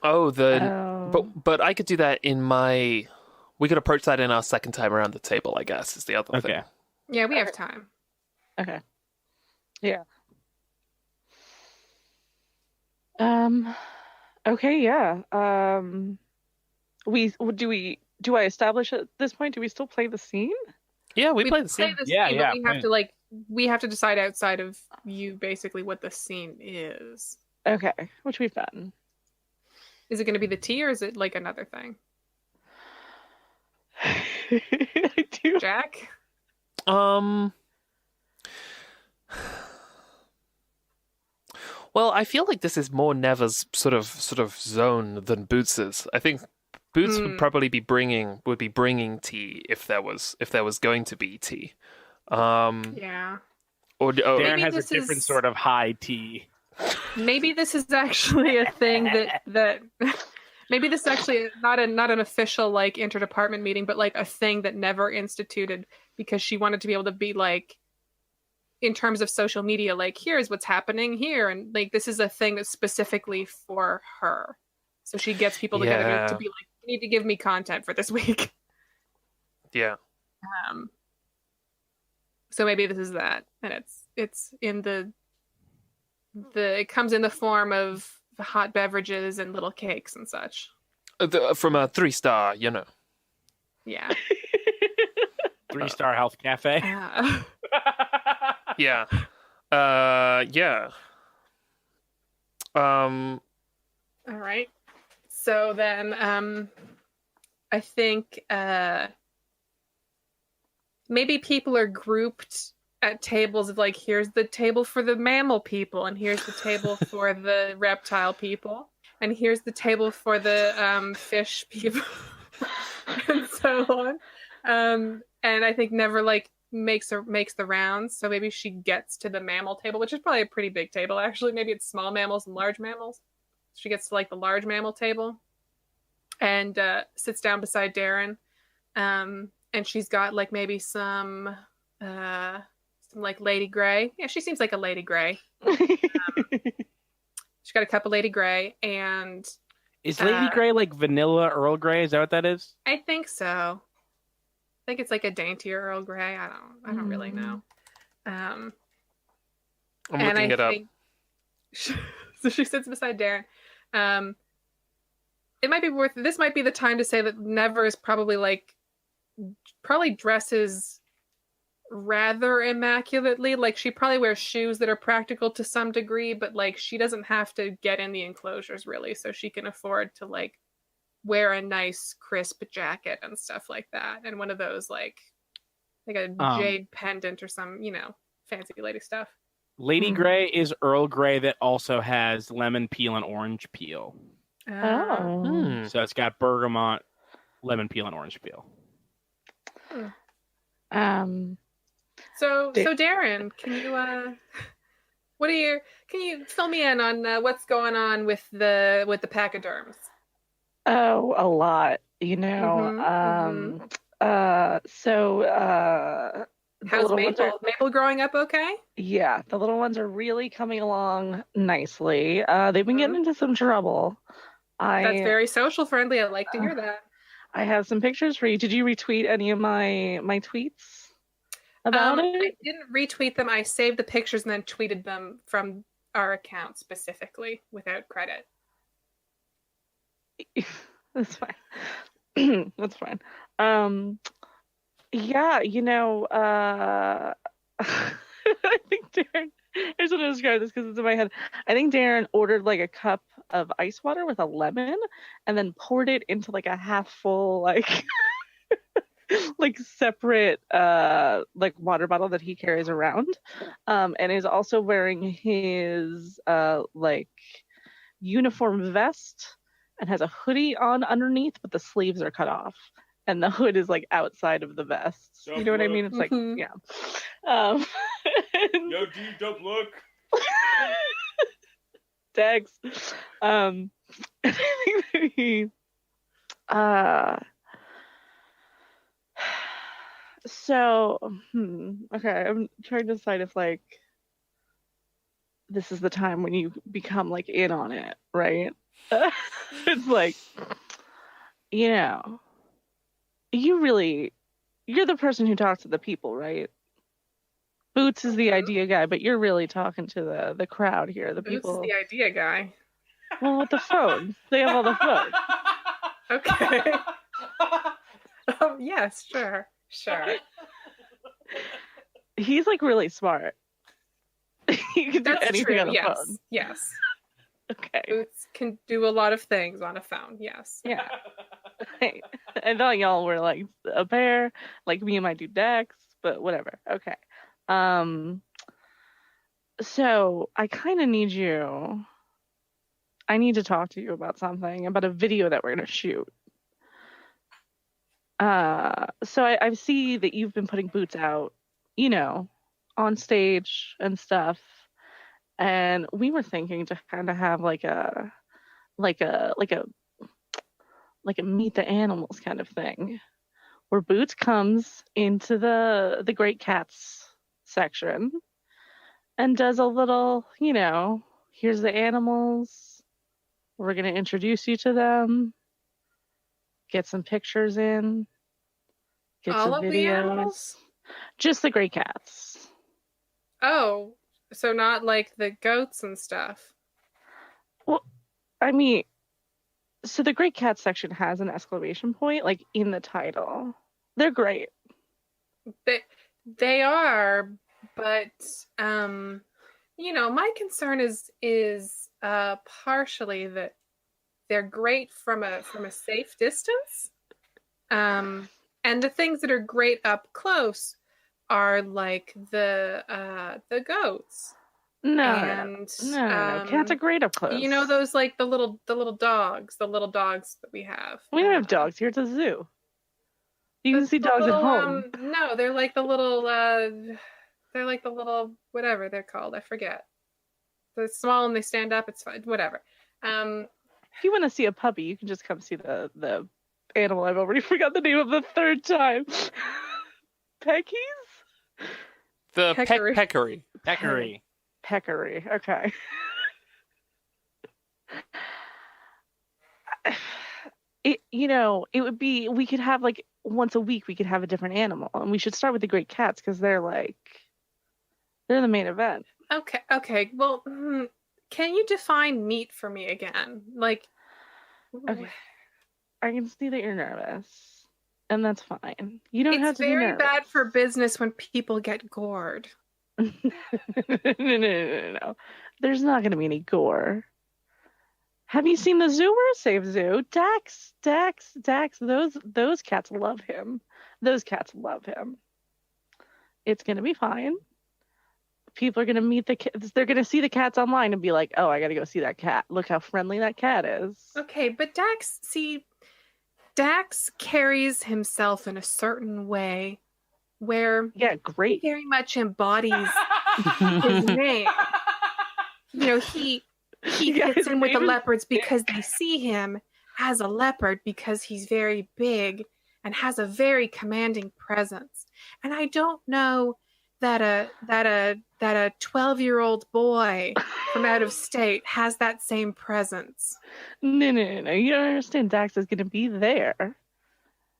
Oh, Oh. but I could do that in my... We could approach that in our second time around the table, I guess, is the other thing. Okay. Yeah, we have time. Okay. Yeah. Okay, yeah. Do I establish at this point? Do we still play the scene? Yeah, we play the play scene. the Yeah, scene, yeah, but we have to decide outside of you basically what the scene is. Okay, which we've done. Is it going to be the tea or is it like another thing? I do. Jack? Well, I feel like this is more Neva's sort of zone than Boots's. I think Boots would probably be bringing tea if there was going to be tea. Yeah. Darren Maybe has a this different is- sort of high tea. Maybe this is actually a thing that maybe this is actually not an official like interdepartment meeting, but like a thing that Never instituted because she wanted to be able to be like, in terms of social media, like here's what's happening here, and like this is a thing that's specifically for her, so she gets people together to be like, you need to give me content for this week. Yeah. So maybe this is that, and it's in it comes in the form of hot beverages and little cakes and such. From a 3-star, you know. Yeah. 3-star health cafe. Yeah. Yeah. All right. So then I think maybe people are grouped at tables of like, here's the table for the mammal people, and here's the table for the reptile people, and here's the table for the fish people, and so on. And I think Never like makes the rounds, so maybe she gets to the mammal table, which is probably a pretty big table actually. Maybe it's small mammals and large mammals. She gets to like the large mammal table and sits down beside Darren, and she's got like maybe some like Lady Grey. Yeah, she seems like a Lady Grey. She's got a cup of Lady Grey, and Is Lady Grey like vanilla Earl Grey? Is that what that is? I think so. I think it's like a daintier Earl Grey. I don't really know. I'm looking it up. So she sits beside Darren. It might be this might be the time to say that Never is probably dresses rather immaculately. Like she probably wears shoes that are practical to some degree, but like she doesn't have to get in the enclosures really, so she can afford to like wear a nice crisp jacket and stuff like that, and one of those like a jade pendant or some, fancy lady stuff. Lady Grey is Earl Grey that also has lemon peel and orange peel. So it's got bergamot, lemon peel, and orange peel. So Darren, can you fill me in on what's going on with the pachyderms? Oh, a lot, How's Maple growing up okay? Yeah, the little ones are really coming along nicely. They've been getting into some trouble. That's very social friendly. I like to hear that. I have some pictures for you. Did you retweet any of my tweets about it? I didn't retweet them. I saved the pictures and then tweeted them from our account specifically without credit. That's fine. That's fine. Yeah, I think Darren, here's how to describe this because it's in my head. I think Darren ordered like a cup of ice water with a lemon and then poured it into like a half full, like separate like water bottle that he carries around, and is also wearing his like uniform vest and has a hoodie on underneath, but the sleeves are cut off and the hood is like outside of the vest. You know what I mean? It's like, yeah. Yo, D, don't look. Dex. I think that he so okay, I'm trying to decide if like this is the time when you become like in on it, right? It's like, you're the person who talks to the people, right? Boots is the idea guy, but you're really talking to the crowd here. The Boots is people. the idea guy. Well, with the phones, they have all the phones. Okay. Oh, yes, sure. He's like really smart. You can do That's anything true. on a Yes. phone. Yes. Okay. Boots can do a lot of things on a phone. Yes. Yeah. Hey, I thought y'all were like a pair, like me and my dude Dex, but whatever. Okay. So I kind of need you. I need to talk to you about something, about a video that we're gonna shoot. So I see that you've been putting Boots out, you know, on stage and stuff, and we were thinking to kind of have like a meet the animals kind of thing, where Boots comes into the great cats section and does a little, you know, here's the animals. We're going to introduce you to them. Get some pictures in. Get All some of videos. the animals? Just the great cats. Oh, so not like the goats and stuff. Well, I mean, so the great cats section has an exclamation point like in the title. They're great. They are, but you know, my concern is partially that they're great from a safe distance. And the things that are great up close are like the goats. No. Cats are great up close. You know those like the little dogs that we have. We don't have dogs here. It's a zoo. You can see dogs at home. No, they're like the little whatever they're called. I forget. They're small and they stand up. It's fine. Whatever. If you want to see a puppy, you can just come see the animal. I've already forgot the name of the third time. Peckies? The Peccary. peccary. Peccary. Okay. It would be, we could have like once a week, we could have a different animal, and we should start with the great cats because they're the main event. Okay. Well, can you define meat for me again? Like, okay. I can see that you're nervous, and that's fine. You don't have to be nervous. It's very bad for business when people get gored. No. There's not going to be any gore. Have you seen the zoo? We're a safe zoo. Dax. Those cats love him. It's going to be fine. People are going to meet the kids. They're going to see the cats online and be like, oh, I got to go see that cat. Look how friendly that cat is. Okay, but Dax carries himself in a certain way where great. He very much embodies his name. You know, he fits in with the leopards because they see him as a leopard because he's very big and has a very commanding presence. And I don't know that a 12-year-old boy from out of state has that same presence. No. You don't understand. Dax is going to be there.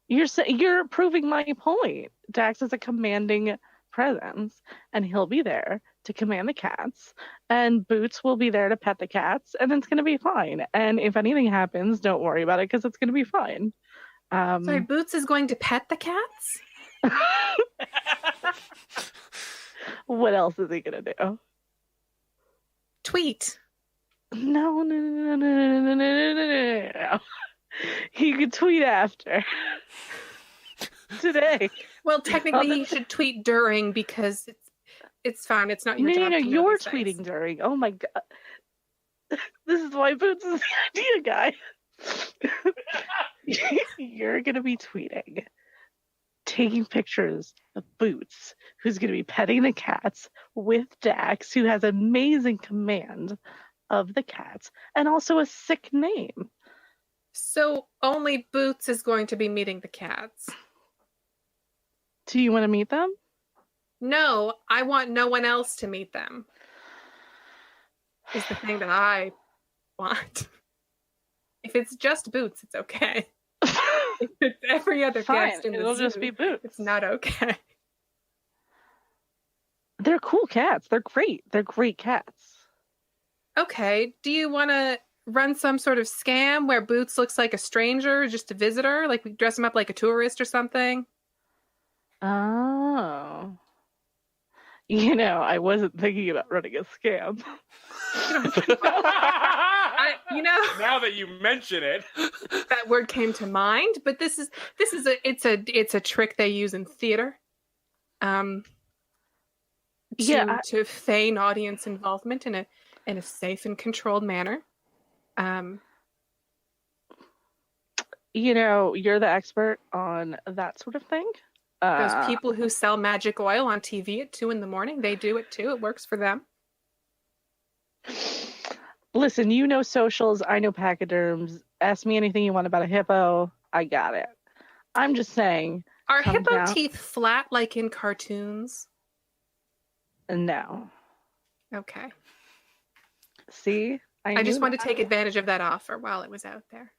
You're proving my point. Dax is a commanding presence, and he'll be there to command the cats, and Boots will be there to pet the cats, and it's going to be fine. And if anything happens, don't worry about it because it's going to be fine. Sorry, Boots is going to pet the cats? What else is he going to do? Tweet. No. He could tweet after. Today. Well, technically he should tweet during because it's fine. It's not your job. No, you're tweeting during. Oh my god. This is why Boots is the idea guy. You're going to be tweeting. Taking pictures of Boots, who's going to be petting the cats with Dax, who has amazing command of the cats and also a sick name. So only Boots is going to be meeting the cats. Do you want to meet them? No, I want no one else to meet them. Is the thing that I want. If it's just Boots, it's okay. If it's every other guest in the it'll zoo, just be Boots. it's not okay. They're cool cats. They're great. They're great cats. Okay. Do you want to run some sort of scam where Boots looks like a stranger, just a visitor? Like we dress him up like a tourist or something? Oh. I wasn't thinking about running a scam. Now that you mention it, that word came to mind. But it's a trick they use in theater. To feign audience involvement in a safe and controlled manner. You're the expert on that sort of thing. Those people who sell magic oil on TV at 2 a.m, they do it too. It works for them. Listen, socials, I know pachyderms. Ask me anything you want about a hippo. I got it. I'm just saying. Are hippo teeth flat like in cartoons? No. Okay. See? I just wanted to take advantage of that offer while it was out there.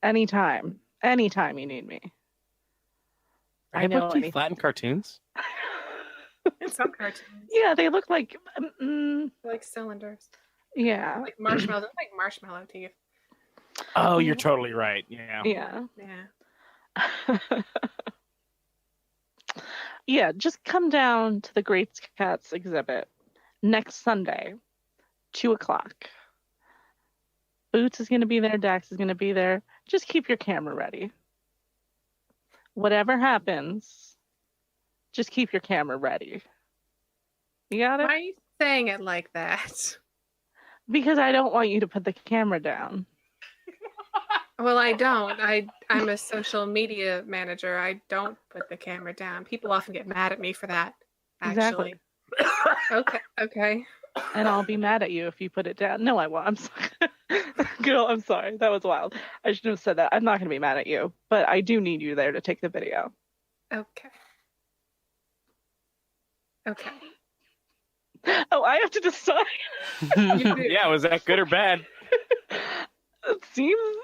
Anytime. Anytime you need me. I know teeth flat in cartoons. In some cartoons. Yeah, they look like like cylinders. Yeah. Like marshmallow. Like marshmallow teeth. Oh, you're totally right. Yeah. Yeah. Yeah, just come down to the Great Cats exhibit next Sunday, 2:00. Boots is going to be there. Dax is going to be there. Just keep your camera ready. Whatever happens, just keep your camera ready. You got it? Why are you saying it like that? Because I don't want you to put the camera down. Well, I don't. I'm a social media manager. I don't put the camera down. People often get mad at me for that, actually. Exactly. Okay. And I'll be mad at you if you put it down. No, I won't. I'm sorry. Girl, I'm sorry. That was wild. I shouldn't have said that. I'm not going to be mad at you, but I do need you there to take the video. Okay. Oh, I have to decide. Yeah, was that good or bad? It seems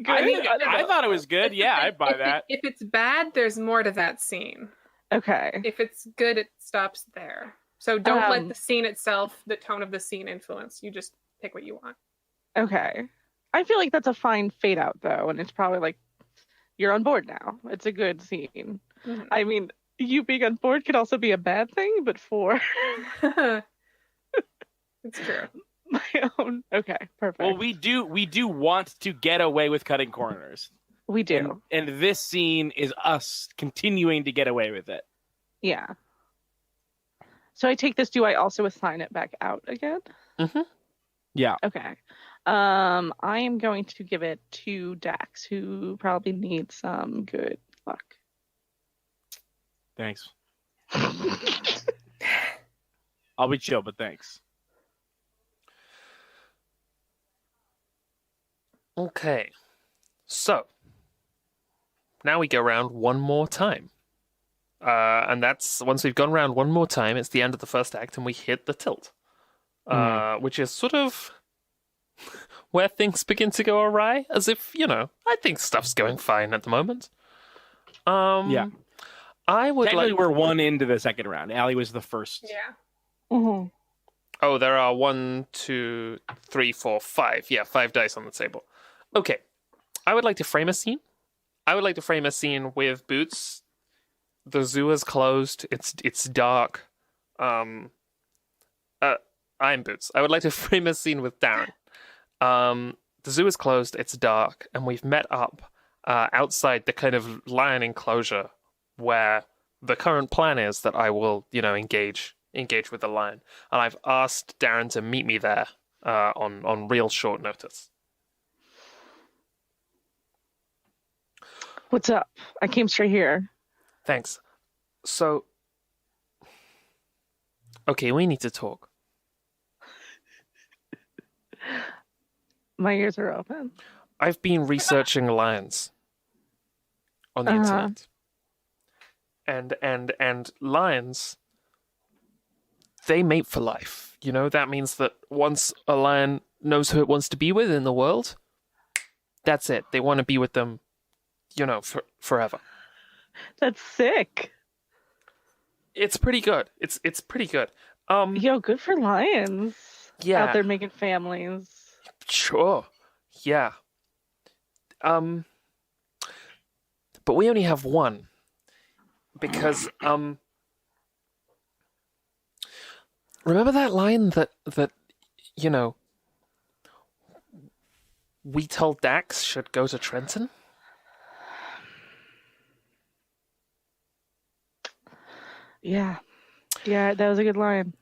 good. I thought it was good. Yeah, I'd buy that. If it's bad, there's more to that scene. Okay. If it's good, it stops there. So don't let the scene itself, the tone of the scene influence. You just pick what you want. Okay. I feel like that's a fine fade out, though, and it's probably like, you're on board now. It's a good scene. Mm-hmm. I mean, you being on board could also be a bad thing, but for... It's true. My own. Okay, perfect. Well, we do want to get away with cutting corners. We do. And this scene is us continuing to get away with it. Yeah. So I take this, do I also assign it back out again? Mm-hmm. Yeah. Okay. I am going to give it to Dax, who probably needs some good luck. Thanks. I'll be chill, but thanks. Okay. So, now we go around one more time. And that's, once we've gone around one more time, it's the end of the first act and we hit the tilt. Which is sort of where things begin to go awry, as if, I think stuff's going fine at the moment. Yeah. I would Technically, we're one into the second round. Allie was the first. Yeah. Mm-hmm. Oh, there are 1, 2, 3, 4, 5. Yeah, 5 dice on the table. Okay. I would like to frame a scene. I would like to frame a scene with Boots. The zoo is closed. It's dark. I'm Boots. I would like to frame a scene with Darren. The zoo is closed. It's dark, and we've met up outside the kind of lion enclosure where the current plan is that I will, engage with the lion. And I've asked Darren to meet me there on real short notice. What's up? I came straight here. Thanks. So, okay, we need to talk. My ears are open. I've been researching lions on the internet. And lions, they mate for life. That means that once a lion knows who it wants to be with in the world, that's it. They want to be with them, forever. That's sick. It's pretty good. It's pretty good. Yo, good for lions. Yeah. Out there making families. Sure. Yeah. But we only have one because remember that line that you know we told Dax should go to Trenton? Yeah. Yeah, that was a good line.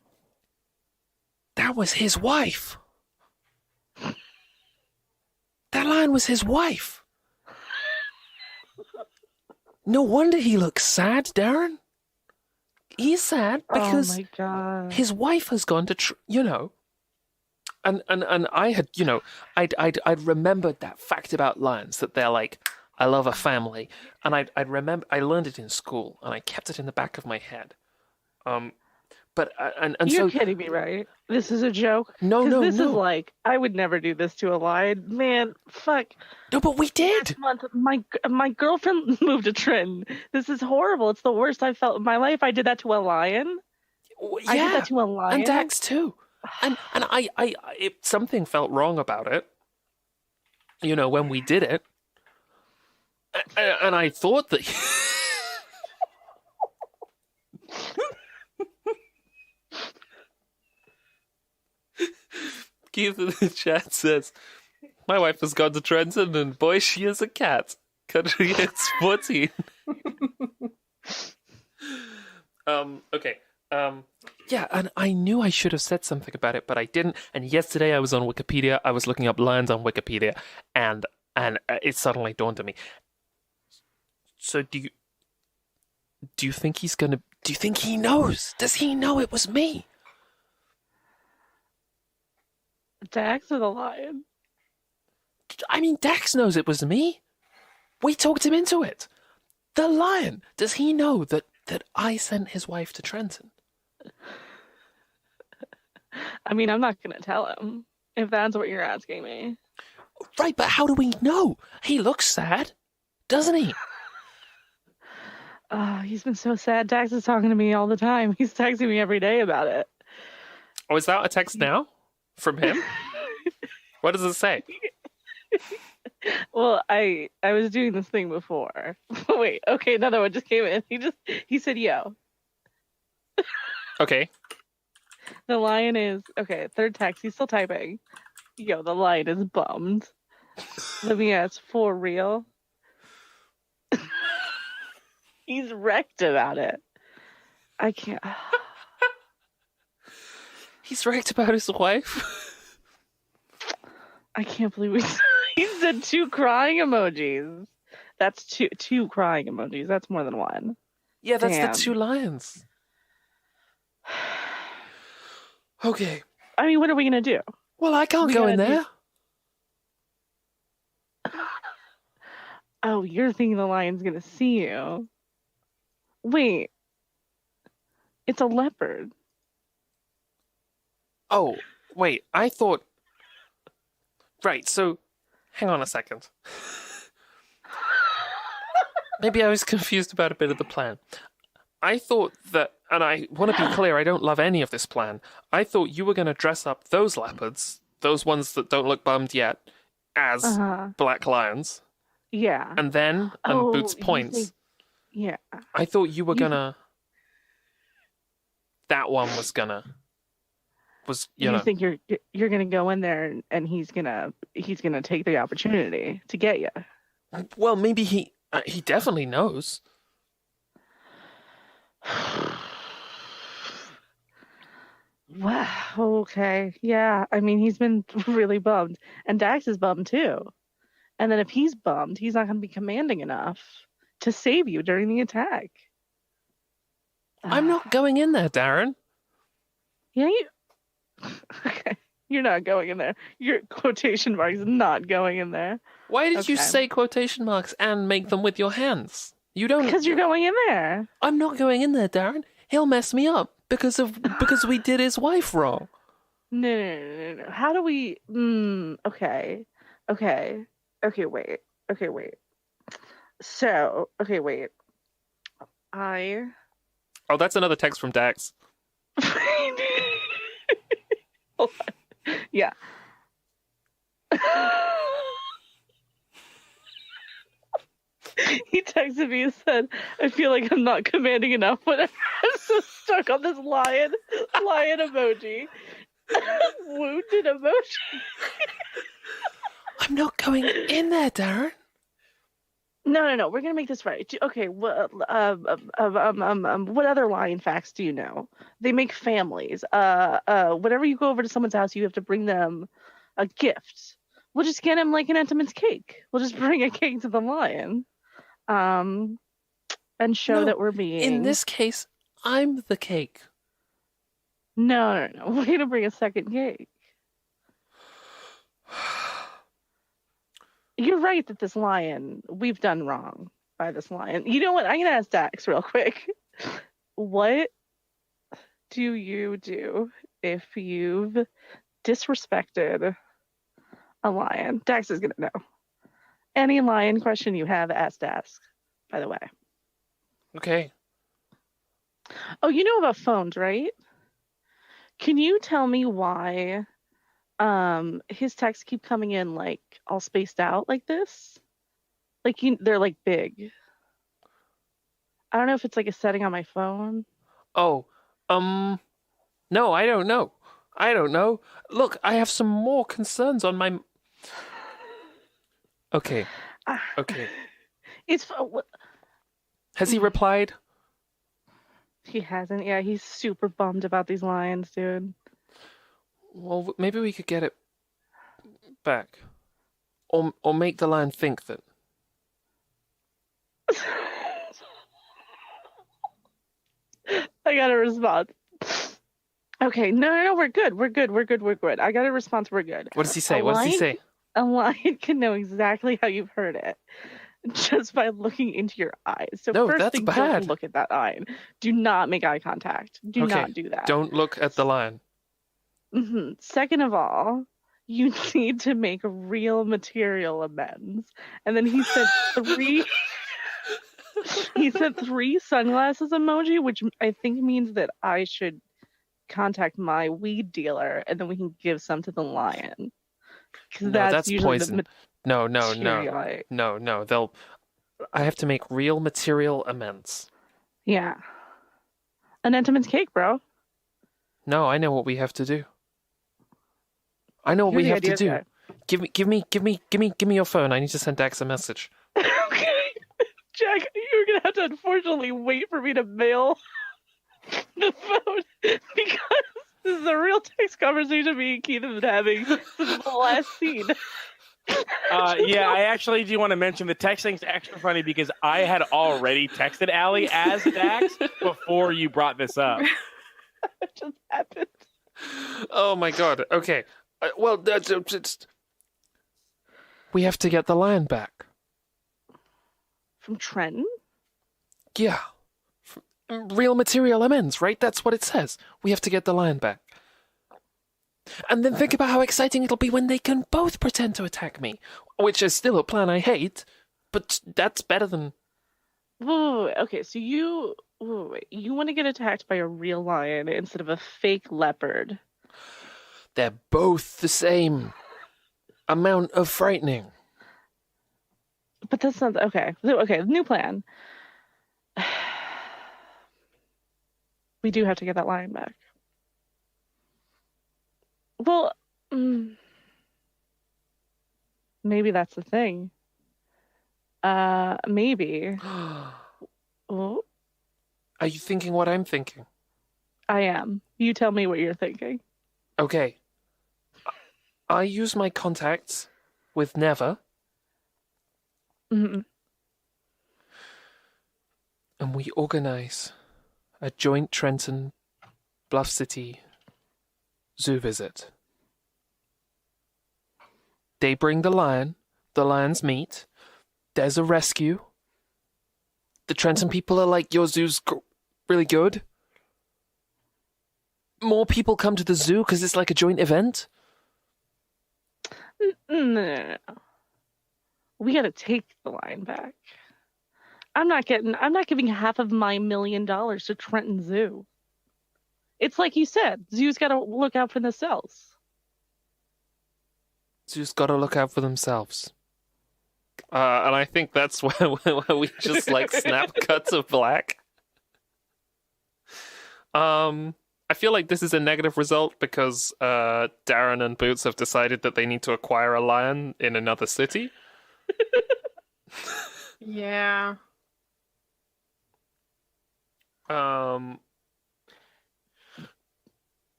That was his wife. That line was his wife. No wonder he looks sad, Darren. He's sad because oh my God. his wife has gone to, and I had, I'd remembered that fact about lions that they're like, I love a family, and I'd remember I learned it in school and I kept it in the back of my head. But and You're so kidding me, right? This is a joke? no, 'Cause this no. is like, I would never do this to a lion. Man, fuck. No, but we did. Last month, my girlfriend moved to Trenton. This is horrible. It's the worst I felt in my life. I did that to a lion. Yeah, I did that to a lion. and Dax too. And something felt wrong about it. When we did it, and I thought that. Keith in the chat says, "My wife has gone to Trenton, and boy, she is a cat." Country hits 14. Okay. Yeah, and I knew I should have said something about it, but I didn't. And yesterday I was on Wikipedia. I was looking up lions on Wikipedia, and it suddenly dawned on me. So do you think he's gonna? Do you think he knows? Does he know it was me? Dax or the lion? I mean, Dax knows it was me. We talked him into it. The lion. Does he know that I sent his wife to Trenton? I mean, I'm not going to tell him, if that's what you're asking me. Right, but how do we know? He looks sad, doesn't he? He's been so sad. Dax is talking to me all the time. He's texting me every day about it. Oh, is that a text now? From him? What does it say? Well, I was doing this thing before. Wait, okay, another one just came in. He said, yo. Okay. The lion is, okay, third text, he's still typing. Yo, the lion is bummed. Let me ask, for real? He's wrecked about it. I can't. He's wrecked about his wife. I can't believe he said 2 crying emojis. That's two crying emojis. That's more than one. Yeah, that's Damn. the 2 lions. Okay. I mean, what are we gonna do? Well, I can't go in there. Oh, you're thinking the lion's gonna see you. Wait. It's a leopard. Oh, wait, I thought... Right, so... Hang on a second. Maybe I was confused about a bit of the plan. I thought that, and I want to be clear, I don't love any of this plan. I thought you were going to dress up those leopards, those ones that don't look bummed yet, as black lions. Yeah. And then, and Boots points, yeah. I thought you were going to... That one was going to... You think you're gonna go in there and he's gonna take the opportunity to get you? Well, maybe he definitely knows. Wow. Okay. Yeah. I mean, he's been really bummed, and Dax is bummed too. And then if he's bummed, he's not gonna be commanding enough to save you during the attack. I'm not going in there, Darren. Yeah. Okay. You're not going in there. Your quotation marks not going in there. Why did you say quotation marks and make them with your hands? You don't. Because you're going in there. I'm not going in there, Darren. He'll mess me up because we did his wife wrong. No. How do we? Okay. Wait. So, okay, wait. Oh, that's another text from Dax. Hold on. Yeah. He texted me and said, I feel like I'm not commanding enough whenever I'm so stuck on this lion emoji. Wounded emoji. I'm not going in there, Darren. No. We're gonna make this right. Okay. What other lion facts do you know? They make families. Whenever you go over to someone's house, you have to bring them a gift. We'll just get him like an Entenmann's cake. We'll just bring a cake to the lion, and show that we're being. In this case, I'm the cake. No. We're gonna bring a second cake. You're right that this lion, we've done wrong by this lion. You know what? I'm gonna ask Dax real quick. What do you do if you've disrespected a lion? Dax is gonna know. Any lion question you have, ask Dax, by the way. Okay. Oh, you know about phones, right? Can you tell me why his texts keep coming in like all spaced out like this? Like they're like big. I don't know if it's like a setting on my phone. Oh, no, I don't know. Look, I have some more concerns on my... Okay. It's... Has he replied? He hasn't. Yeah, he's super bummed about these lions, dude. Well, maybe we could get it back. Or make the lion think that... I got a response. Okay, no, we're good. I got a response, we're good. What does he say? What does he say? A lion can know exactly how you've heard it just by looking into your eyes. So No, first that's thing, bad. don't look at that lion. Do not make eye contact. Do not do that. Don't look at the lion. Mm-hmm. Second of all, you need to make real material amends. And then he said three... He said 3 sunglasses emoji, which I think means that I should contact my weed dealer and then we can give some to the lion. No, That's that's usually poison. No. I have to make real material amends. Yeah. An Entenmann's cake, bro. No, I know what we have to do. I know what You're we the have to idea do. guy. Give me your phone. I need to send Dax a message. Okay. Jack, you're gonna have to unfortunately wait for me to mail the phone because this is a real text conversation me and Keith have been having since the last scene. Yeah, I actually do want to mention the texting's extra funny because I had already texted Allie as Dax before you brought this up. It just happened. Oh my god. Okay. Well, we have to get the lion back. From Trenton? Yeah. Real material amends, right? That's what it says. We have to get the lion back. And then think about how exciting it'll be when they can both pretend to attack me. Which is still a plan I hate, but that's better than... Whoa, okay, so you want to get attacked by a real lion instead of a fake leopard. They're both the same amount of frightening. But that's not... Okay, new plan. We do have to get that lion back. Well, maybe that's the thing. Maybe. Oh, Are you thinking what I'm thinking? I am. You tell me what you're thinking. Okay. I use my contacts with Never. Mm-hmm. And we organize a joint Trenton Bluff City zoo visit. They bring the lions meet, there's a rescue. The Trenton people are like, your zoo's really good. More people come to the zoo because it's like a joint event. No. We gotta take the lion back. I'm not giving half of my $1 million to Trenton Zoo. It's like you said, zoos got to look out for themselves. Zoos got to look out for themselves. And I think that's where we just like snap cut to black. I feel like this is a negative result because Darren and Boots have decided that they need to acquire a lion in another city. Yeah. And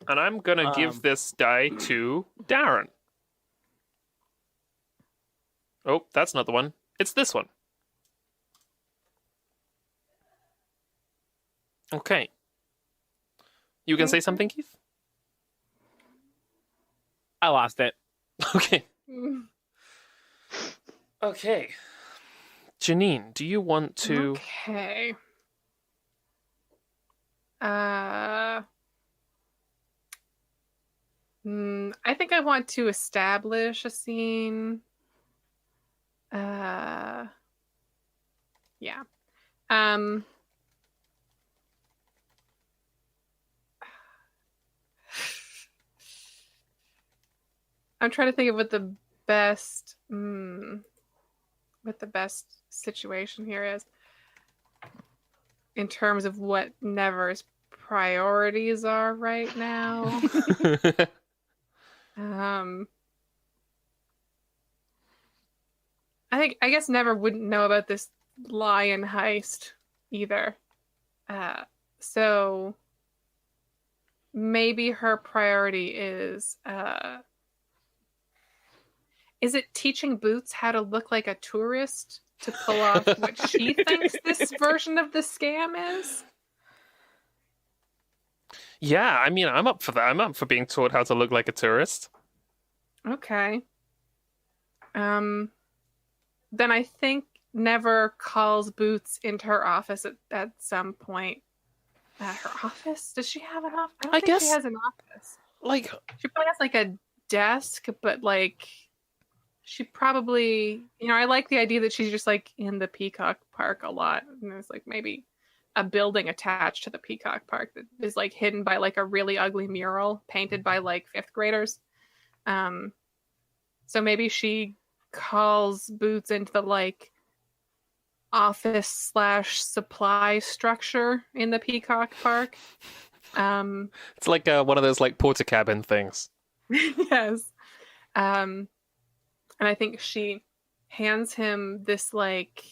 I'm gonna give this die to Darren. Oh, that's not the one. It's this one. Okay. You can say something, Keith? I lost it. Okay. Okay. Janine, do you want to... Okay. I think I want to establish a scene. Yeah. I'm trying to think of what the best situation here is in terms of what Never's priorities are right now. I guess Never wouldn't know about this lion heist either. So maybe her priority is it teaching Boots how to look like a tourist to pull off what she thinks this version of the scam is? Yeah, I mean, I'm up for that. I'm up for being taught how to look like a tourist. Okay. Then I think Never calls Boots into her office at some point. Her office? Does she have an office? I don't think she has an office. Like, she probably has like a desk, but like she probably, I like the idea that she's just like in the Peacock Park a lot. And there's like maybe a building attached to the Peacock Park that is like hidden by like a really ugly mural painted by like 5th graders. So maybe she calls Boots into the like office / supply structure in the Peacock Park. It's like one of those like porter cabin things. Yes. And I think she hands him this like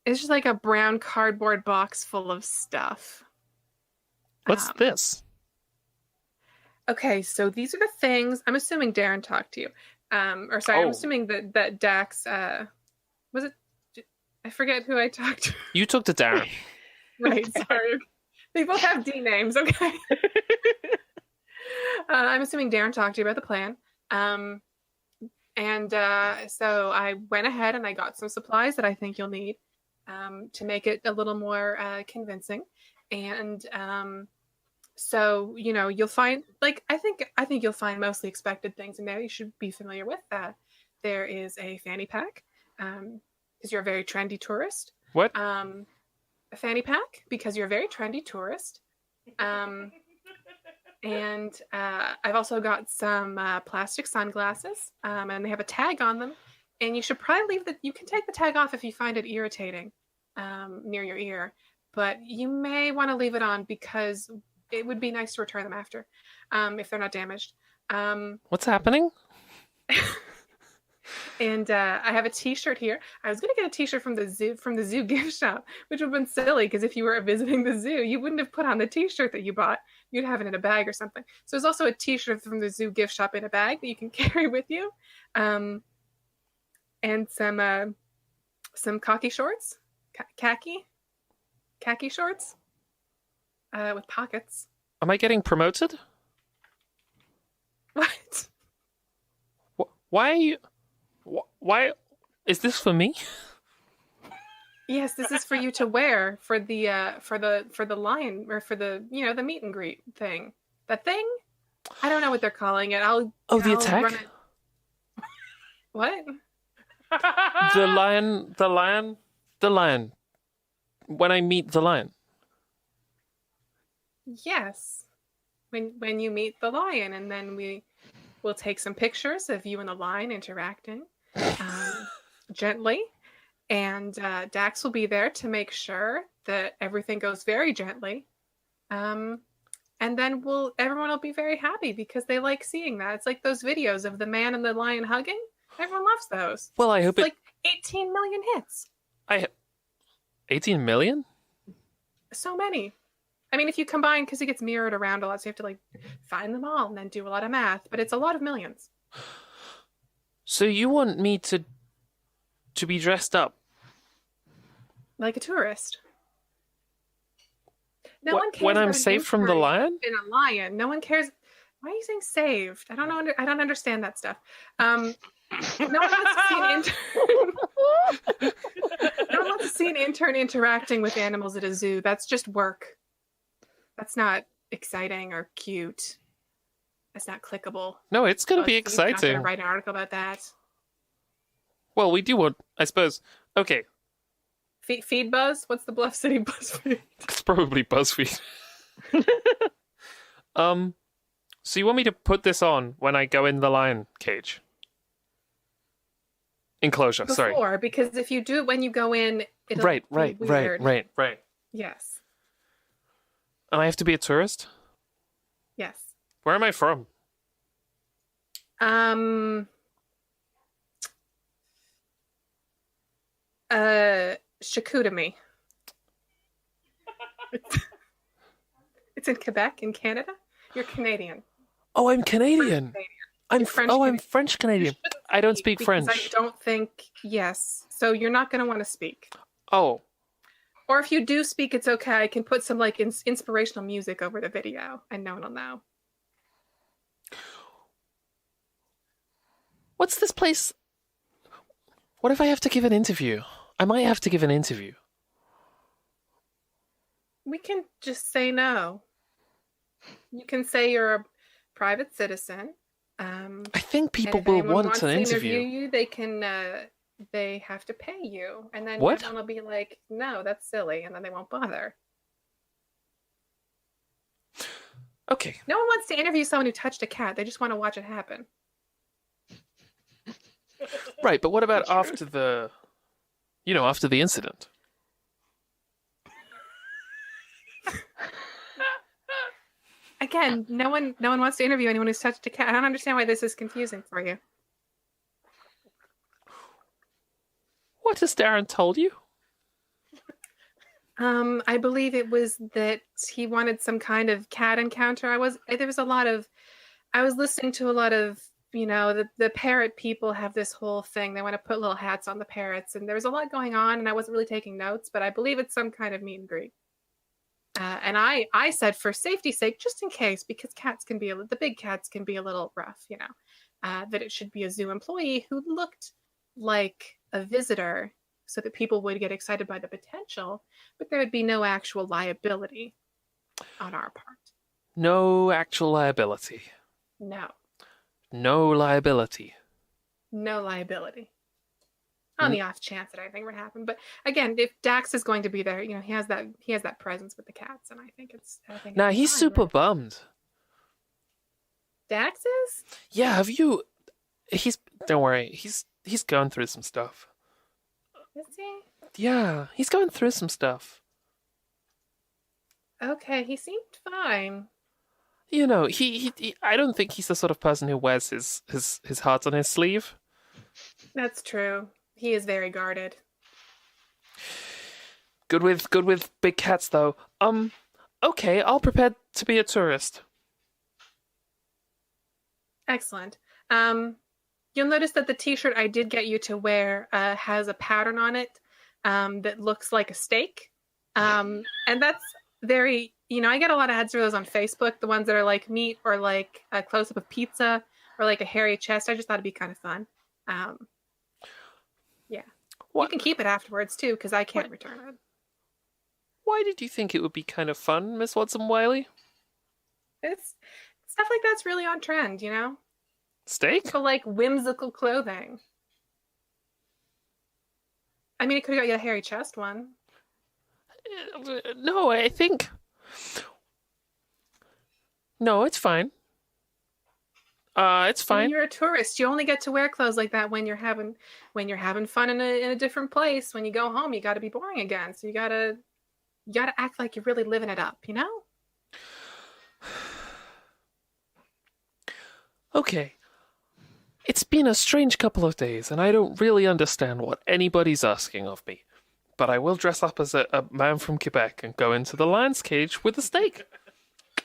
it's just like a brown cardboard box full of stuff. What's this? Okay, so these are the things. I'm assuming Darren talked to you. I'm assuming that Dax was it? I forget who I talked to. You talked to Darren. Right, sorry. They both have D names, okay. I'm assuming Darren talked to you about the plan. So I went ahead and I got some supplies that I think you'll need to make it a little more convincing. And so, you'll find, like, I think you'll find mostly expected things in there. You should be familiar with that. There is a fanny pack, because you're a very trendy tourist. What? A fanny pack, because you're a very trendy tourist. And I've also got some plastic sunglasses, and they have a tag on them. And you should probably you can take the tag off if you find it irritating near your ear. But you may want to leave it on because it would be nice to return them after if they're not damaged. What's happening? And I have a T-shirt here. I was going to get a T-shirt from the zoo gift shop, which would have been silly because if you were visiting the zoo, you wouldn't have put on the T-shirt that you bought. You'd have it in a bag or something. So there's also a T-shirt from the zoo gift shop in a bag that you can carry with you, and some khaki shorts, khaki shorts with pockets. Am I getting promoted? What? Why are you? Why is this for me? Yes, this is for you to wear for the lion or for the the meet and greet thing. The thing? I don't know what they're calling it. The attack? What? The lion. When I meet the lion. Yes. When you meet the lion, and then we'll take some pictures of you and the lion interacting gently. And Dax will be there to make sure that everything goes very gently. And then everyone will be very happy because they like seeing that. It's like those videos of the man and the lion hugging. Everyone loves those. Well, I hope it's like 18 million hits. 18 million? So many. I mean, if you combine, because it gets mirrored around a lot, so you have to like find them all and then do a lot of math. But it's a lot of millions. So you want me to be dressed up Like a tourist. No one cares when I'm about an saved from the intern lion? In a lion. No one cares. Why are you saying saved? I don't know. I don't understand that stuff. No one wants to see an intern. No one wants to see an intern interacting with animals at a zoo. That's just work. That's not exciting or cute. That's not clickable. No, it's going to be I'm not going exciting. to write an article about that. Well, we do want, I suppose. Okay, Feed Buzz? What's the Bluff City Buzz feed? it's probably BuzzFeed. So you want me to put this on when I go in the lion cage? Enclosure, sorry. Before, because if you do it when you go in, it'll Right. be weird. Yes. Yes. And I have to be a tourist? Yes. Where am I from? Chicoutimi. It's in Quebec, in Canada. You're Canadian. Oh, I'm Canadian. I'm French French Canadian. I don't speak because French. I don't think, yes. So you're not going to want to speak. Oh, Or if you do speak, it's okay. I can put some like inspirational music over the video and no one will know. what's this place? What if I have to give an interview? I might have to give an interview. We can just say no. You can say you're a private citizen. I think And people if will anyone want wants an to interview. you, they can. They have to pay you, and then What? everyone will be like, "No, that's silly," and then they won't bother. Okay. No one wants to interview someone who touched a cat. They just want to watch it happen. Right, but what about after the incident? Again, no one wants to interview anyone who's touched a cat. I don't understand why this is confusing for you. What has Darren told you? I believe it was that he wanted some kind of cat encounter. I was listening to a lot of, the parrot people have this whole thing. They want to put little hats on the parrots, and there was a lot going on, and I wasn't really taking notes, but I believe it's some kind of meet and greet. And I said for safety's sake, just in case, because the big cats can be a little rough, that it should be a zoo employee who looked like a visitor so that people would get excited by the potential, but there would be no actual liability on our part. No actual liability. No. No liability. No liability. On the off chance that anything would happen. But again, if Dax is going to be there, he has that presence with the cats, and I think it's Nah, he's fine, super right? bummed. Dax is? Yeah, don't worry, he's going through some stuff. Is he? Yeah, he's going through some stuff. Okay, he seemed fine. He I don't think he's the sort of person who wears his heart on his sleeve. That's true. He is very guarded. Good with big cats though. Okay, I'll prepare to be a tourist. Excellent. You'll notice that the t-shirt I did get you to wear has a pattern on it that looks like a steak. And that's very, I get a lot of ads for those on Facebook, the ones that are like meat or like a close-up of pizza or like a hairy chest. I just thought it'd be kind of fun. Yeah. What? You can keep it afterwards too, because I can't return it. Why did you think it would be kind of fun, Miss Watson-Wiley? It's stuff like that's really on trend, Steak? So like whimsical clothing. I mean, it could have got you a hairy chest one. No, I think. No, it's fine. It's I mean, fine. you're a tourist. You only get to wear clothes like that when you're having fun in a different place. When you go home, you got to be boring again. So you gotta act like you're really living it up, you know? Okay. It's been a strange couple of days, and I don't really understand what anybody's asking of me. But I will dress up as a man from Quebec and go into the lion's cage with a steak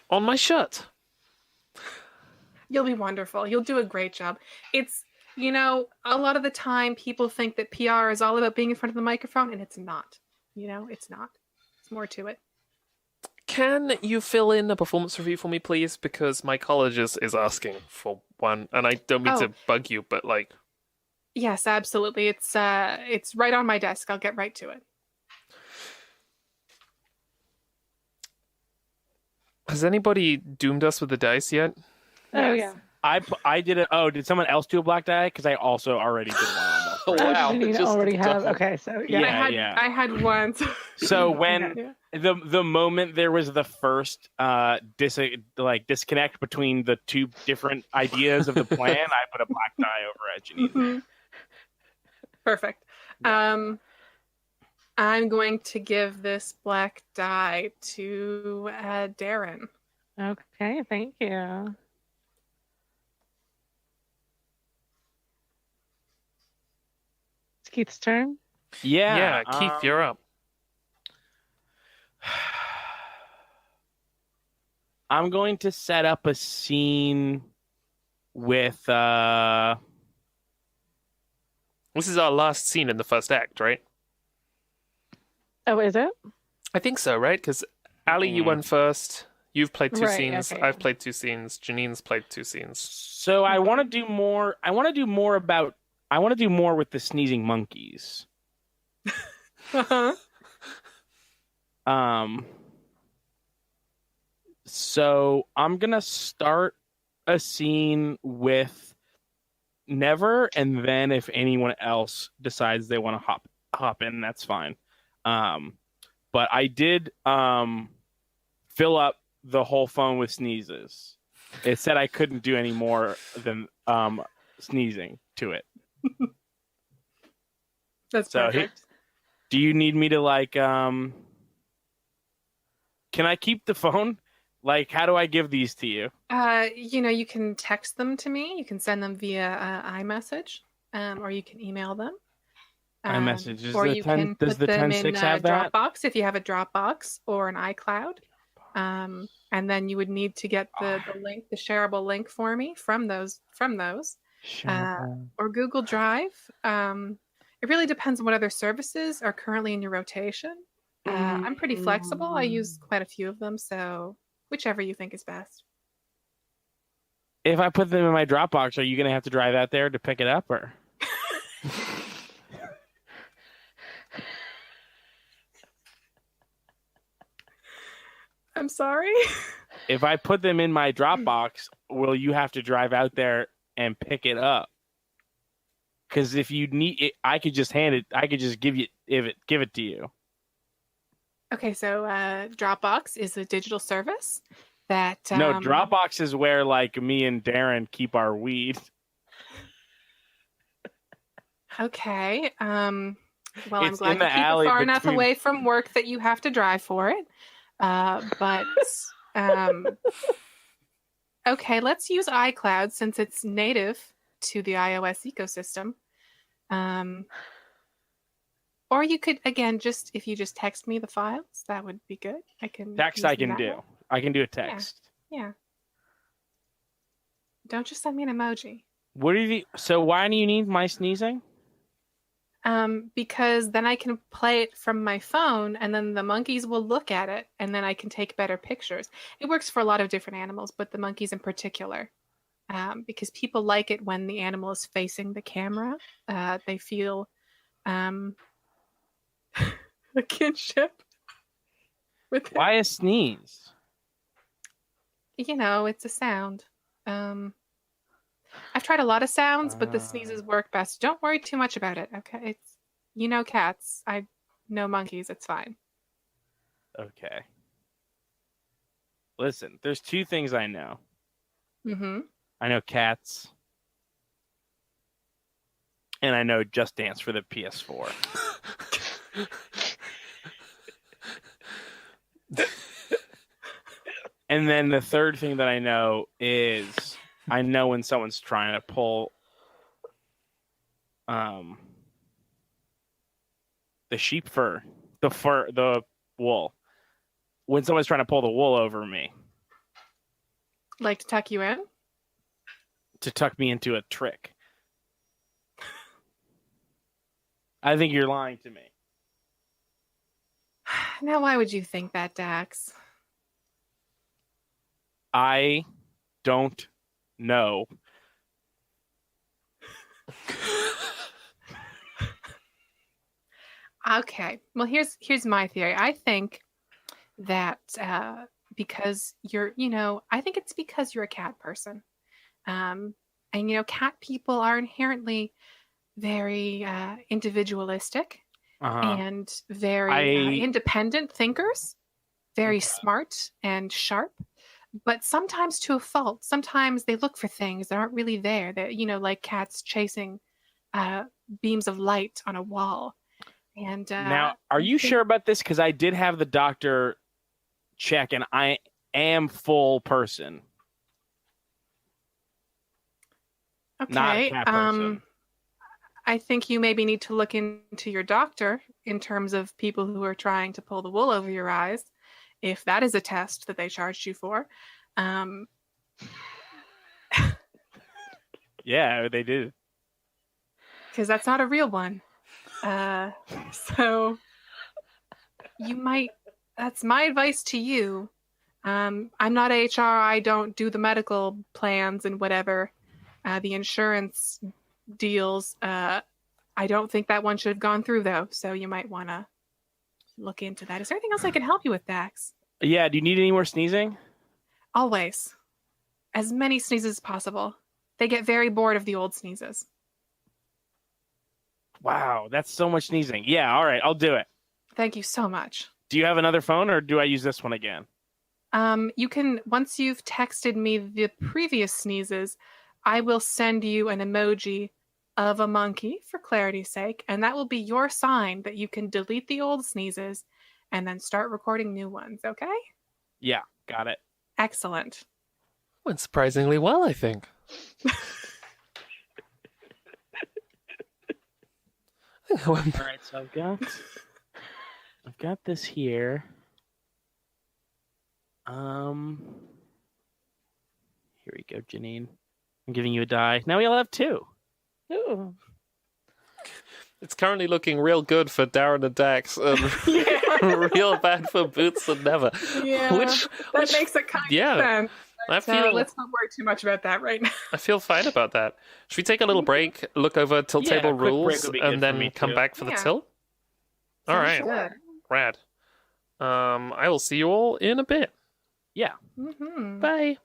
on my shirt. You'll be wonderful. You'll do a great job. It's, a lot of the time people think that PR is all about being in front of the microphone, and it's not. It's not. It's more to it. Can you fill in a performance review for me, please? Because my college is asking for one, and I don't mean to bug you, but like... Yes, absolutely. It's right on my desk. I'll get right to it. Has anybody doomed us with the dice yet? Oh, yeah. I did it. Oh, did someone else do a black die? Because I also already did one. Oh, wow. Janine already have. Okay, so yeah. I had one. So when the moment there was the first disconnect between the two different ideas of the plan, I put a black die over at Janine. Mm-hmm. Perfect. I'm going to give this black die to Darren. Okay, thank you. It's Keith's turn. Yeah, Keith, you're up. I'm going to set up a scene with This is our last scene in the first act, right? Oh, is it? I think so, right? Because Ali, you went first. You've played two scenes. Okay, I've played two scenes. Janine's played two scenes. So I want to do more. I want to do more with the sneezing monkeys. So I'm gonna start a scene with Never, and then if anyone else decides they want to hop in, that's fine. But I did fill up the whole phone with sneezes. It said I couldn't do any more than sneezing to it. That's perfect. Do you need me to can I keep the phone? Like, how do I give these to you? You can text them to me. You can send them via iMessage, or you can email them. iMessage. Or you can put them in that? Dropbox if you have a Dropbox or an iCloud. And then you would need to get the link, the shareable link for me from those. Or Google Drive. It really depends on what other services are currently in your rotation. I'm pretty flexible. I use quite a few of them, so whichever you think is best. If I put them in my Dropbox, are you going to have to drive out there to pick it up, or? I'm sorry? If I put them in my Dropbox, will you have to drive out there and pick it up? Because if you need it, I could just hand it. I could just give it to you. Okay, so Dropbox is a digital service that... No, Dropbox is where, me and Darren keep our weed. Okay. Well, I'm It's glad in the you keep alley it far enough between- away from work that you have to drive for it. But... okay, let's use iCloud since it's native to the iOS ecosystem. Or you could, again, if you just text me the files, that would be good. I can Text I can do. way. I can do a text. Yeah. Don't just send me an emoji. So why do you need my sneezing? Because then I can play it from my phone, and then the monkeys will look at it, and then I can take better pictures. It works for a lot of different animals, but the monkeys in particular. Because people like it when the animal is facing the camera. They feel a kinship with it. Why a sneeze? It's a sound. I've tried a lot of sounds, but the sneezes work best. Don't worry too much about it, okay? you know cats. I know monkeys. It's fine. Okay. Listen, there's two things I know. Mm-hmm. I know cats, and I know Just Dance for the PS4. And then the third thing that I know is I know when someone's trying to pull the sheep fur, the wool. When someone's trying to pull the wool over me Like to tuck you in? to tuck me into a trick. I think you're lying to me. Now, why would you think that, Dax? I don't know. Okay. Well, here's my theory. I think that because I think it's because you're a cat person. And cat people are inherently very individualistic and very independent thinkers, very smart and sharp, but sometimes to a fault. Sometimes they look for things that aren't really there. That like cats chasing beams of light on a wall. And now, are you sure about this? Because I did have the doctor check, and I am full person. Okay. Not a cat person. I think you maybe need to look into your doctor in terms of people who are trying to pull the wool over your eyes, if that is a test that they charged you for. Yeah, they did. Because that's not a real one. So you might, that's my advice to you. I'm not HR. I don't do the medical plans and whatever, the insurance deals. I don't think that one should have gone through though. So you might want to look into that. Is there anything else I can help you with, Dax? Yeah. Do you need any more sneezing? Always. As many sneezes as possible. They get very bored of the old sneezes. Wow, that's so much sneezing. Yeah, all right, I'll do it. Thank you so much. Do you have another phone, or do I use this one again? You can, once you've texted me the previous sneezes, I will send you an emoji of a monkey for clarity's sake, and that will be your sign that you can delete the old sneezes and then start recording new ones, okay? Yeah, got it. Excellent. Went surprisingly well, I think. All right, so I've got this here. Here we go, Janine. I'm giving you a die. Now we all have two. Ooh. It's currently looking real good for Darren and Dax, and real bad for Boots and Never. Yeah, which makes it kind of sense. Let's not worry too much about that right now. I feel fine about that. Should we take a little break, look over tilt table a quick break rules, would be good and for then me, come too. back for the tilt? All Sounds right, good. rad. I will see you all in a bit. Yeah. Mm-hmm. Bye.